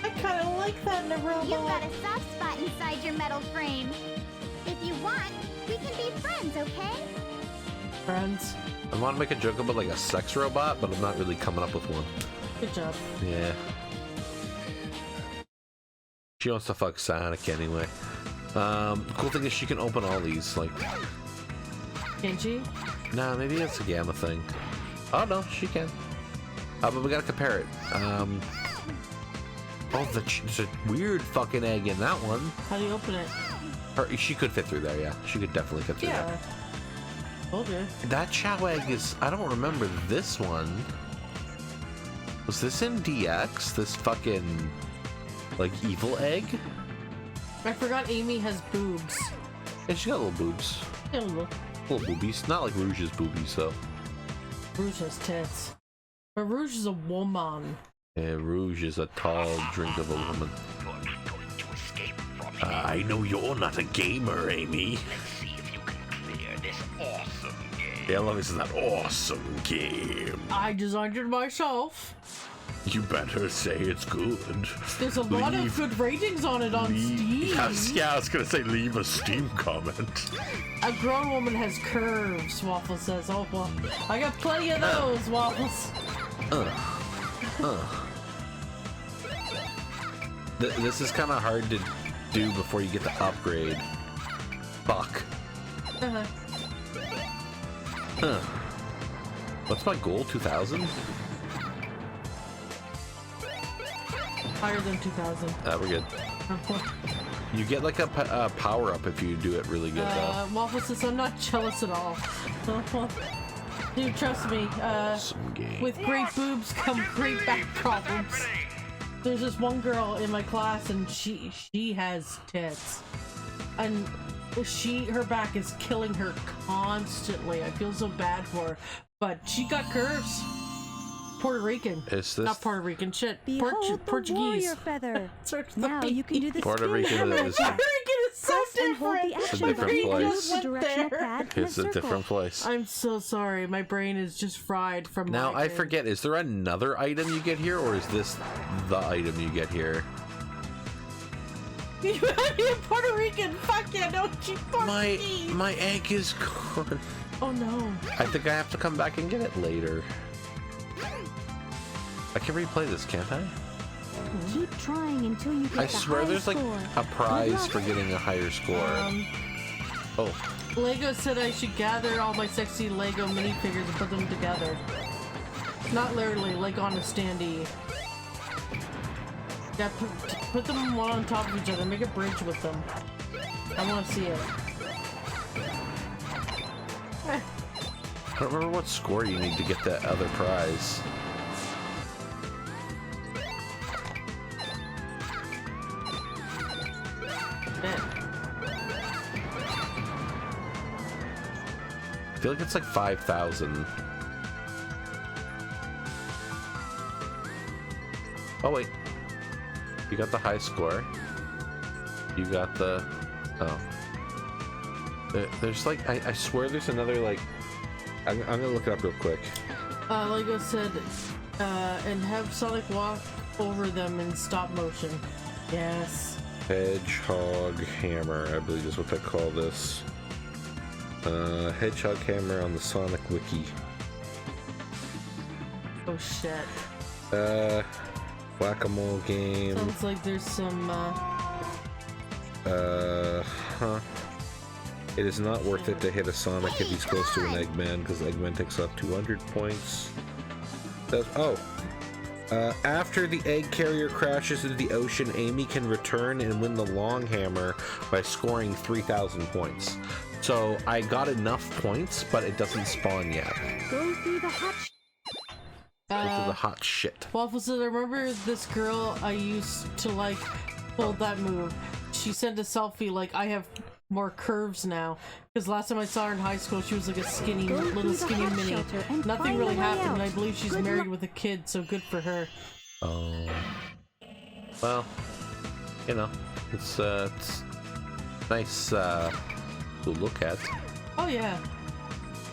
I kind of like that in a robot. You've got a soft spot inside your metal frame. If you want, we can be friends, okay? Friends. I want to make a joke about like a sex robot, but I'm not really coming up with one. Good job. Yeah. She wants to fuck Sonic anyway. The cool thing is she can open all these. Like, Can she? nah, maybe it's a Gamma thing. Oh no, she can. But we gotta compare it. Oh, there's a weird fucking egg in that one. How do you open it? She could fit through there, yeah. She could definitely fit through Yeah. there. Okay. That Chow egg is... I don't remember this one. Was this in DX? This fucking... like, evil egg? I forgot Amy has boobs. Yeah, she got little boobs. Yeah, look. Little boobies. Not like Rouge's boobies, though. Rouge has tits. But Rouge is a woman. Yeah, Rouge is a tall drink of a woman. I know you're not a gamer, Amy. Yeah, I love this. Is that awesome game? I designed it myself. You better say it's good. There's a lot of good ratings on it on Steam. Yeah, I was gonna say leave a Steam comment. A grown woman has curves, Waffle says. Oh, well, I got plenty of those, Waffles. This is kind of hard to do before you get the upgrade. Fuck. Huh. What's my goal? 2,000? Higher than 2,000. We're good. You get like a power up if you do it really good though. Waffle says, I'm not jealous at all. Dude, trust me. Awesome game. With great boobs come great back problems. There's this one girl in my class and she has tits. And her back is killing her constantly. I feel so bad for her. But she got curves. Puerto Rican. Is this Not Puerto Rican, shit. Behold the Portuguese. warrior feather. Search Now you can do the Puerto spin Rican hammer is- attack. Puerto Rican is so Press and hold the different. action different button and place. use the directional There. pad in a It's a circle. different place. I'm so sorry. My brain is just fried from Now I migraine. forget, is there another item you get here or is this the item you get here? You're Puerto Rican. Fuck yeah, no, she's Portuguese. My egg is gone. Oh no. I think I have to come back and get it later. I can replay this, can't I? Keep trying until you get I the swear there's like score. a prize for getting a higher score. Oh. Lego said I should gather all my sexy Lego minifigures and put them together. Not literally, like on a standee. Yeah, put them one on top of each other. Make a bridge with them. I want to see it. I don't remember what score you need to get that other prize. I feel like it's like 5,000. Oh wait, you got the high score. You got the there's like I swear there's another like I'm gonna look it up real quick. Lego said and have Sonic walk over them in stop motion. Yes. Hedgehog hammer, I believe is what they call this. Hedgehog hammer on the Sonic wiki. Oh shit. Whack-a-mole game. Sounds like there's some It is not worth it to hit a Sonic if he's close to an Eggman, because Eggman takes off 200 points. After the egg carrier crashes into the ocean, Amy can return and win the long hammer by scoring 3,000 points. So I got enough points, but it doesn't spawn yet. Go through the hot Go through the hot shit. Waffle said, I remember this girl I used to like pulled that move. She sent a selfie like, I have more curves now. Because last time I saw her in high school, she was like a skinny, little skinny mini. Nothing really happened, and I believe she's married with a kid, so good for her. Oh. Well, you know, it's nice to look at. Oh yeah.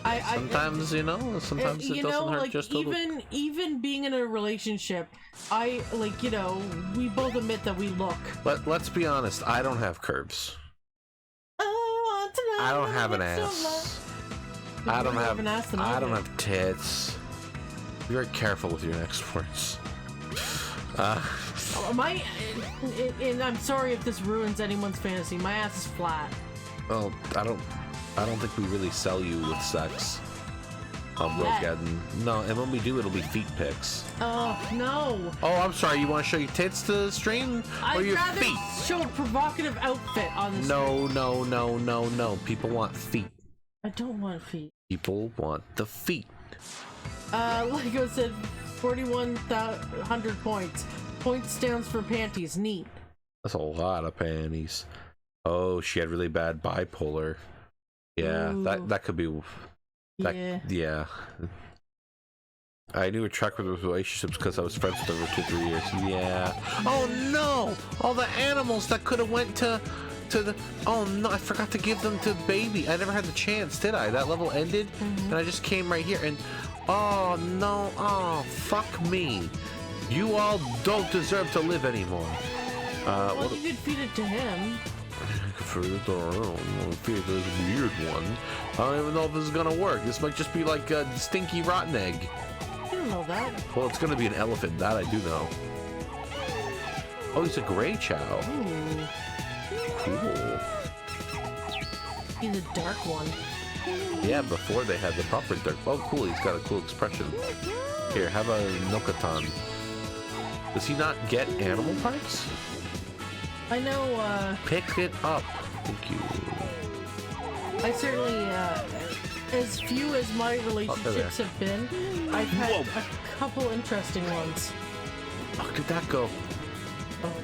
Sometimes it doesn't hurt like, just to look. Even being in a relationship, we both admit that we look. Let's be honest, I don't have curves. I don't have an ass. I don't have tits. Be very careful with your next words. And I'm sorry if this ruins anyone's fantasy. My ass is flat. Well, I don't think we really sell you with sex on Bromageddon. No, and when we do, it'll be feet pics. Oh no! Oh, I'm sorry. You want to show your tits to the stream, or your feet? I'd rather show a provocative outfit on the stream. No. People want feet. I don't want feet. People want the feet. Lego said 4,100 points. Point stands for panties. Neat. That's a lot of panties. Oh, she had really bad bipolar. Yeah, ooh. that could be. Yeah. I knew a track with relationships because I was friends with her for 2-3 years. Yeah. Oh no! All the animals that could have went to the. Oh no! I forgot to give them to baby. I never had the chance, did I? That level ended, and I just came right here and. Oh no! Oh fuck me! You all don't deserve to live anymore. Well, you could feed it to him. Feed this weird one. I don't even know if this is gonna work. This might just be like a stinky rotten egg. I don't know that. Well, it's gonna be an elephant. That I do know. Oh, he's a gray chow. Ooh. Cool. He's a dark one. Yeah, before they had the proper dark. Oh, cool. He's got a cool expression. Here, have a Nokatan. Does he not get animal parts? I know, Pick it up. Thank you. I certainly, as few as my relationships have been, I've had a couple interesting ones. Oh, did that go?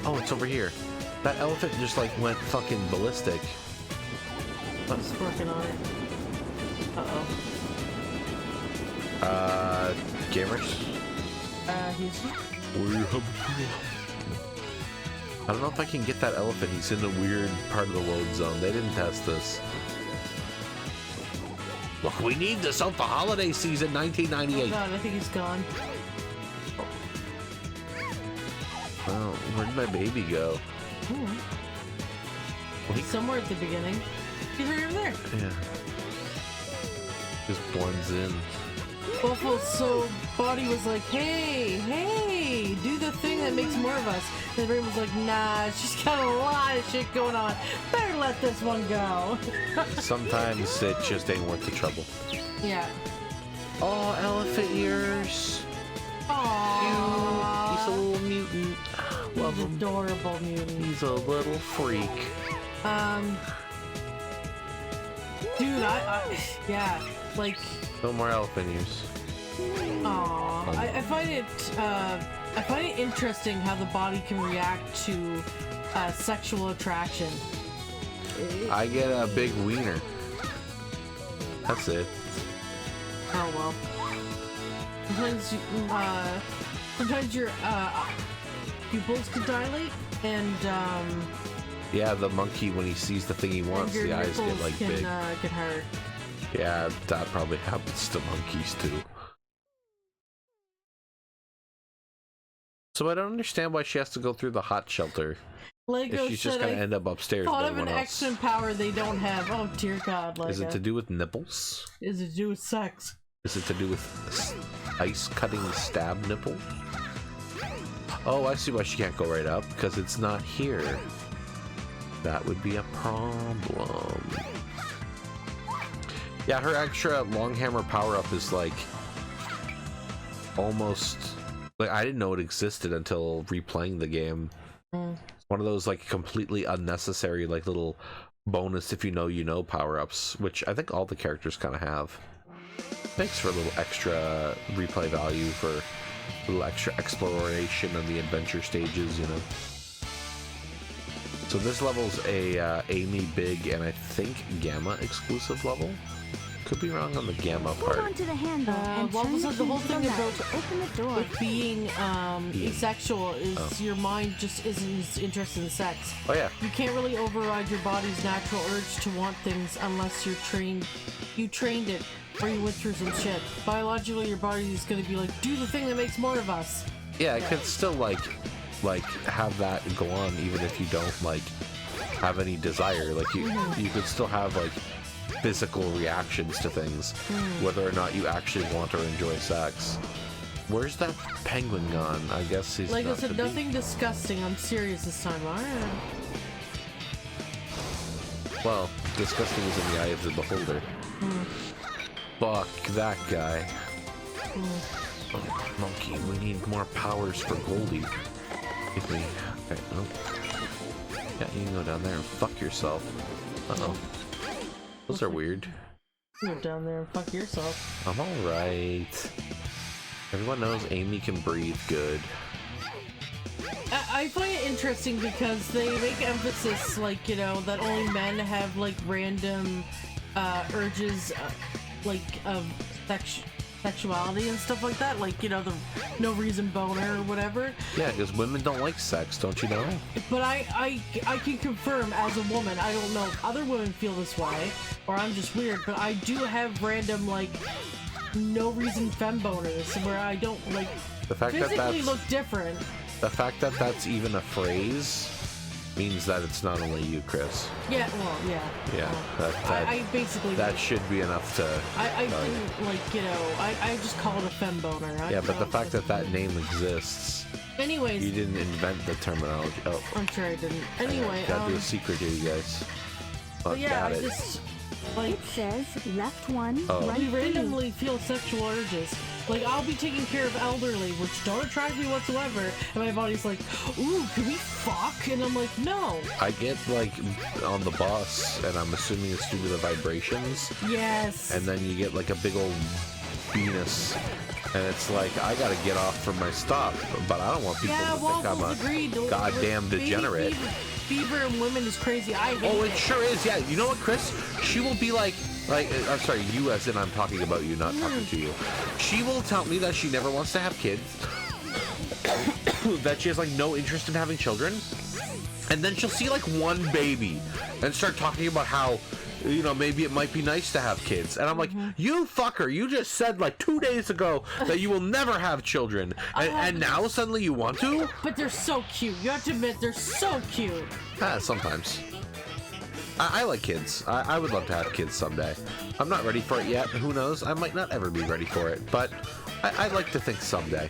Oh, it's over here. That elephant just like went fucking ballistic. I'm just working on it. Gamers? He's... I don't know if I can get that elephant. He's in a weird part of the load zone. They didn't test this. Look, we need this out for holiday season 1998. Oh god, I think he's gone. Oh, where'd my baby go? Somewhere at the beginning. He's right over there. Yeah. Just blends in. Waffle, so Body was like, hey, do the thing that makes more of us. And the brain was like, nah, she's got a lot of shit going on. Better let this one go. Sometimes it just ain't worth the trouble. Yeah. Oh, elephant ears. Aww. He's a little mutant. Love him. Adorable mutant. He's a little freak. Dude, yeah, like. No more elephant ears. Aww. I find it interesting how the body can react to sexual attraction. I get a big wiener. That's it. Oh well. Sometimes your pupils could dilate, and yeah, the monkey, when he sees the thing he wants, the eyes get like big. Get hurt. Yeah, that probably happens to monkeys too. So I don't understand why she has to go through the hot shelter. Lego if she's just gonna end up upstairs. Thought with of an everyone else. X-Men power they don't have. Oh dear God, Lego. Is it to do with nipples? Is it to do with sex? Is it to do with ice cutting stab nipple? Oh, I see why she can't go right up, because it's not here. That would be a problem. Yeah, her extra long hammer power-up is like almost like I didn't know it existed until replaying the game. It's one of those like completely unnecessary like little bonus if you know power-ups, which I think all the characters kind of have. Thanks for a little extra replay value, for a little extra exploration on the adventure stages, you know. So this level's a Amy Big and I think Gamma exclusive level. Could be wrong on the Gamma part. Hold on to the handle and Well, turn so the whole thing about to open the door. with being asexual is your mind just isn't as interested in sex. Oh yeah. You can't really override your body's natural urge to want things unless you trained it, or you went through some shit. Biologically, your body is going to be like, do the thing that makes more of us. Yeah, it could still like have that go on even if you don't like have any desire. Like you could still have like physical reactions to things, whether or not you actually want or enjoy sex. Where's that penguin gone? I guess he's like I not said, to be. nothing disgusting. I'm serious this time. Alright. Well, disgusting is in the eye of the beholder. Fuck that guy. Oh, monkey, we need more powers for Goldie. Give me. Okay, oh. Yeah, you can go down there and fuck yourself. Uh-oh. Those are weird. Go down there and fuck yourself. I'm alright. Everyone knows Amy can breathe good. I find it interesting because they make emphasis, like, you know, that only men have, like, random urges, like, of sexuality and stuff like that. Like, you know, the no reason boner or whatever. Yeah, because women don't like sex, don't you know? But I can confirm, as a woman, I don't know if other women feel this way, or I'm just weird, but I do have random, like, no reason fem boners where I don't, like, The fact physically that that's look different. the fact that that's even a phrase means that it's not only you, Chris. Yeah, well, yeah. Yeah, Well, that I basically that should be enough to. I didn't, like, you know, I just call it a fem boner. Yeah, but the fact that that name exists, anyways, you didn't invent the terminology. Oh, I'm sure I didn't. Anyway, gotta do a secret here, you guys. but yeah, I got it. just like it says left one, Oh. right we three. randomly feel sexual urges. Like, I'll be taking care of elderly, which don't attract me whatsoever, and my body's like, ooh, can we fuck? And I'm like, no. I get like on the bus, and I'm assuming it's due to the vibrations, Yes. and then you get like a big old penis, and it's like I gotta get off from my stop, but I don't want people Yeah, to think I'm Waffles a agreed. goddamn Baby degenerate. Fever in women is crazy. I hate Oh, it sure is. Yeah, you know what, Chris? She will be like, I'm sorry, you as in I'm talking about you, not talking to you. She will tell me that she never wants to have kids, that she has like no interest in having children, and then she'll see like one baby and start talking about how, you know, maybe it might be nice to have kids. And I'm like, you fucker, you just said like 2 days ago that you will never have children, and now suddenly you want to? But they're so cute. You have to admit, they're so cute. Sometimes. I like kids. I would love to have kids someday. I'm not ready for it yet. Who knows? I might not ever be ready for it, but I'd like to think someday.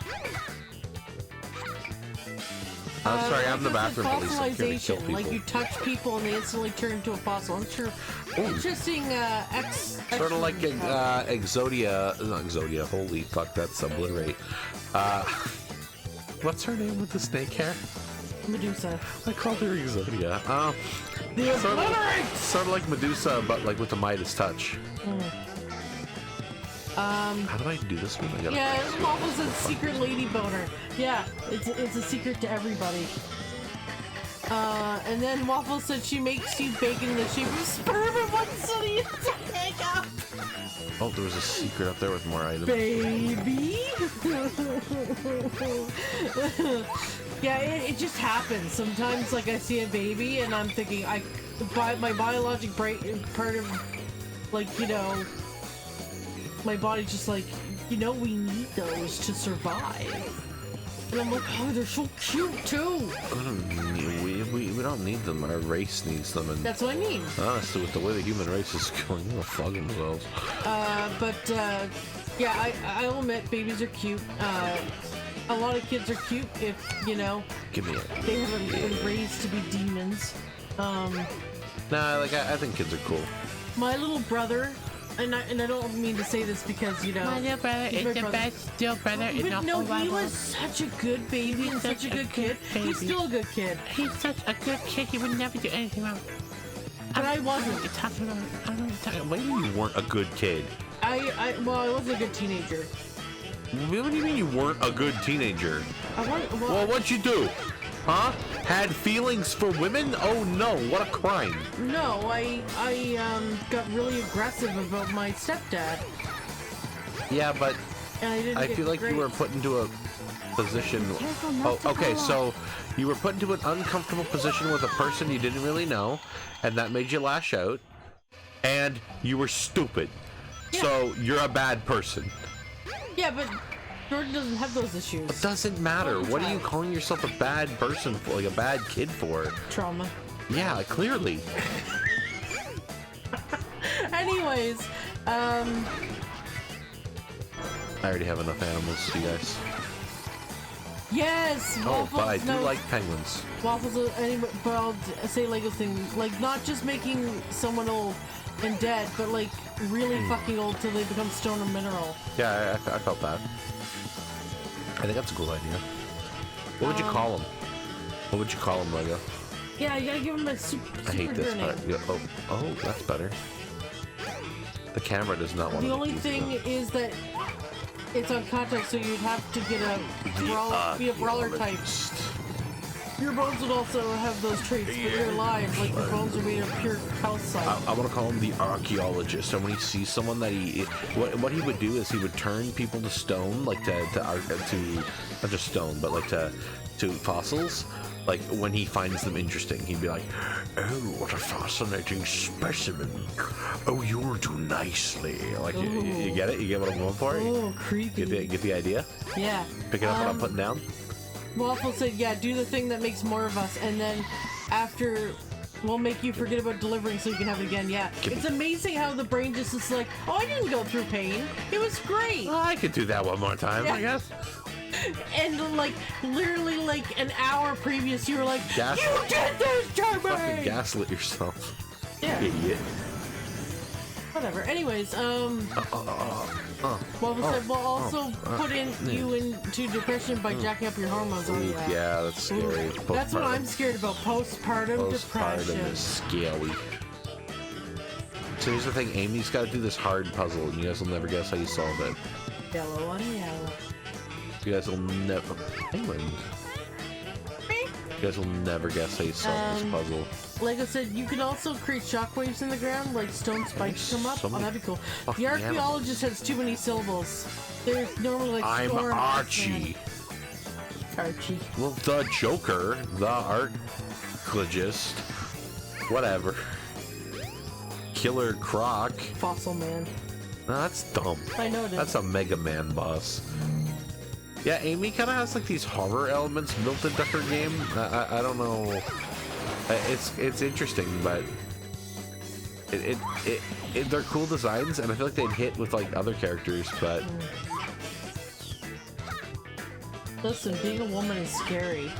I'm sorry, I'm the bathroom police. I'm here to kill people. Like you touch people and they instantly turn into a fossil. I'm sure. Interesting. Sort of like Exodia. Not Exodia. Holy fuck, that's obliterate. What's her name with the snake hair? Medusa. I called her Exodia. Sort of like Medusa, but like with the Midas touch. How do I do this one? Yeah, Waffles a secret lady boner. Yeah, it's a secret to everybody. And then Waffles said she makes you bacon in the shape of sperm and one city to hang up. Oh, there was a secret up there with more items. Baby. Yeah, it just happens. Sometimes, like, I see a baby and I'm thinking, my biologic brain, part of, like, you know, my body's just like, you know, we need those to survive. And I'm like, oh, they're so cute too. We don't need them. Our race needs them. And that's what I mean. Honestly, with the way the human race is going, they'll fuck themselves. Yeah, I'll admit babies are cute. A lot of kids are cute if, you know, they haven't been raised to be demons. Nah, like I think kids are cool. My little brother, and I don't mean to say this because, you know, my little brother is the best still brother in the whole world. He was such a good baby and such a good kid. He's still a good kid. He's such a good kid. He would never do anything wrong. But I wasn't. I don't know what you're talking about. What do you mean you weren't a good kid? I wasn't a good teenager. What do you mean you weren't a good teenager? Well, what'd you do? Huh? Had feelings for women? Oh no, what a crime. No, I got really aggressive about my stepdad. Yeah, but I feel like great. you were put into a position. Oh, okay, so you were put into an uncomfortable position with a person you didn't really know, and that made you lash out, and you were stupid. Yeah. So you're a bad person. Yeah, but Jordan doesn't have those issues. It doesn't matter. What are you calling yourself a bad person for, like a bad kid for? Trauma. Yeah, clearly. Anyways, I already have enough animals, you guys. Yes! Oh, but I do like penguins. Waffles, but I'll say Lego thing, like not just making someone old and dead, but like really fucking old till they become stone or mineral. Yeah, I felt that. I think that's a cool idea. What would you call them? What would you call them, Lego? Yeah, you gotta give them a super I hate this part. Yeah, oh, that's better. The camera does not want to. The only thing is that it's on contact, so you'd have to get be a brawler type. Your bones would also have those traits, but you're alive, like your bones are made of pure calcite. I want to call him the archaeologist. And when he sees someone that what he would do is he would turn people to stone, like to not just stone, but like to fossils. Like when he finds them interesting, he'd be like, "Oh, what a fascinating specimen! Oh, you'll do nicely." Like you get it? You get what I'm going for? Oh, creepy. Get the idea? Yeah. Picking up what I'm putting down. Waffle said, yeah, do the thing that makes more of us, and then after, we'll make you forget about delivering so you can have it again. Yeah. It's amazing how the brain just is like, oh, I didn't go through pain. It was great. Well, I could do that one more time, I guess. And like, literally like an hour previous, you were like, you did this, Jeremy! Fucking gaslit yourself. Yeah. Idiot. Whatever. Anyways, Waffle said, we'll also put you into depression by jacking up your hormones. Oh, yeah. Yeah, that's scary. That's what I'm scared about. Postpartum depression. Postpartum is scary. So here's the thing, Amy's got to do this hard puzzle, and you guys will never guess how you solve it. Yellow on yellow. You guys will never... Penguin. You guys will never guess how you solve this puzzle. Like I said, you can also create shockwaves in the ground, like stone spikes come up. Oh, that'd be cool. The archaeologist has too many syllables. There's normally like I'm Archie. Archie. Well, the Joker, the archaeologist, whatever. Killer Croc. Fossil Man. No, that's dumb. I know that. That's a Mega Man boss. Yeah, Amy kind of has like these horror elements built into her game. I don't know. It's interesting, but They're cool designs, and I feel like they'd hit with like other characters, but listen, being a woman is scary.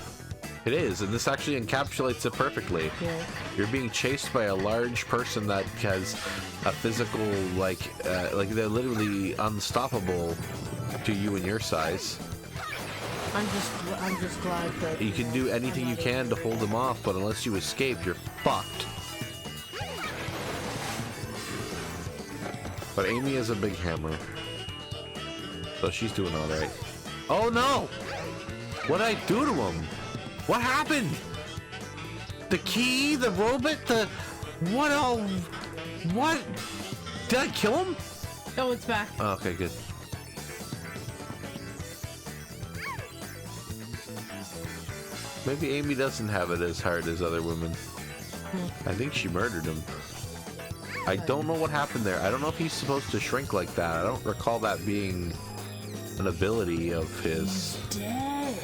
it is, and this actually encapsulates it perfectly. Yeah. You're being chased by a large person that has a physical, like they're literally unstoppable to you and your size. I'm just glad that You can do anything you can to hold them off, but unless you escape, you're fucked. But Amy is a big hammer, so she's doing all right. Oh no! What did I do to him? What happened? The key, the robot, what? Oh, what? Did I kill him? Oh, it's back. Oh, okay, good. Maybe Amy doesn't have it as hard as other women. I think she murdered him. I don't know what happened there. I don't know if he's supposed to shrink like that. I don't recall that being an ability of his. He's dead.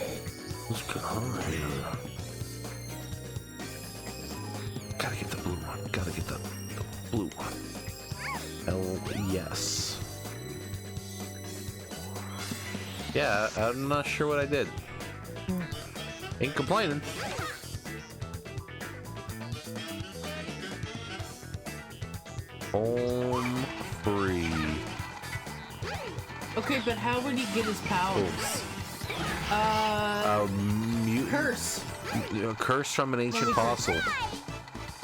What's going on here? Gotta get the blue one. Gotta get the blue one. Yes. Yeah, I'm not sure what I did. Ain't complaining. Home free. Okay, but how would he get his powers? Curse. Curse from an ancient fossil.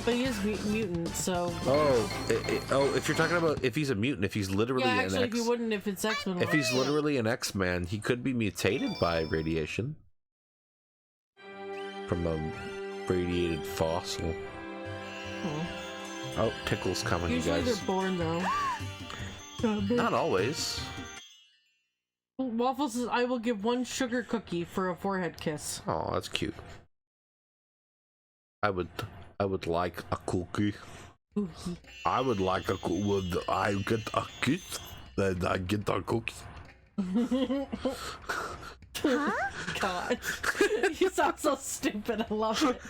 But he is mutant, so. Oh, if you're talking about if he's a mutant, if he's literally yeah, actually, an if he wouldn't, if it's X-Men. If he's literally an X-Man, he could be mutated by radiation from a radiated fossil. Oh, Tickle's coming, Usually you guys. they're born though. Not always. Waffle says, "I will give one sugar cookie for a forehead kiss." Oh, that's cute. I would like a cookie. I would like a cookie. Would I get a kiss? Then I get a cookie. Huh? God. You sound so stupid. I love it.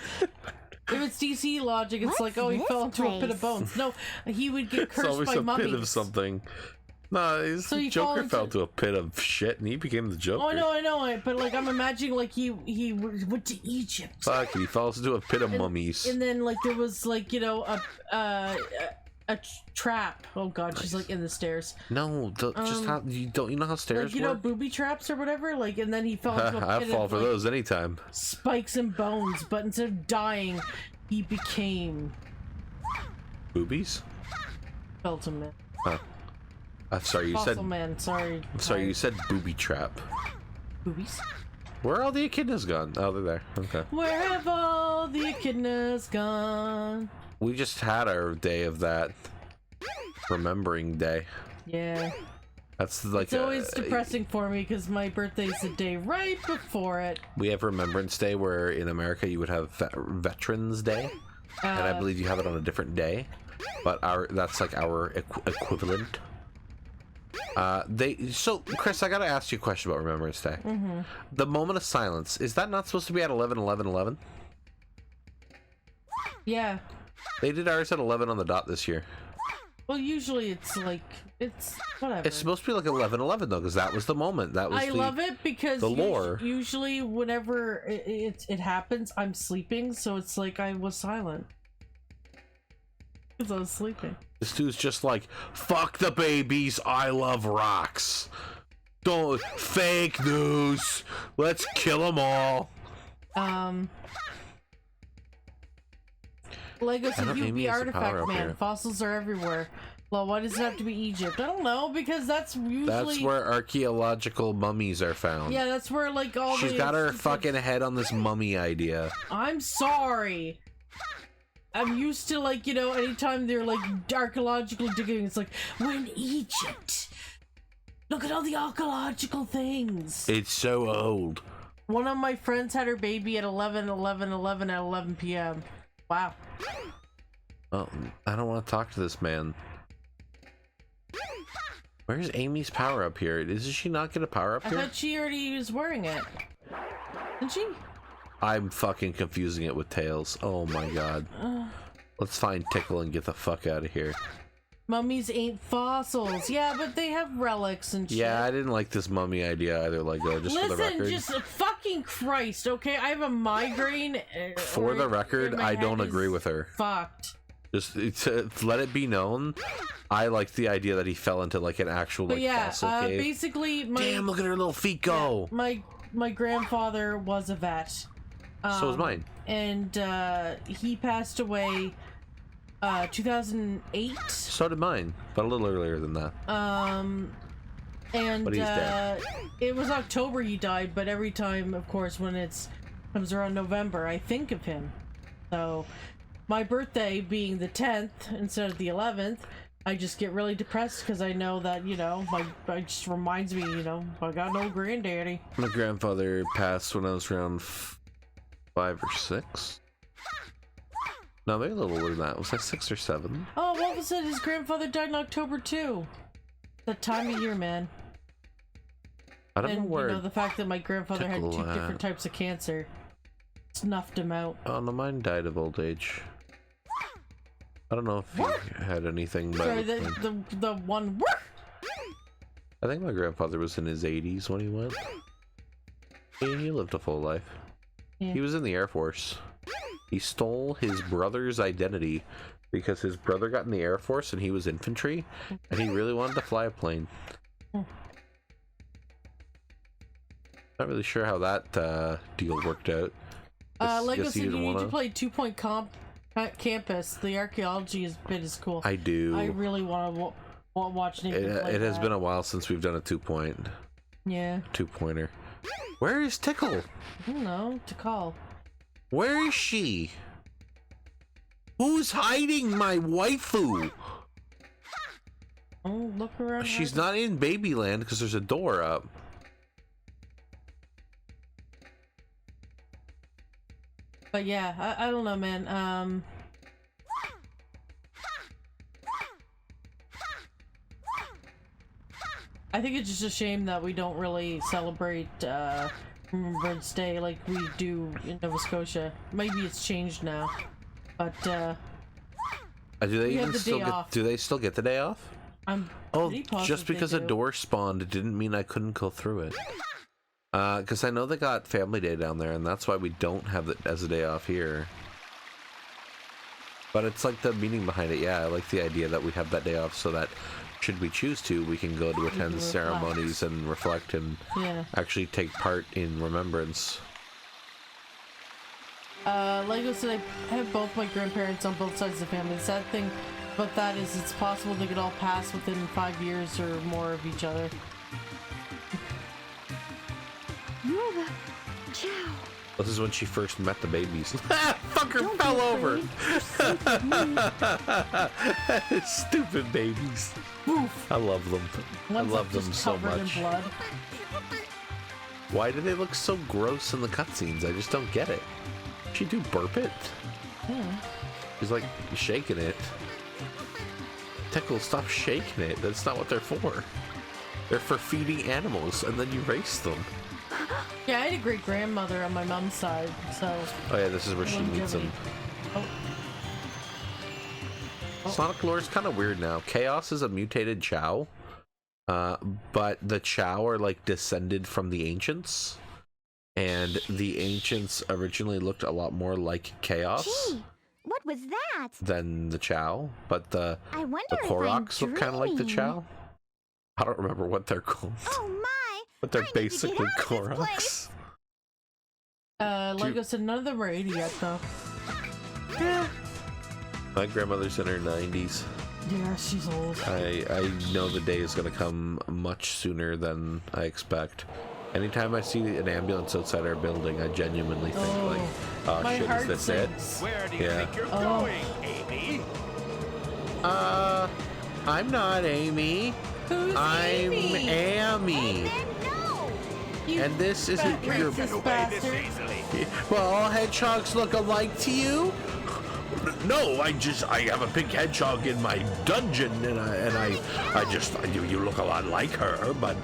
If it's DC logic, it's like, oh, he fell into a pit of bones. No, he would get cursed it's always by a mummies. pit of something. No, So you Joker fall fell into- to a pit of shit and he became the Joker. Oh, I know it, but like I'm imagining like he went to Egypt. Fuck, he falls into a pit of mummies. And then like there was like, you know, a trap. Oh god, she's like in the stairs. No, just how you know how stairs Like, you know, work? booby traps or whatever, like, and then he fell into a I pit fall of, for like, those anytime. spikes and bones, but instead of dying, he became Boobies? Skeleton Man. Huh. I'm sorry, you Fossil said. Man, sorry. I'm sorry, you said booby trap. Boobies? Where are all the echidnas gone? Oh, they're there. Okay. Where have all the echidnas gone? We just had our day of that. Remembering Day. Yeah. That's like It's always depressing for me because my birthday's the day right before it. We have Remembrance Day, where in America you would have Veterans Day, and I believe you have it on a different day. But that's like our equivalent. So Chris, I gotta ask you a question about Remembrance Day. Mm-hmm. The moment of silence, is that not supposed to be at 11:11:11? Yeah. They did ours at 11 on the dot this year. Well, usually it's like, it's whatever. It's supposed to be like 11:11 though, because that was the moment. That was I love it because the lore. Usually, whenever it happens, I'm sleeping, so it's like I was silent because I was sleeping. This dude's just like, fuck the babies, I love rocks. Don't fake news. Let's kill them all. Lego I said don't- you would Amy be has the power artifact up man. here. Fossils are everywhere. Well, why does it have to be Egypt? I don't know, because that's usually That's where archaeological mummies are found. Yeah, that's where like all She's the got her it's fucking head on this mummy idea. I'm sorry. I'm used to like, you know, anytime they're like archaeological digging, it's like, we're in Egypt. Look at all the archaeological things. It's so old. One of my friends had her baby at 11 at 11 p.m. Wow. Oh, I don't want to talk to this man. Where's Amy's power up here? Does she not get a power up I here? thought she already was wearing it. Didn't she? I'm fucking confusing it with Tails. Oh my god. Let's find Tickle and get the fuck out of here. Mummies ain't fossils. Yeah, but they have relics and shit. Yeah, I didn't like this mummy idea either, Lego, just for the record. Listen, just fucking Christ, okay? I have a migraine. For the record, I don't agree with her. Fucked. Just to let it be known, I like the idea that he fell into like an actual like fossil cave. Basically, Damn, look at her little feet go. Yeah, my grandfather was a vet. So was mine. And he passed away 2008. So did mine, but a little earlier than that. And but he's dead. It was October he died, but every time, of course, when it's comes around November, I think of him. So my birthday being the 10th instead of the 11th, I just get really depressed because I know that, you know, it just reminds me, you know, I got no granddaddy. My grandfather passed when I was around 5 or 6. No, maybe a little older than that. Was I 6 or 7? Oh, what was it? His grandfather died in October too. That time of year, man. I don't know where. You know, the fact that my grandfather had 2 Tickle different types of cancer snuffed him out. Oh no, mine died of old age. I don't know if he had anything, but sorry, the one. I think my grandfather was in his 80s when he went. He lived a full life. Yeah. He was in the Air Force. He stole his brother's identity because his brother got in the Air Force and he was infantry, and he really wanted to fly a plane. Not really sure how that deal worked out. Like I said, you need to play 2 Point Campus. The archaeology bit is cool. I do. I really want to watch Nathan play It has that. been a while since we've done a 2-point. Yeah. 2-pointer. Where is Tickle? I don't know to call. Where is she? Who's hiding my waifu? Oh, look around. She's not in Babyland because there's a door up. But yeah, I don't know, man. I think it's just a shame that we don't really celebrate Remembrance Day like we do in Nova Scotia. Maybe it's changed now, but do they even still get? Do they still get the day off? I'm just because a door spawned, it didn't mean I couldn't go through it. Because I know they got Family Day down there, and that's why we don't have it as a day off here. But it's like the meaning behind it. Yeah, I like the idea that we have that day off so that, should we choose to, we can go to attend ceremonies and reflect and actually take part in remembrance. Like I said, I have both my grandparents on both sides of the family. The sad thing about that is it's possible they could all pass within 5 years or more of each other. Yoga. Ciao. This is when she first met the babies. Fucker fell over. Stupid babies. Oof. I love them. I love them so much. In blood. Why do they look so gross in the cutscenes? I just don't get it. She do burp it? She's like shaking it. Tickle, stop shaking it. That's not what they're for. They're for feeding animals, and then you race them. Yeah, I had a great grandmother on my mom's side, so. Oh yeah, this is where she meets him. Sonic lore is kind of weird now. Chaos is a mutated Chow, but the Chow are like descended from the ancients, and the ancients originally looked a lot more like Chaos. Gee, what was that? Than the Chow, but the Koroks look kind of like the Chow. I don't remember what they're called. Oh my! But they're basically Koroks. Like I said, none of them are 80 yet, though. Yeah. My grandmother's in her 90s. Yeah, she's old. I know the day is going to come much sooner than I expect. Anytime I see an ambulance outside our building, I genuinely think, like, oh shit, is this it? Where do you think you're going, Amy? I'm not Amy. Who's I'm Amy? Ammy. And this isn't your bastard. Well, all hedgehogs look alike to you? No, I have a pink hedgehog in my dungeon, and you look a lot like her, but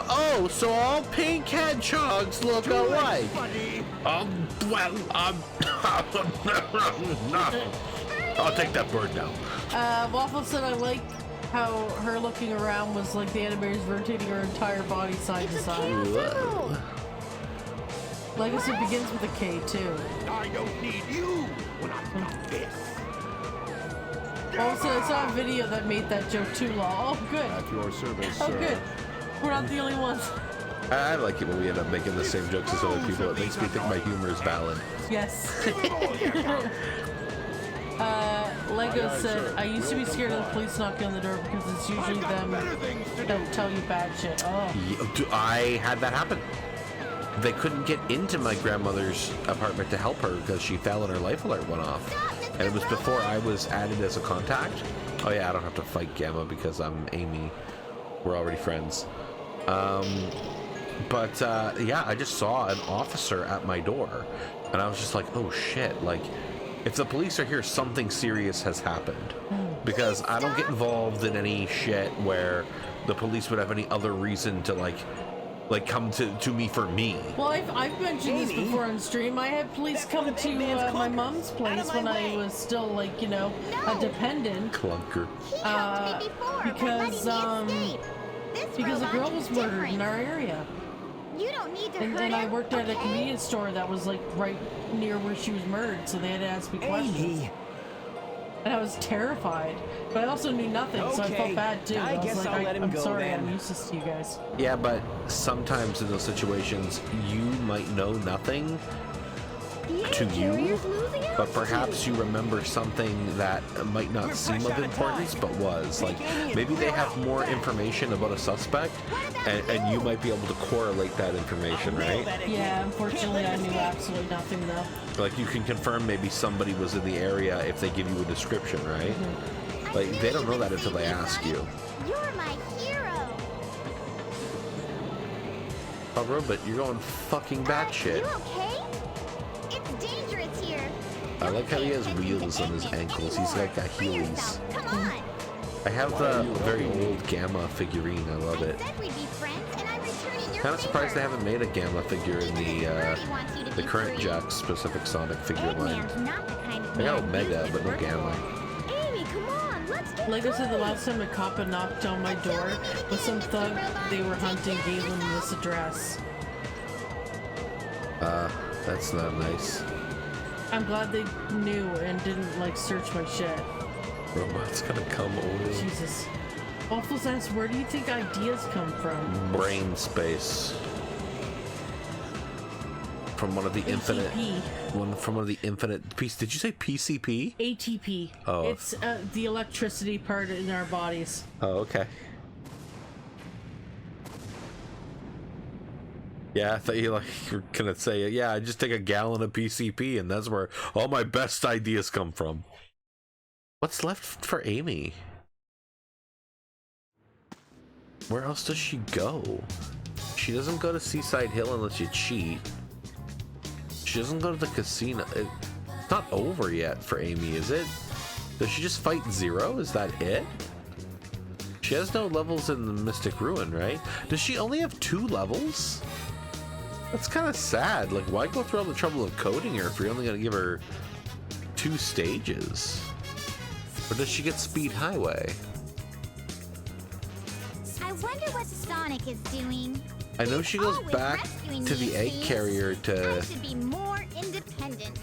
oh, so all pink hedgehogs look alike. I'll take that bird now. Waffle said I like how her looking around was like the animators rotating her entire body side to side. Legacy begins with a K too. I don't need you when I've got this. Also, I saw a video that made that joke too long. Oh, good. At your service, Oh, good. We're not the only ones. I like it when we end up making the same jokes as other people. It makes me think my humor is valid. Yes. Lego said, I used to be scared of the police knocking on the door because it's usually them that tell you bad shit. Oh. Yeah, I had that happen. They couldn't get into my grandmother's apartment to help her because she fell and her life alert went off. And it was before I was added as a contact. Oh yeah, I don't have to fight Gamma because I'm Amy. We're already friends. But yeah, I just saw an officer at my door. And I was just like, oh shit, like, if the police are here, something serious has happened. Because I don't get involved in any shit where the police would have any other reason to, like come to me for me. Well, I've mentioned this before on stream. I had police come to my mom's place when I was still, like, you know, a dependent. Clunker. Because a girl was murdered in our area. You don't need to and I worked at a convenience store that was like right near where she was murdered, so they had to ask me questions. And I was terrified, but I also knew nothing, so I felt bad too. I was like, I'm sorry, I'm useless to you guys. Yeah, but sometimes in those situations, you might know nothing to you, but perhaps you remember something that might not seem of importance, but was. Like, maybe they have more information about a suspect, and you might be able to correlate that information, right? Yeah, unfortunately, I knew absolutely nothing, though. Like, you can confirm maybe somebody was in the area if they give you a description, right? Mm-hmm. Like, they don't know that until they ask you. You're my hero. Oh, Robot, you're going fucking batshit. You okay? It's dangerous here. I like how he has wheels on his ankles. He's like got heelys. Come on. I have the very old Gamma figurine. I love it. Kind of surprised they haven't made a Gamma figure in the current Jack specific Sonic figure line. I got Omega, but no Gamma. Amy, come on, let's get Lego said the last time a cop had knocked on my door was some thug they were hunting gave them this address. That's not nice. I'm glad they knew and didn't like search my shit. Robot's gonna come over. Jesus. Waffles asks, where do you think ideas come from? Brain space. From one of the infinite. From one of the infinite piece. Did you say PCP? ATP. Oh. It's the electricity part in our bodies. Oh, okay. Yeah, I thought you were gonna say, yeah, I just take a gallon of PCP and that's where all my best ideas come from. What's left for Amy? Where else does she go? She doesn't go to Seaside Hill unless you cheat. She doesn't go to the casino. It's not over yet for Amy, is it? Does she just fight Zero? Is that it? She has no levels in the Mystic Ruin, right? Does she only have 2 levels? That's kind of sad. Like, why go through all the trouble of coding her if you're only going to give her 2 stages? Or does she get Speed Highway? I wonder what Sonic is doing. I know she goes back to the egg carrier to... I should be more independent.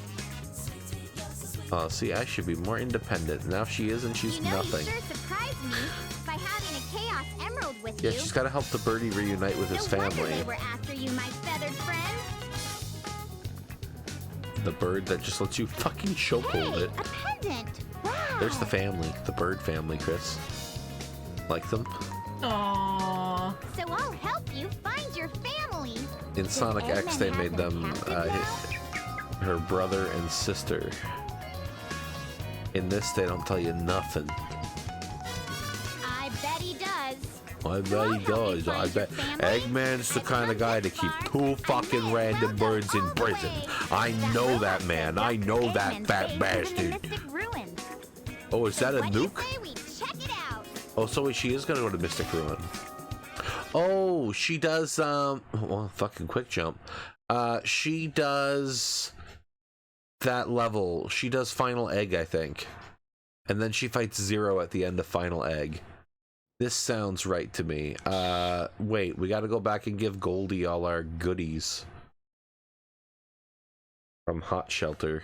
Oh, see, I should be more independent. Now she isn't, she's nothing. You sure surprised me by having a Chaos Emerald with you. Yeah, she's got to help the birdie reunite with his family. They were after you, my feathered friend. The bird that just lets you fucking chokehold it. A pendant. Wow. There's the family, the bird family, Chris. Like them? Aww. So I'll help you find your family. In Sonic X, they made them her brother and sister. In this, they don't tell you nothing. I bet he does. I bet he does. I bet Eggman's the kind of guy to keep 2 fucking random birds in prison. I know that man. I know that fat bastard. Oh, is that a nuke? Oh, so she is gonna go to Mystic Ruin. Oh, she does, well, fucking quick jump. She does that level. She does Final Egg, I think. and then she fights Zero at the end of Final Egg. This sounds right to me. Wait, we gotta go back and give Goldie all our goodies from Hot Shelter.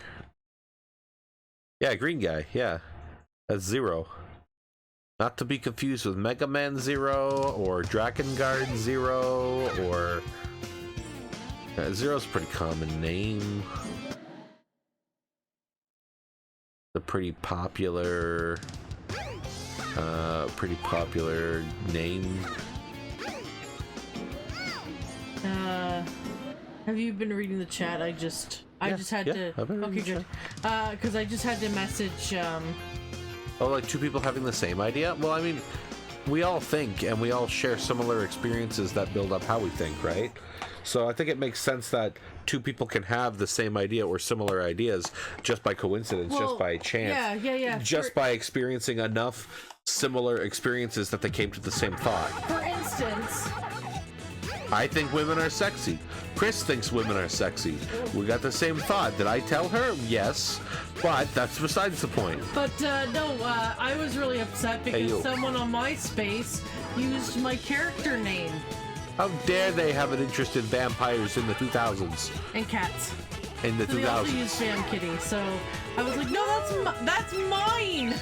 Yeah, green guy, yeah. That's Zero. Not to be confused with Mega Man Zero, or Drakengard Zero, or... Zero's a pretty common name. A pretty popular name. Have you been reading the chat? I just had to. I've been Okay, reading good. Because I just had to message. Oh, like two people having the same idea? Well, I mean, we all think and we all share similar experiences that build up how we think, right? So I think it makes sense that two people can have the same idea or similar ideas just by coincidence, just by chance. Yeah. Just by experiencing enough similar experiences that they came to the same thought. For instance, I think women are sexy. Chris thinks women are sexy. We got the same thought. Did I tell her? Yes. But that's besides the point. but no, I was really upset because someone on MySpace used my character name. How dare they have an interest in vampires in the 2000s? And cats. In the So 2000s. they also used Vam Kitty, so I was like, no, that's mine!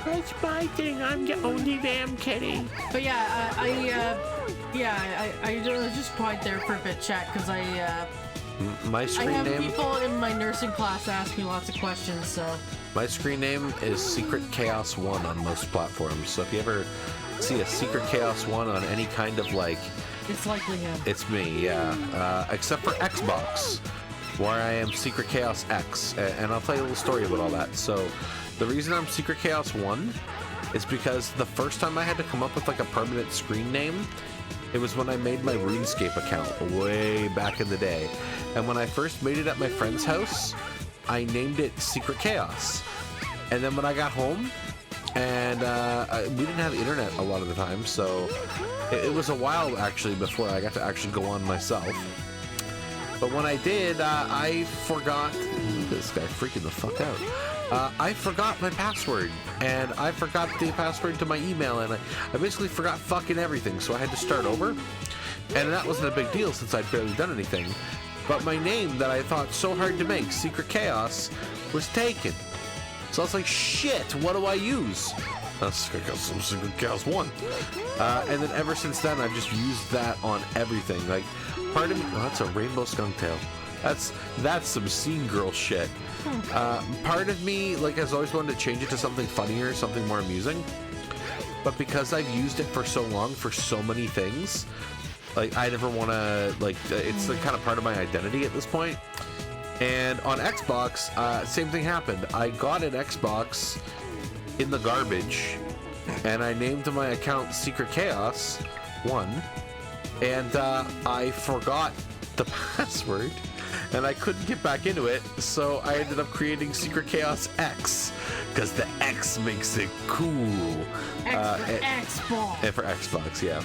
That's my thing. I'm the only Vam Kitty. But yeah, I was just quiet there for a bit, chat, because My I screen have name. people in my nursing class ask me lots of questions, so... My screen name is Secret Chaos 1 on most platforms. So if you ever see a Secret Chaos 1 on any kind of like... It's likely him. It's me, yeah. Except for Xbox, where I am Secret Chaos X. And I'll tell you a little story about all that. So the reason I'm Secret Chaos 1 is because the first time I had to come up with like a permanent screen name, it was when I made my RuneScape account way back in the day. And when I first made it at my friend's house, I named it Secret Chaos. And then when I got home, and we didn't have internet a lot of the time, so it was a while actually before I got to actually go on myself. But when I did, I forgot. Look at this guy freaking the fuck out. I forgot my password, and I forgot the password to my email, and I basically forgot fucking everything, so I had to start over. And that wasn't a big deal since I'd barely done anything. But my name that I thought so hard to make, Secret Chaos, was taken. So I was like, shit, what do I use? Secret Chaos 1. And then ever since then, I've just used that on everything. Like, part of me, oh, that's a rainbow skunk tail. That's some scene girl shit. Part of me, like, has always wanted to change it to something funnier, something more amusing. But because I've used it for so long, for so many things, like, I never want to, like, it's the kind of part of my identity at this point. And on Xbox, same thing happened. I got an Xbox in the garbage, and I named my account Secret Chaos 1, and I forgot the password, and I couldn't get back into it, so I ended up creating Secret Chaos X, because the X makes it cool. Xbox. And for Xbox, yeah.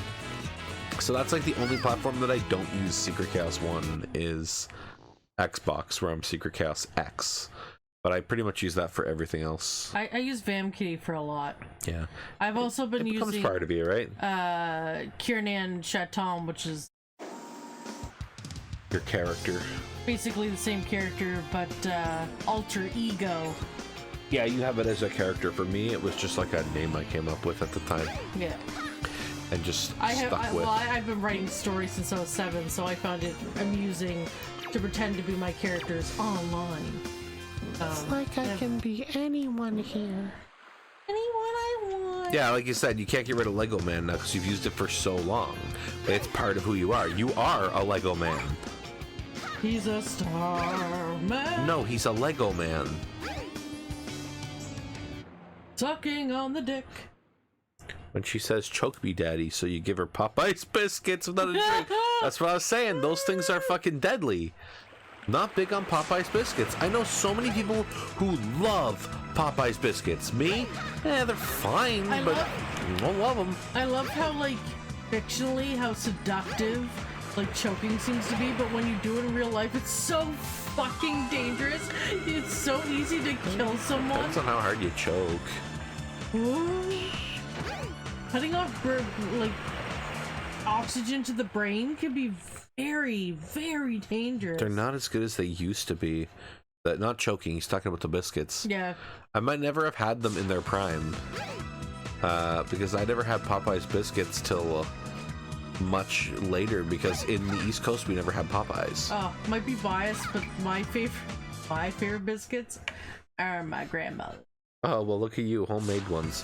So that's like the only platform that I don't use Secret Chaos 1 is Xbox, where I'm Secret Chaos X. But I pretty much use that for everything else. I use Vam Kitty for a lot. Yeah. I've also been it becomes using part of you, right? Kiernan Chatham, which is your character. Basically the same character, but alter ego. Yeah, you have it as a character. For me, it was just like a name I came up with at the time. Yeah. And just stuck with. Well, I've been writing stories since I was 7, so I found it amusing to pretend to be my characters online. It's like I can be anyone here. Anyone I want. Yeah, like you said, you can't get rid of Lego Man now because you've used it for so long. But it's part of who you are. You are a Lego Man. He's a star man. No, he's a Lego Man. Sucking on the dick. When she says, choke me, daddy, so you give her Popeye's biscuits without a drink. That's what I was saying. Those things are fucking deadly. Not big on Popeye's biscuits. I know so many people who love Popeye's biscuits. Me? They're fine, but I don't love them. I love how, like, fictionally, how seductive like choking seems to be, but when you do it in real life, it's so fucking dangerous. It's so easy to kill someone. Depends on how hard you choke. Cutting off like oxygen to the brain can be very, very dangerous. They're not as good as they used to be. Not choking, he's talking about the biscuits. Yeah. I might never have had them in their prime. Because I never had Popeye's biscuits till much later, because in the East Coast we never had Popeyes. Oh, might be biased, but my favorite biscuits are my grandmother. Oh, well, look at you, homemade ones.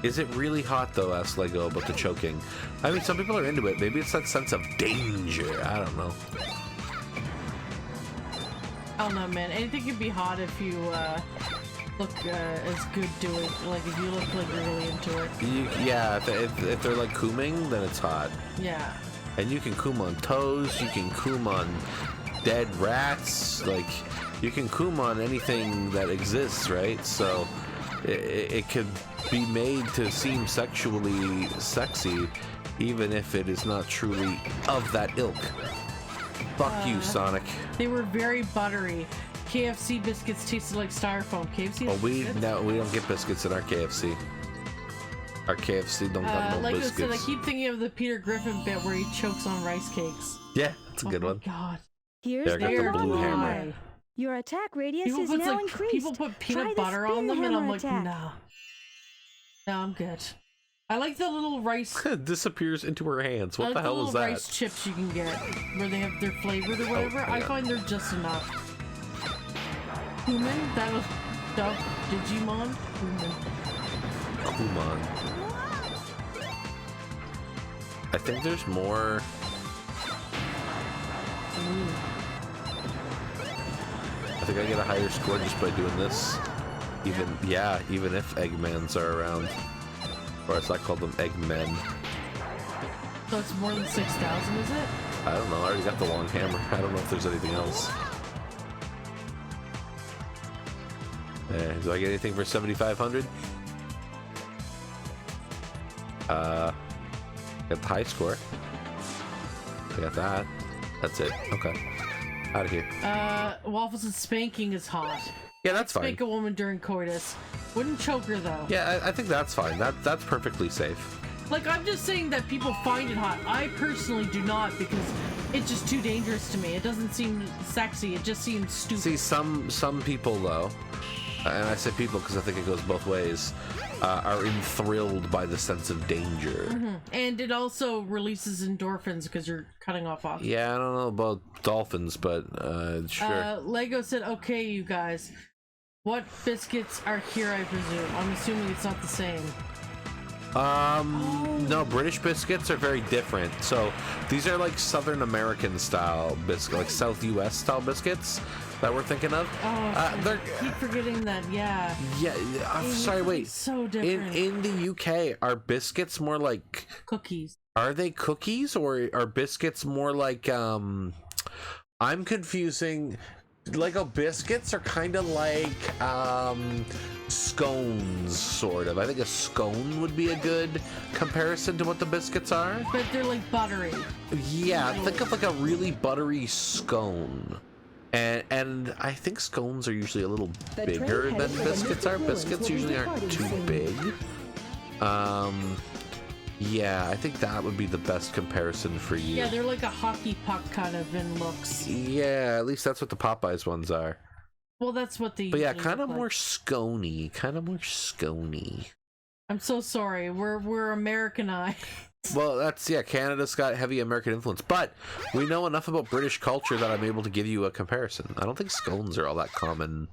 Is it really hot, though, asked Lego about the choking. I mean, some people are into it. Maybe it's that sense of danger. I don't know. I don't know, man. Anything can be hot if you look as good doing. Like, if you look like you're really into it. Yeah, if they're like cooming, then it's hot. Yeah. And you can coom on toes, you can coom on dead rats, like... You can coom on anything that exists, right? So it could be made to seem sexually sexy, even if it is not truly of that ilk. Fuck you, Sonic. They were very buttery. KFC biscuits tasted like styrofoam. KFC. Oh, we don't get biscuits in our KFC. Our KFC don't got no like biscuits. I said, I keep thinking of the Peter Griffin bit where he chokes on rice cakes. Yeah, that's a good one. Oh my god. Here's There, I got the the blue hammer. hammer. Your attack radius People is put now like increased. people put peanut Try the butter on spin them, and I'm hammer like, attack. no, I'm good. I like the little rice. Disappears into her hands. What the hell is that? Rice chips you can get where they're flavored or whatever. I find they're just enough. Human, that was Digimon. Kumon. I think there's more. I think I get a higher score just by doing this. Even if Eggmans are around. Or as I call them, Eggmen. So it's more than 6,000, is it? I don't know, I already got the long hammer. I don't know if there's anything else. Do I get anything for 7,500? Got the high score. I got that. That's it. Okay. Out of here. Waffles and spanking is hot. Yeah, that's fine. Spank a woman during coitus. Wouldn't choke her though. Yeah, I think that's fine. That's perfectly safe. Like, I'm just saying that people find it hot. I personally do not, because it's just too dangerous to me. It doesn't seem sexy. It just seems stupid. See, some people though, and I say people because I think it goes both ways, are enthrilled by the sense of danger. Mm-hmm. And it also releases endorphins because you're cutting off oxygen. Yeah, I don't know about dolphins, but sure. Lego said, okay, you guys. What biscuits are here, I presume? I'm assuming it's not the same. No, British biscuits are very different. So these are like Southern American style biscuits, like South US style biscuits that we're thinking of. I keep forgetting that. Yeah. Yeah. Sorry. Wait. So different. In the UK, are biscuits more like cookies? Are they cookies, or are biscuits more like I'm confusing. Lego biscuits are kind of like scones, sort of. I think a scone would be a good comparison to what the biscuits are. But they're like buttery. Yeah, think of like a really buttery scone. And I think scones are usually a little bigger than biscuits are. Biscuits usually aren't too big. Yeah, I think that would be the best comparison for you. Yeah, they're like a hockey puck kind of in looks. Yeah, at least that's what the Popeyes ones are. Well, that's what the. But yeah, kind of more scony. Kind of more scony. I'm so sorry. We're Americanized. Well, Canada's got heavy American influence, but we know enough about British culture that I'm able to give you a comparison. I don't think scones are all that common.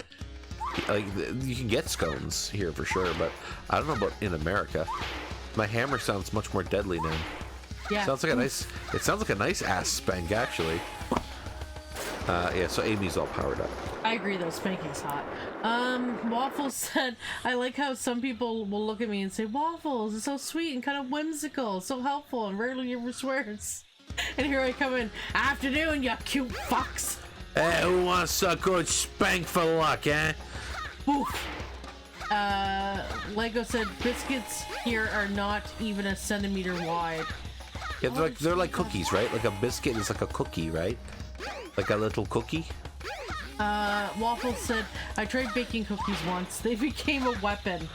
Like, you can get scones here for sure, but I don't know about in America. My hammer sounds much more deadly now. Yeah. It sounds like a nice ass spank, actually. Yeah, so Amy's all powered up. I agree though, spanking's hot. Waffles said, I like how some people will look at me and say, Waffles is so sweet and kind of whimsical, so helpful, and rarely ever swears. And here I come in, afternoon, you cute fucks. Hey, who wants a good spank for luck, eh? Boof. Lego said, biscuits here are not even a centimeter wide. Yeah, they're like cookies, right? Like a biscuit is like a cookie, right? Like a little cookie. Waffle said, I tried baking cookies once. They became a weapon.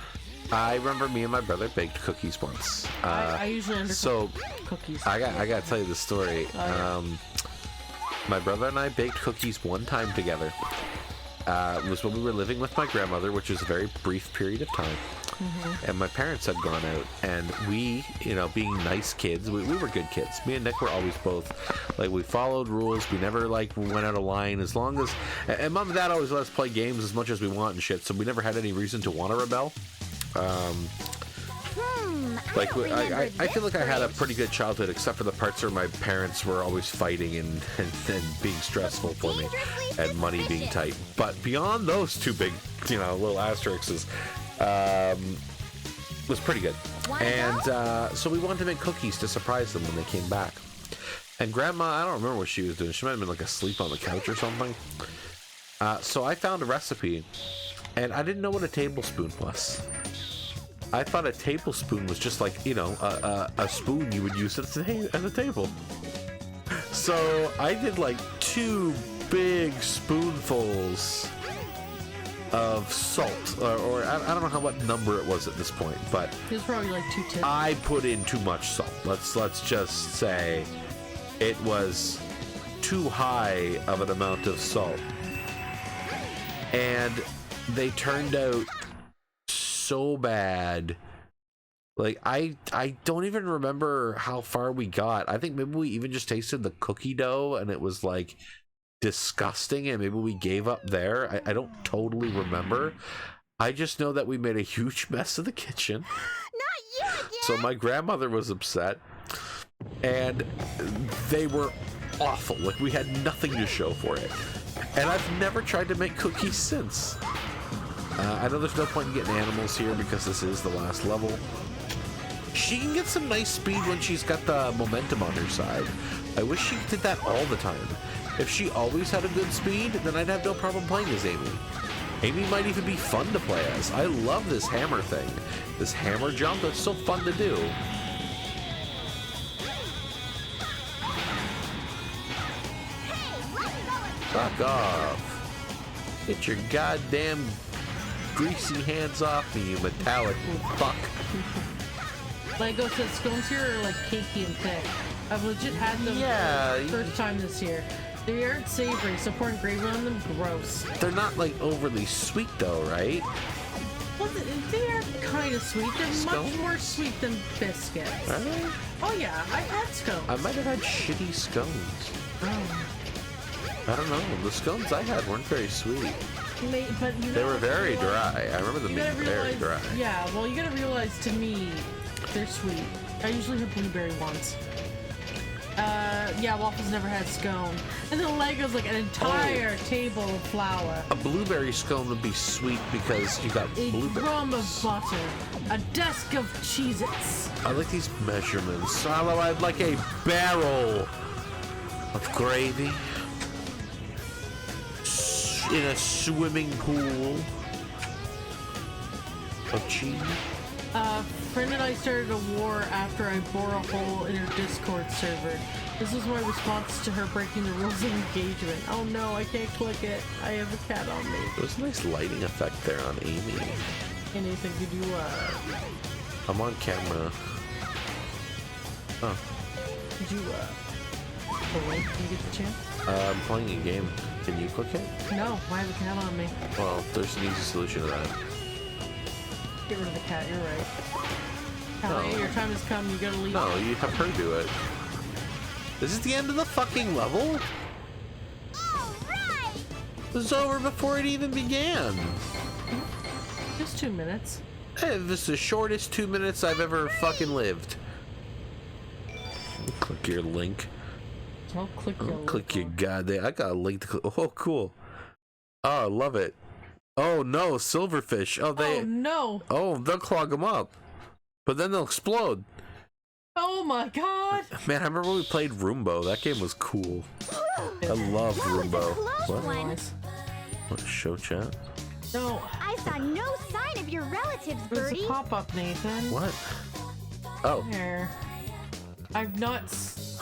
I remember me and my brother baked cookies once. I usually undercook cookies. I gotta tell you the story. Oh, yeah. My brother and I baked cookies one time together. It was when we were living with my grandmother, which was a very brief period of time. And my parents had gone out, and we, you know, being nice kids, we were good kids. Me and Nick were always both, like, we followed rules. We never, like, went out of line as long as, and Mom and Dad always let us play games as much as we want and shit, so we never had any reason to want to rebel. Like, I feel like I had a pretty good childhood, except for the parts where my parents were always fighting and being stressful for me, and money being tight. But beyond those two big, you know, little asterisks, was pretty good. And so we wanted to make cookies to surprise them when they came back. And Grandma, I don't remember what she was doing. She might have been like asleep on the couch or something. So I found a recipe, and I didn't know what a tablespoon was. I thought a tablespoon was just like, you know, a spoon you would use at the table. So I did like 2 big spoonfuls of salt, or I don't know what number it was at this point, but it was probably like 2 tips. I put in too much salt. Let's just say it was too high of an amount of salt, and they turned out so bad. Like, I don't even remember how far we got. I think maybe we even just tasted the cookie dough and it was like disgusting, and maybe we gave up there. I don't totally remember. I just know that we made a huge mess of the kitchen. Not you again! So my grandmother was upset, and they were awful. Like, we had nothing to show for it. And I've never tried to make cookies since. I know there's no point in getting animals here because this is the last level. She can get some nice speed when she's got the momentum on her side. I wish she did that all the time. If she always had a good speed, then I'd have no problem playing as Amy. Amy might even be fun to play as. I love this hammer thing. This hammer jump, it's so fun to do. Fuck off. Get your goddamn greasy hands off me, you metallic fuck. Lego said scones here are like cakey and thick. I've legit had them for the first time this year. They aren't savory, so pouring gravy on them, gross. They're not like overly sweet though, right? Well, they are kind of sweet. They're Scones? much more sweet than biscuits. Are they? Oh yeah, I've had scones. I might have had shitty scones. Oh. I don't know. The scones I had weren't very sweet. But you They were very dry. I remember them being very dry. Yeah, well, you gotta realize, to me, they're sweet. I usually have blueberry ones. Yeah, Waffles never had scone. And then Lego's like an entire table of flour. A blueberry scone would be sweet because you got A blueberries. drum of butter. A desk of Cheez-Its. I like these measurements. Although I'd like a barrel of gravy in a swimming pool of cheese. Friend and I started a war after I bore a hole in her Discord server. This was my response to her breaking the rules of engagement. Oh no, I can't click it. I have a cat on me. There's a nice lighting effect there on Amy. Hey Nathan, could you, I'm on camera. Oh. Could you, can you get the chance? I'm playing a game. Can you click it? No, I have a cat on me. Well, there's an easy solution to that. Get rid of the cat, you're right. No. Hey, your time has come, you gotta leave. No, you have her do it. This is the end of the fucking level? Alright! It was over before it even began. Just 2 minutes. Hey, this is the shortest 2 minutes I've ever fucking lived. Click your link. I'll click your link. Click your goddamn. I got a link to click. Oh, cool. Oh, I love it. Oh no, silverfish. Oh, Oh no! Oh, they'll clog them up, but then they'll explode. Oh my god! Man, I remember when we played Roombo. That game was cool. I love Roombo. One. What? Show chat? No. I saw no sign of your relatives, There's Birdie. a pop-up, Nathan. What? Oh. There. I've not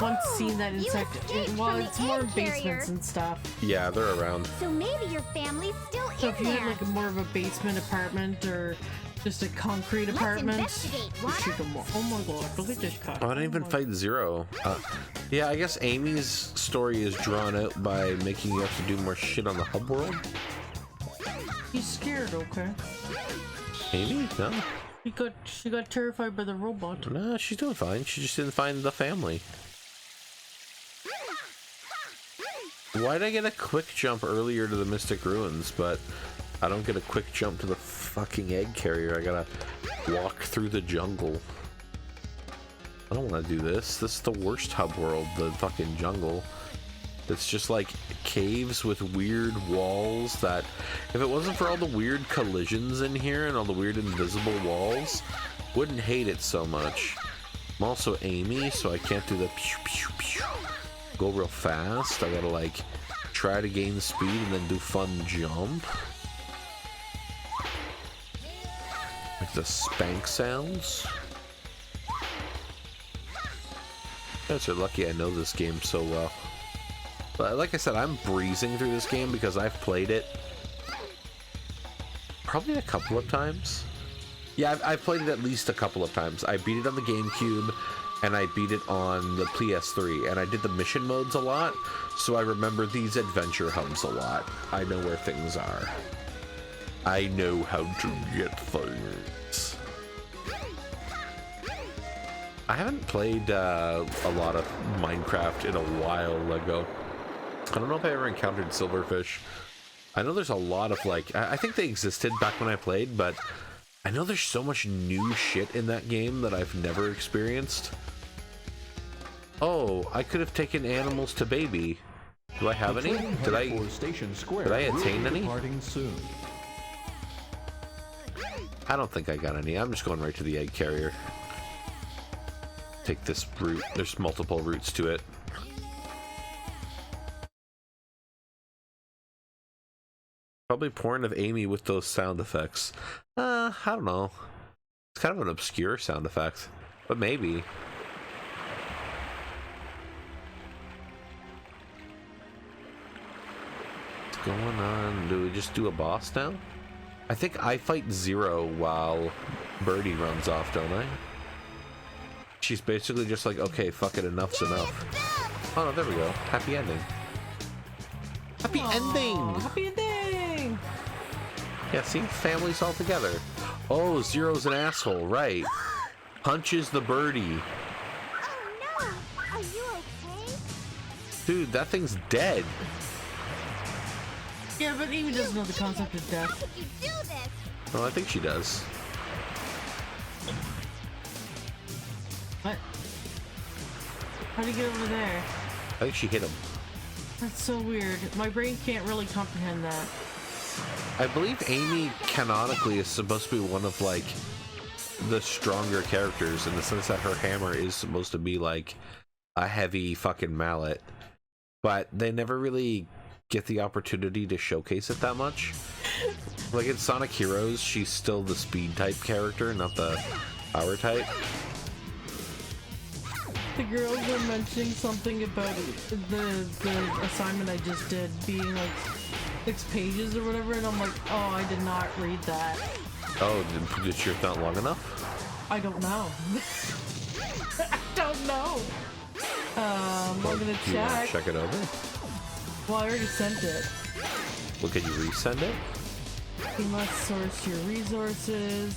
once seen that insect. Well, it's more in basements and stuff. Yeah, they're around. So maybe your family's still So in if you there. had like more of a basement apartment or just a concrete apartment, investigate, you should go more. Oh my god, look at this cat. Oh, I didn't even fight Zero. Yeah, I guess Amy's story is drawn out by making you have to do more shit on the hub world. He's scared, okay? Amy? No. She got terrified by the robot. No, she's doing fine. She just didn't find the family. Why'd I get a quick jump earlier to the Mystic Ruins, but I don't get a quick jump to the fucking egg carrier? I gotta walk through the jungle. I don't want to do this. This is the worst hub world, the fucking jungle. It's just like caves with weird walls that, if it wasn't for all the weird collisions in here and all the weird invisible walls, wouldn't hate it so much. I'm also Amy, so I can't do the pew pew pew. Go real fast. I gotta like try to gain speed and then do fun jump. Like the spank sounds. You guys are lucky I know this game so well. But like I said, I'm breezing through this game because I've played it probably a couple of times. Yeah, I've played it at least a couple of times. I beat it on the GameCube and I beat it on the PS3, and I did the mission modes a lot, so I remember these adventure hubs a lot. I know where things are. I know how to get things. I haven't played a lot of Minecraft in a while ago. I don't know if I ever encountered silverfish. I know there's a lot of like, I think they existed back when I played, but I know there's so much new shit in that game that I've never experienced. Oh, I could have taken animals to baby. Do I have any? Did I attain any? Soon. I don't think I got any. I'm just going right to the egg carrier. Take this route. There's multiple routes to it. Probably porn of Amy with those sound effects. I don't know. It's kind of an obscure sound effect, but maybe. What's going on? Do we just do a boss now? I think I fight Zero while Birdie runs off, don't I? She's basically just like, okay, fuck it, enough's enough. Oh no, there we go. Happy ending. Happy ending! Happy ending! Yeah, see? Families all together. Oh, Zero's an asshole, right. Punches the birdie. Oh no! Are you okay? Dude, that thing's dead. Yeah, but Amy doesn't know the concept of How death. could you do this? Well, I think she does. What? How'd he get over there? I think she hit him. That's so weird. My brain can't really comprehend that. I believe Amy canonically is supposed to be one of like the stronger characters in the sense that her hammer is supposed to be like a heavy fucking mallet, but they never really get the opportunity to showcase it that much. Like in Sonic Heroes, she's still the speed type character, not the power type. The girls were mentioning something about the assignment I just did being like 6 pages or whatever, and I'm like, oh, I did not read that. Oh, did yours not long enough? I don't know. I don't know. I'm gonna Do you want to check. check it over? Well, I already sent it. Well, can you resend it? You must source your resources.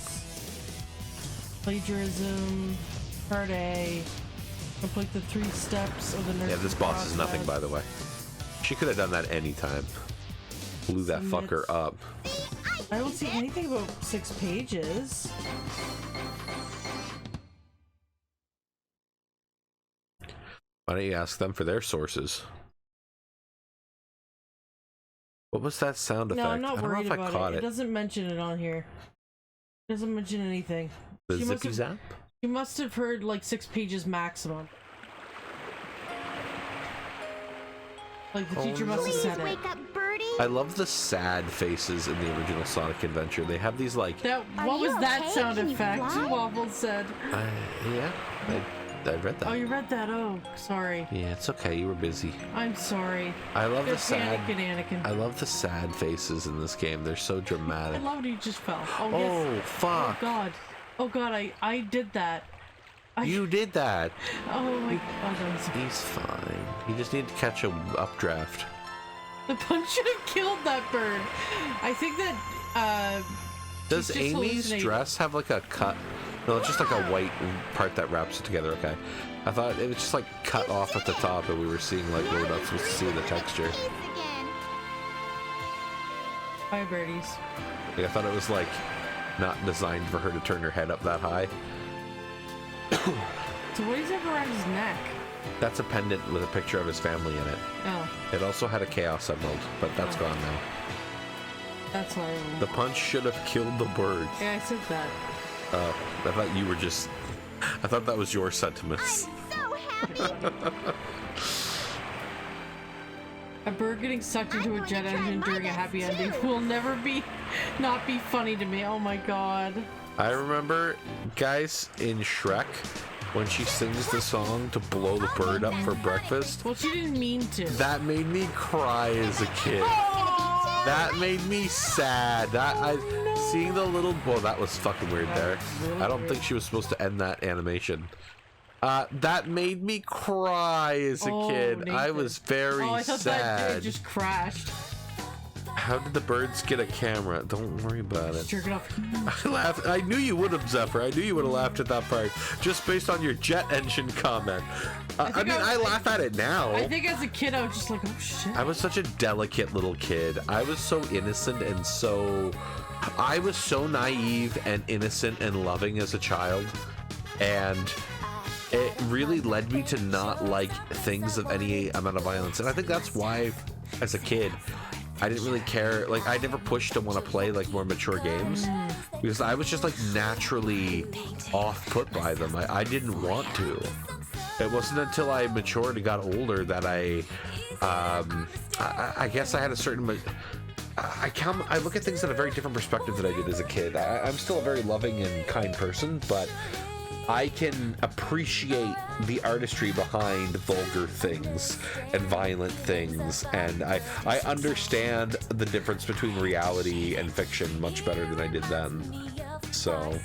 Plagiarism. Part A. Complete the 3 steps of the nurse's Yeah, this boss is nothing, by process. the way. She could have done that anytime. Blew that Submit. fucker up. I don't see anything about 6 pages. Why don't you ask them for their sources? What was that sound effect? No, I'm not I don't know worried if I about caught it. it. It doesn't mention it on here. It doesn't mention anything. The She must zippy have- zap? You must have heard like 6 pages maximum. Like the teacher must have Please said it. wake up, Birdie. I love the sad faces in the original Sonic Adventure. They have these like, That, Are what you was that okay? sound Can you effect? fly? Waffle said. yeah, read that. Oh, you read that? Oh, sorry. Yeah, it's okay. You were busy. I'm sorry. I love They're the sad. Anakin. I love the sad faces in this game. They're so I dramatic. love it. He just fell. Oh, Oh, yes. fuck. Oh God. Oh God. I did that. You did that. Oh my God. He's fine. He just needed to catch a updraft. The punch should have killed that bird. I think that. Does just Amy's hallucinating. dress have like a cut? No, it's just like a white part that wraps it together. Okay. I thought it was just like cut off at the top and we were seeing like we were not supposed to see the texture. Hi, birdies. Like, I thought it was like not designed for her to turn her head up that high. So what is it around his neck? That's a pendant with a picture of his family in it. Oh. It also had a Chaos Emerald, but that's gone now. That's why. The punch should have killed the bird. Yeah, I said that. I thought you were just... I thought that was your sentiments. I'm so happy. A bird getting sucked into a jet engine during a happy ending will never not be funny to me. Oh my God. I remember, guys, in Shrek, when she sings the song to blow the bird up for breakfast. Well, she didn't mean to. That made me cry as a kid. That made me sad. Seeing the little... Well, that was fucking weird there. I don't think she was supposed to end that animation. That made me cry as a kid. Nathan. I was very I thought sad. that it just crashed. How did the birds get a camera? Don't worry about it. Jerk it off. I laughed. I knew you would have, Zephyr. I knew you would have laughed at that part, just based on your jet engine comment. I laugh at it now. I think as a kid, I was just like, oh shit. I was such a delicate little kid. I was so innocent and so... I was so naive and innocent and loving as a child. And it really led me to not like things of any amount of violence. And I think that's why, as a kid, I didn't really care. Like, I never pushed to want to play like more mature games because I was just like naturally off-put by them. I didn't want to. It wasn't until I matured and got older that I guess I had a certain... I look at things in a very different perspective than I did as a kid. I'm still a very loving and kind person, but I can appreciate the artistry behind vulgar things and violent things, and I understand the difference between reality and fiction much better than I did then. So,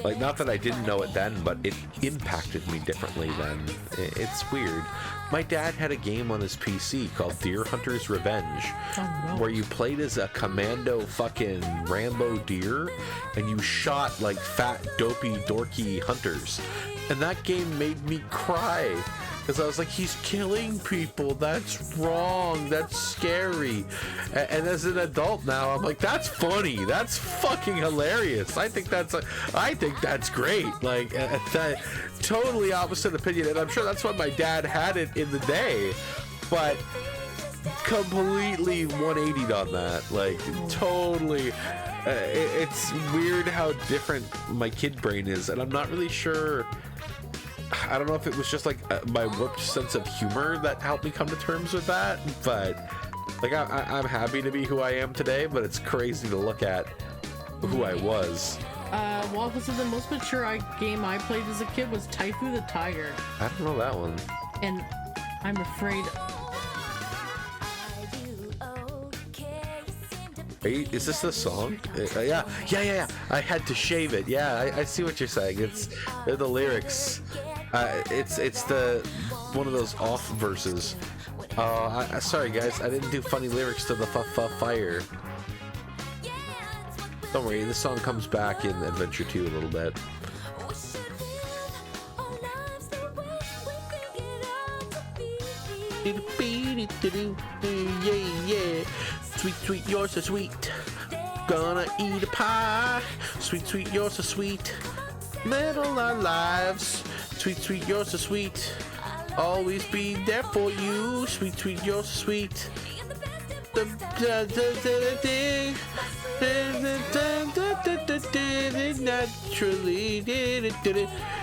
like, not that I didn't know it then, but it impacted me differently then. It's weird. My dad had a game on his PC called Deer Hunter's Revenge, where you played as a commando fucking Rambo deer, and you shot like fat, dopey, dorky hunters. And that game made me cry, because I was like, he's killing people, that's wrong, that's scary. And as an adult now, I'm like, that's funny, that's fucking hilarious. I think that's great. Like, that totally opposite opinion, and I'm sure that's why my dad had it in the day, but completely 180'd on that. Like, totally. It's weird how different my kid brain is, and I'm not really sure. I don't know if it was just like my warped sense of humor that helped me come to terms with that, but like I'm happy to be who I am today, but it's crazy to look at who I was. Well, this is the most mature game I played as a kid was Taifu the Tiger. I don't know that one. And I'm afraid... Is this the song? Yeah. I had to shave it. Yeah, I see what you're saying. They're the lyrics. It's the one of those off verses. Sorry guys, I didn't do funny lyrics to the fire. Don't worry, this song comes back in Adventure 2 a little bit. Yeah. Sweet, you're so sweet. Gonna eat a pie. Sweet, you're so sweet. Little our lives. Sweet, you're so sweet. Always be there for you. Sweet, you're so sweet. Naturally.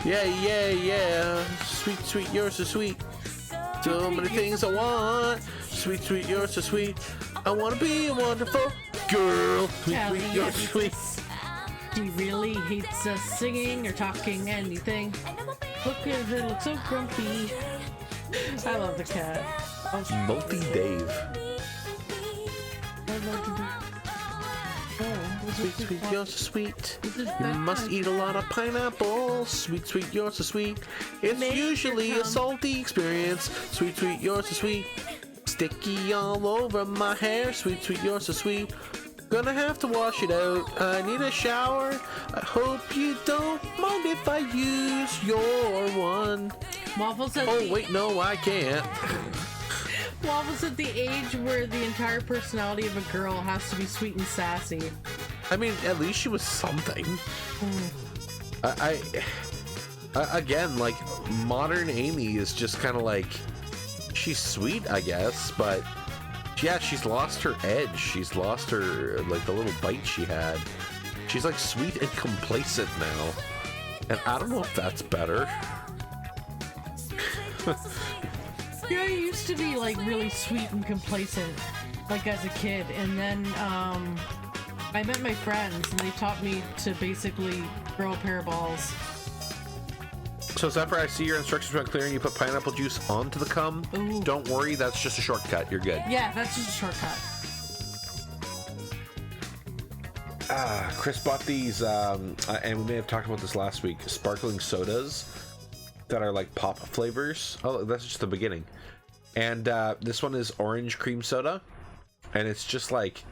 Yeah. Sweet, you're so sweet. So many things I want. Sweet, you're so sweet. I wanna be a wonderful girl. Sweet, you're so sweet. She really hates us singing or talking anything. Look at her, looks so grumpy. I love the cat. Multi Dave. Sweet, sweet, you're so sweet. You must eat a lot of pineapple. Sweet, sweet, you're so sweet. It's usually a salty experience. Sweet, sweet, you're so sweet. Sticky all over my hair. Sweet, sweet, you're so sweet. Gonna have to wash it out. I need a shower. I hope you don't mind if I use your one. Waffles at Oh, wait, no, I can't. Waffles at the age where the entire personality of a girl has to be sweet and sassy. I mean, at least she was something. Again, like, modern Amy is just kind of like, she's sweet, I guess, but yeah, she's lost her edge. She's lost her, like, the little bite she had. She's, like, sweet and complacent now. And I don't know if that's better. Yeah, I used to be, like, really sweet and complacent, like, as a kid, and then, I met my friends, and they taught me to basically grow a pair of balls. So, Zephyr, I see your instructions went clear and you put pineapple juice onto the cum. Ooh. Don't worry, that's just a shortcut. You're good. Yeah, that's just a shortcut. Chris bought these, and we may have talked about this last week, sparkling sodas that are like pop flavors. Oh, that's just the beginning. And this one is orange cream soda, and it's just like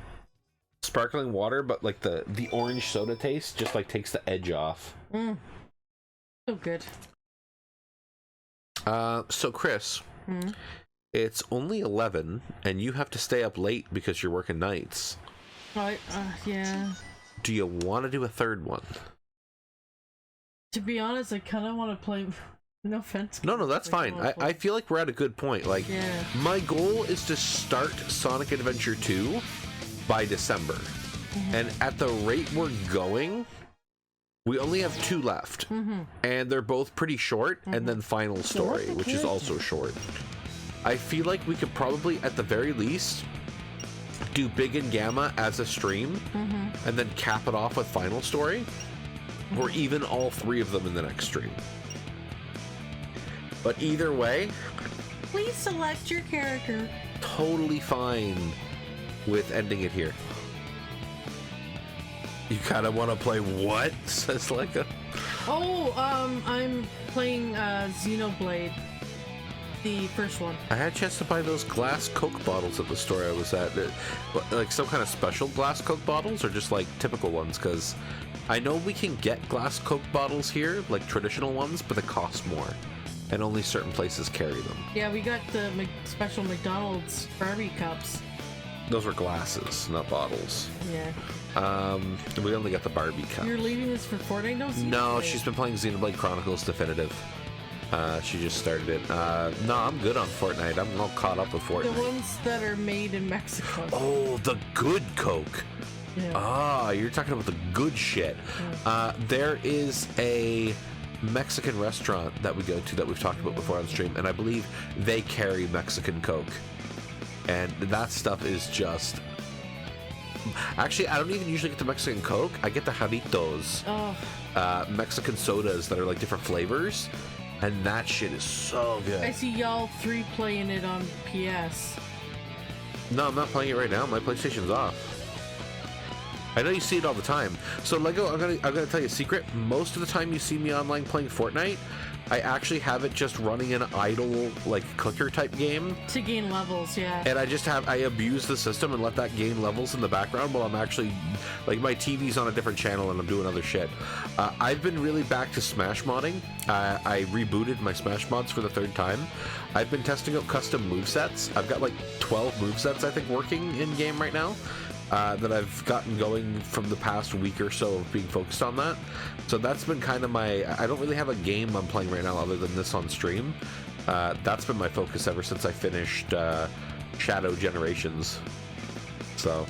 sparkling water, but like the orange soda taste just like takes the edge off. So good. So Chris, it's only 11 and you have to stay up late because you're working nights. Yeah. Do you want to do a third one? To be honest, I kind of want to play. No offense. No, that's fine. I feel like we're at a good point. Like, yeah. My goal is to start Sonic Adventure 2 by December. And at the rate we're going, we only have 2 left. And they're both pretty short, and then Final Story, which is also short. I feel like we could probably, at the very least, do Big and Gamma as a stream, and then cap it off with Final Story, or even all 3 of them in the next stream. But either way, please select your character. Totally fine with ending it here. You kind of want to play what? Says Leica. Oh, I'm playing Xenoblade, the first one. I had a chance to buy those glass Coke bottles at the store I was at. Like some kind of special glass Coke bottles, or just like typical ones? Because I know we can get glass Coke bottles here, like traditional ones, but they cost more. And only certain places carry them. Yeah, we got the special McDonald's Barbie cups. Those were glasses, not bottles. Yeah. We only got the Barbie cups. You're leaving this for Fortnite? No, she's been playing Xenoblade Chronicles Definitive. She just started it. No, I'm good on Fortnite. I'm all caught up with Fortnite. The ones that are made in Mexico. Oh, the good Coke. Yeah. Ah, you're talking about the good shit. Yeah. There is a Mexican restaurant that we go to that we've talked about before on stream, and I believe they carry Mexican Coke, and that stuff is just actually, I don't even usually get the Mexican Coke. I get the Jarritos. Mexican sodas that are like different flavors, and that shit is so good. I see y'all 3 playing it on PS. No, I'm not playing it right now. My PlayStation's off. I know you see it all the time. So Lego, I'm gonna tell you a secret. Most of the time you see me online playing Fortnite, I actually have it just running an idle, like, clicker type game. To gain levels, yeah. And I abuse the system and let that gain levels in the background while I'm actually, like, my TV's on a different channel and I'm doing other shit. I've been really back to Smash modding. I rebooted my Smash mods for the 3rd time. I've been testing out custom movesets. I've got like 12 movesets, I think, working in game right now. That I've gotten going from the past week or so of being focused on that. So that's been kind of my... I don't really have a game I'm playing right now other than this on stream. That's been my focus ever since I finished Shadow Generations. So...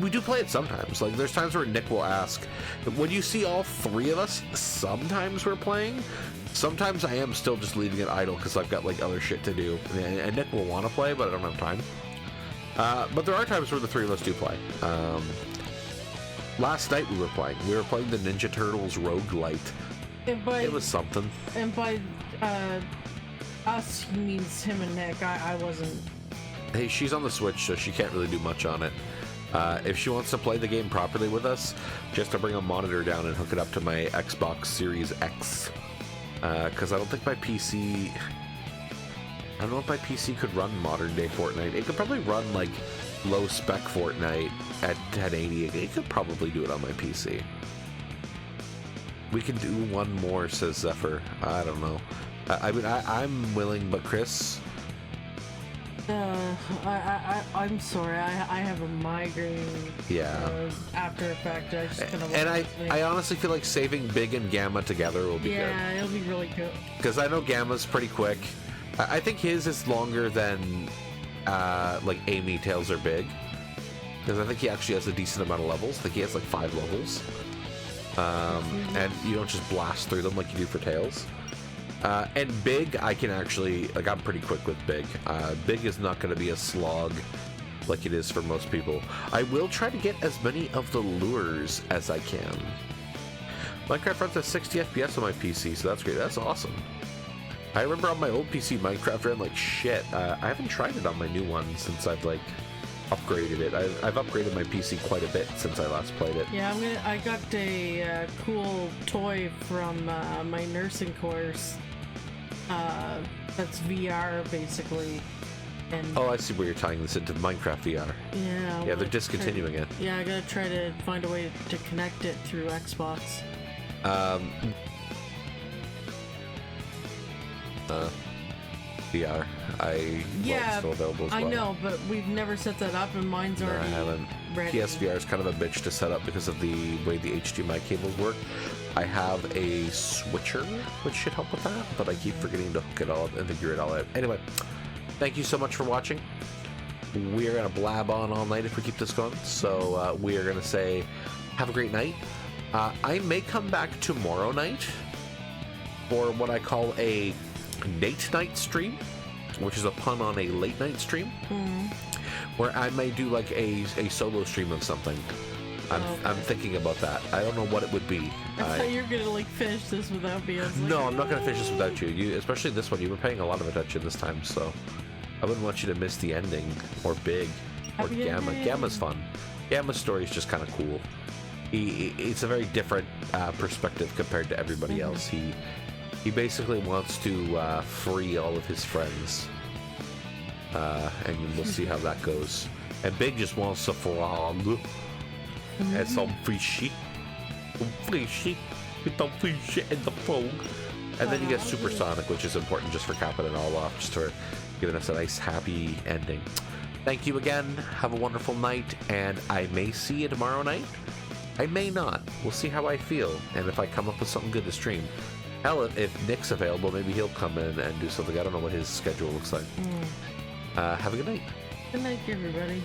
we do play it sometimes. Like, there's times where Nick will ask... When you see all 3 of us, sometimes we're playing. Sometimes I am still just leaving it idle because I've got, like, other shit to do. And Nick will want to play, but I don't have time. But there are times where the 3 of us do play. Last night we were playing the Ninja Turtles roguelite. And by, it was something. And by us, he means him and Nick. I wasn't. Hey, she's on the Switch, so she can't really do much on it. If she wants to play the game properly with us, just to bring a monitor down and hook it up to my Xbox Series X. Because I don't think my PC... I don't know if my PC could run modern day Fortnite. It could probably run like low spec Fortnite at 1080. It could probably do it on my PC. We can do one more, says Zephyr. I don't know. I mean, I'm willing, but Chris... I'm sorry. I have a migraine. Yeah. After effect. I just kind of. And I honestly feel like saving Big and Gamma together will be good. Yeah, it'll be really good. Because I know Gamma's pretty quick. I think his is longer than like Amy, Tails, or Big. Because I think he actually has a decent amount of levels. I think he has like 5 levels. And you don't just blast through them like you do for Tails. And Big, I can actually, like, I'm pretty quick with Big. Big is not going to be a slog like it is for most people. I will try to get as many of the lures as I can. Minecraft runs at 60 FPS on my PC, so that's great. That's awesome. I remember on my old PC, Minecraft ran like shit. I haven't tried it on my new one since I've, like, upgraded it. I've upgraded my PC quite a bit since I last played it. Yeah, I got a cool toy from my nursing course. That's VR basically. And oh, I see where you're tying this into Minecraft VR. Yeah. Yeah, they're discontinuing it. Yeah, I gotta try to find a way to connect it through Xbox. VR. Yeah, it's still available as well. I know, but we've never set that up, and mine's already. I haven't. Ready. PSVR is kind of a bitch to set up because of the way the HDMI cables work. I have a switcher, which should help with that, but I keep forgetting to hook it all up and figure it all out. Anyway, thank you so much for watching. We are going to blab on all night if we keep this going, so we are going to say have a great night. I may come back tomorrow night for what I call a Nate night stream, which is a pun on a late night stream, where I may do like a solo stream of something. I'm thinking about that. I don't know what it would be. I thought you were gonna like finish this without me. No, I'm not gonna finish this without you. Especially this one. You were paying a lot of attention this time, so I wouldn't want you to miss the ending or Big or Gamma. Gamma's fun. Gamma's story is just kind of cool. It's a very different perspective compared to everybody else. He basically wants to free all of his friends, and we'll see how that goes. And Big just wants to frog. And some free shit. Free shit. With the free shit in the frog. And then you get Supersonic, which is important just for capping it all off, just for giving us a nice happy ending. Thank you again. Have a wonderful night, and I may see you tomorrow night. I may not. We'll see how I feel, and if I come up with something good to stream. Hell, if Nick's available, maybe he'll come in and do something. I don't know what his schedule looks like. Have a good night. Good night, everybody.